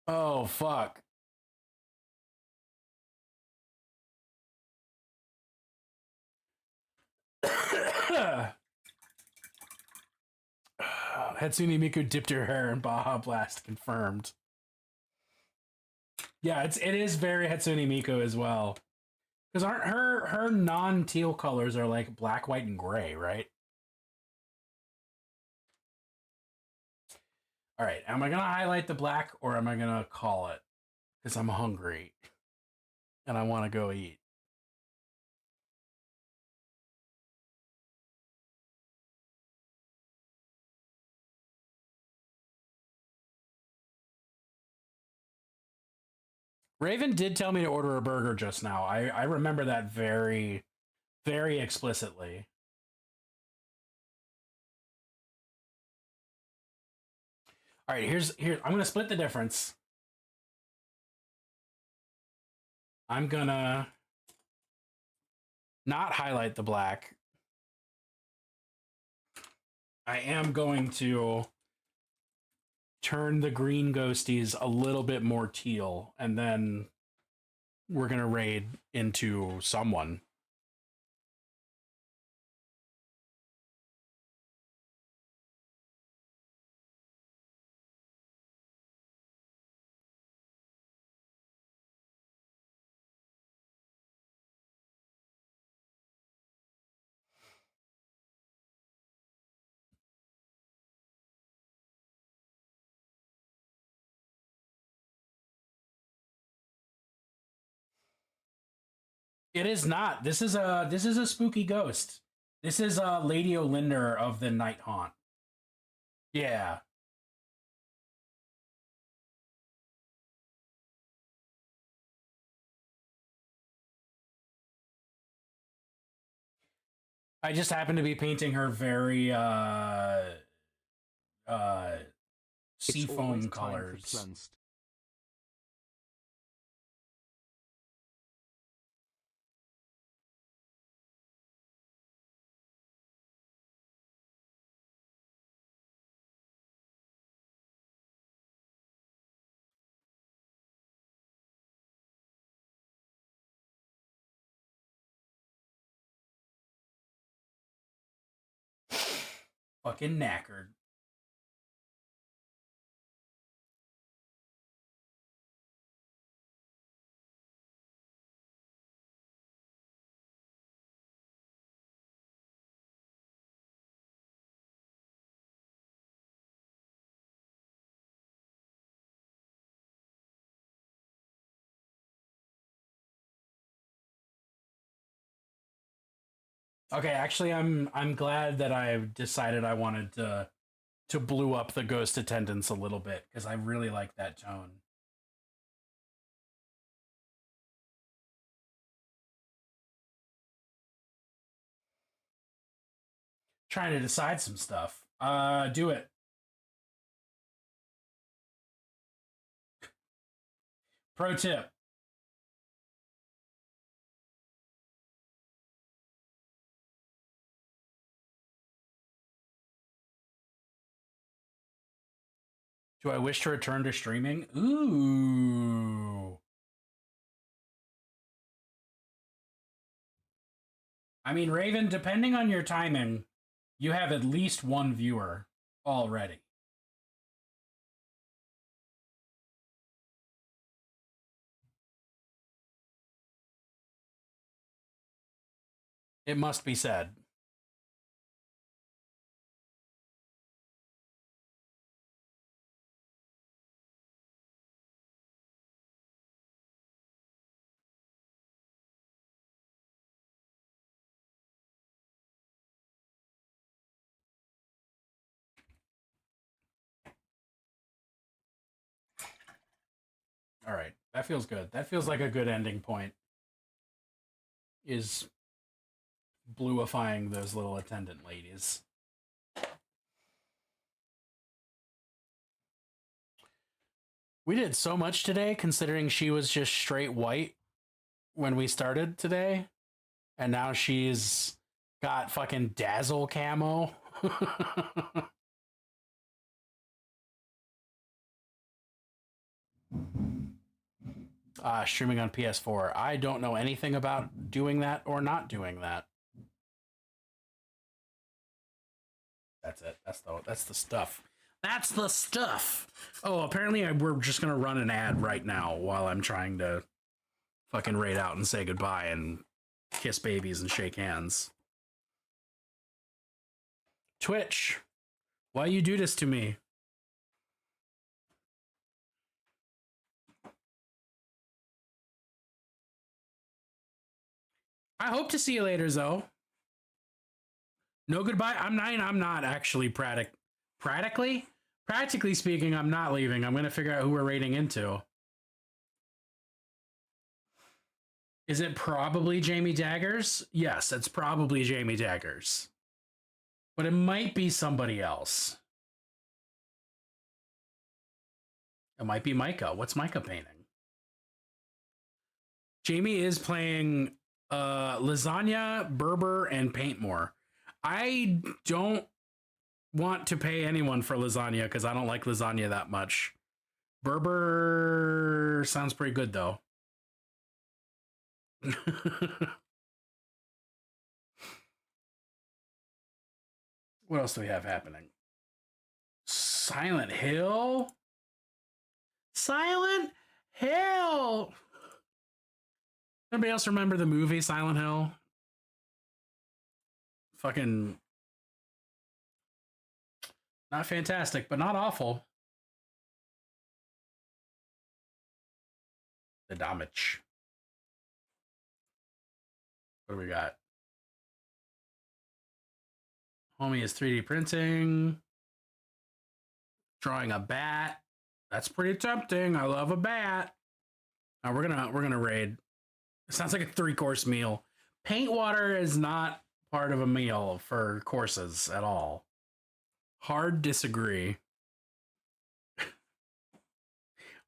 Oh, fuck. Hatsune Miku dipped her hair in Baja Blast, confirmed. Yeah, it is very Hatsune Miku as well. Because aren't her non-teal colors are like black, white, and gray, right? All right, am I gonna highlight the black or am I gonna call it? Because I'm hungry and I want to go eat. Raven did tell me to order a burger just now. I remember that very, very explicitly. All right, here. I'm gonna split the difference. I'm gonna not highlight the black. I am going to turn the green ghosties a little bit more teal, and then we're gonna raid into someone. It is not. This is a spooky ghost. This is Lady Olynder of the Night Haunt. Yeah. I just happen to be painting her very seafoam colors. Fucking knackered. Okay, actually, I'm glad that I decided I wanted to blue up the ghost attendants a little bit because I really like that tone. Trying to decide some stuff. Do it. Pro tip. Do I wish to return to streaming? Ooh. I mean, Raven, depending on your timing, you have at least one viewer already. It must be said. All right. That feels good. That feels like a good ending point. Is bluifying those little attendant ladies. We did so much today, considering she was just straight white when we started today. And now she's got fucking dazzle camo. Streaming on PS4. I don't know anything about doing that or not doing that. That's it. That's the stuff. That's the stuff. Oh, apparently we're just gonna run an ad right now while I'm trying to fucking raid out and say goodbye and kiss babies and shake hands. Twitch, why you do this to me? I hope to see you later, Zoe. No goodbye. I'm not actually practically speaking, I'm not leaving. I'm gonna figure out who we're raiding into. Is it probably Jamie Daggers? Yes, it's probably Jamie Daggers. But it might be somebody else. It might be Micah. What's Micah painting? Jamie is playing lasagna, Berber, and paint more. I don't want to pay anyone for lasagna because I don't like lasagna that much. Berber sounds pretty good though. What else do we have happening? Silent Hill? Silent Hill! Anybody else remember the movie Silent Hill? Fucking not fantastic, but not awful. The damage. What do we got? Homie is 3D printing. Drawing a bat. That's pretty tempting. I love a bat. Now we're gonna raid. It sounds like a 3-course meal. Paint water is not part of a meal for courses at all. Hard disagree.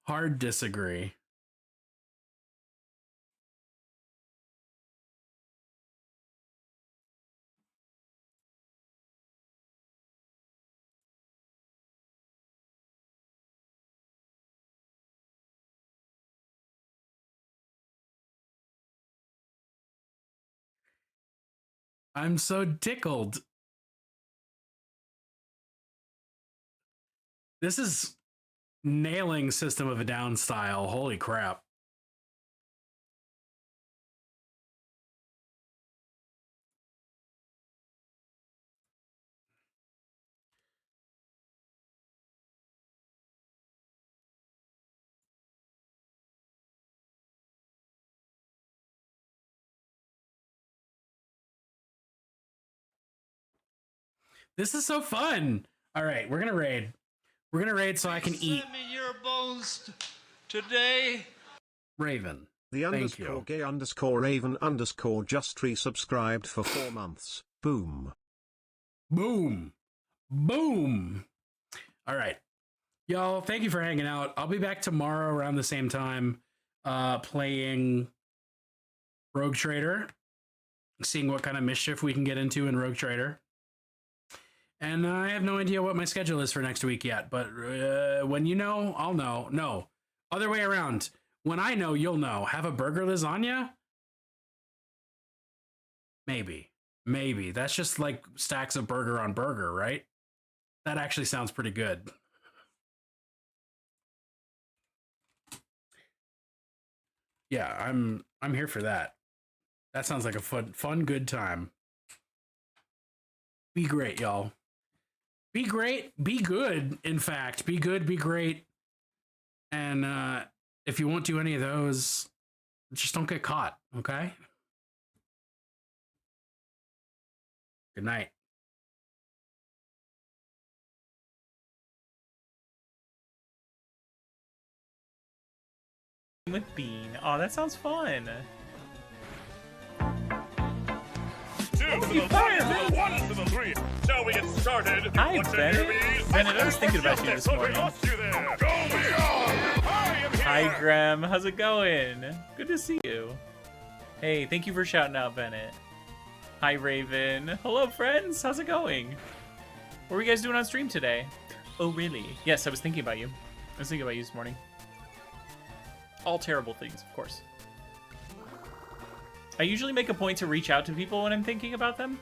Hard disagree. I'm so tickled. This is nailing System of a Down style. Holy crap. This is so fun. All right, we're gonna raid. We're gonna raid so I can eat. Send me your bones today. Raven. The Thank you. underscore gay underscore Raven underscore just resubscribed for 4 months. Boom. Boom. Boom. All right. Y'all, thank you for hanging out. I'll be back tomorrow around the same time playing Rogue Trader, seeing what kind of mischief we can get into in Rogue Trader. And I have no idea what my schedule is for next week yet, but when you know, I'll know. No, other way around. When I know, you'll know. Have a burger lasagna? Maybe. That's just like stacks of burger on burger, right? That actually sounds pretty good. Yeah, I'm here for that. That sounds like a fun, good time. Be great, y'all. Be great. Be good. In fact, be good. Be great. And if you won't do any of those, just don't get caught. Okay. Good night. With Bean. Oh, that sounds fun. One to the three. Shall we get started? Hi, Bennett. Bennett, I was thinking about you this morning. Hi, Graham. How's it going? Good to see you. Hey, thank you for shouting out, Bennett. Hi, Raven. Hello, friends. How's it going? What were you guys doing on stream today? Oh, really? Yes, I was thinking about you. I was thinking about you this morning. All terrible things, of course. I usually make a point to reach out to people when I'm thinking about them,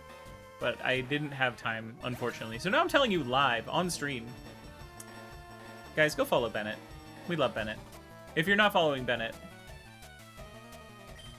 but I didn't have time, unfortunately. So now I'm telling you live, on stream. Guys, go follow Bennett. We love Bennett. If you're not following Bennett,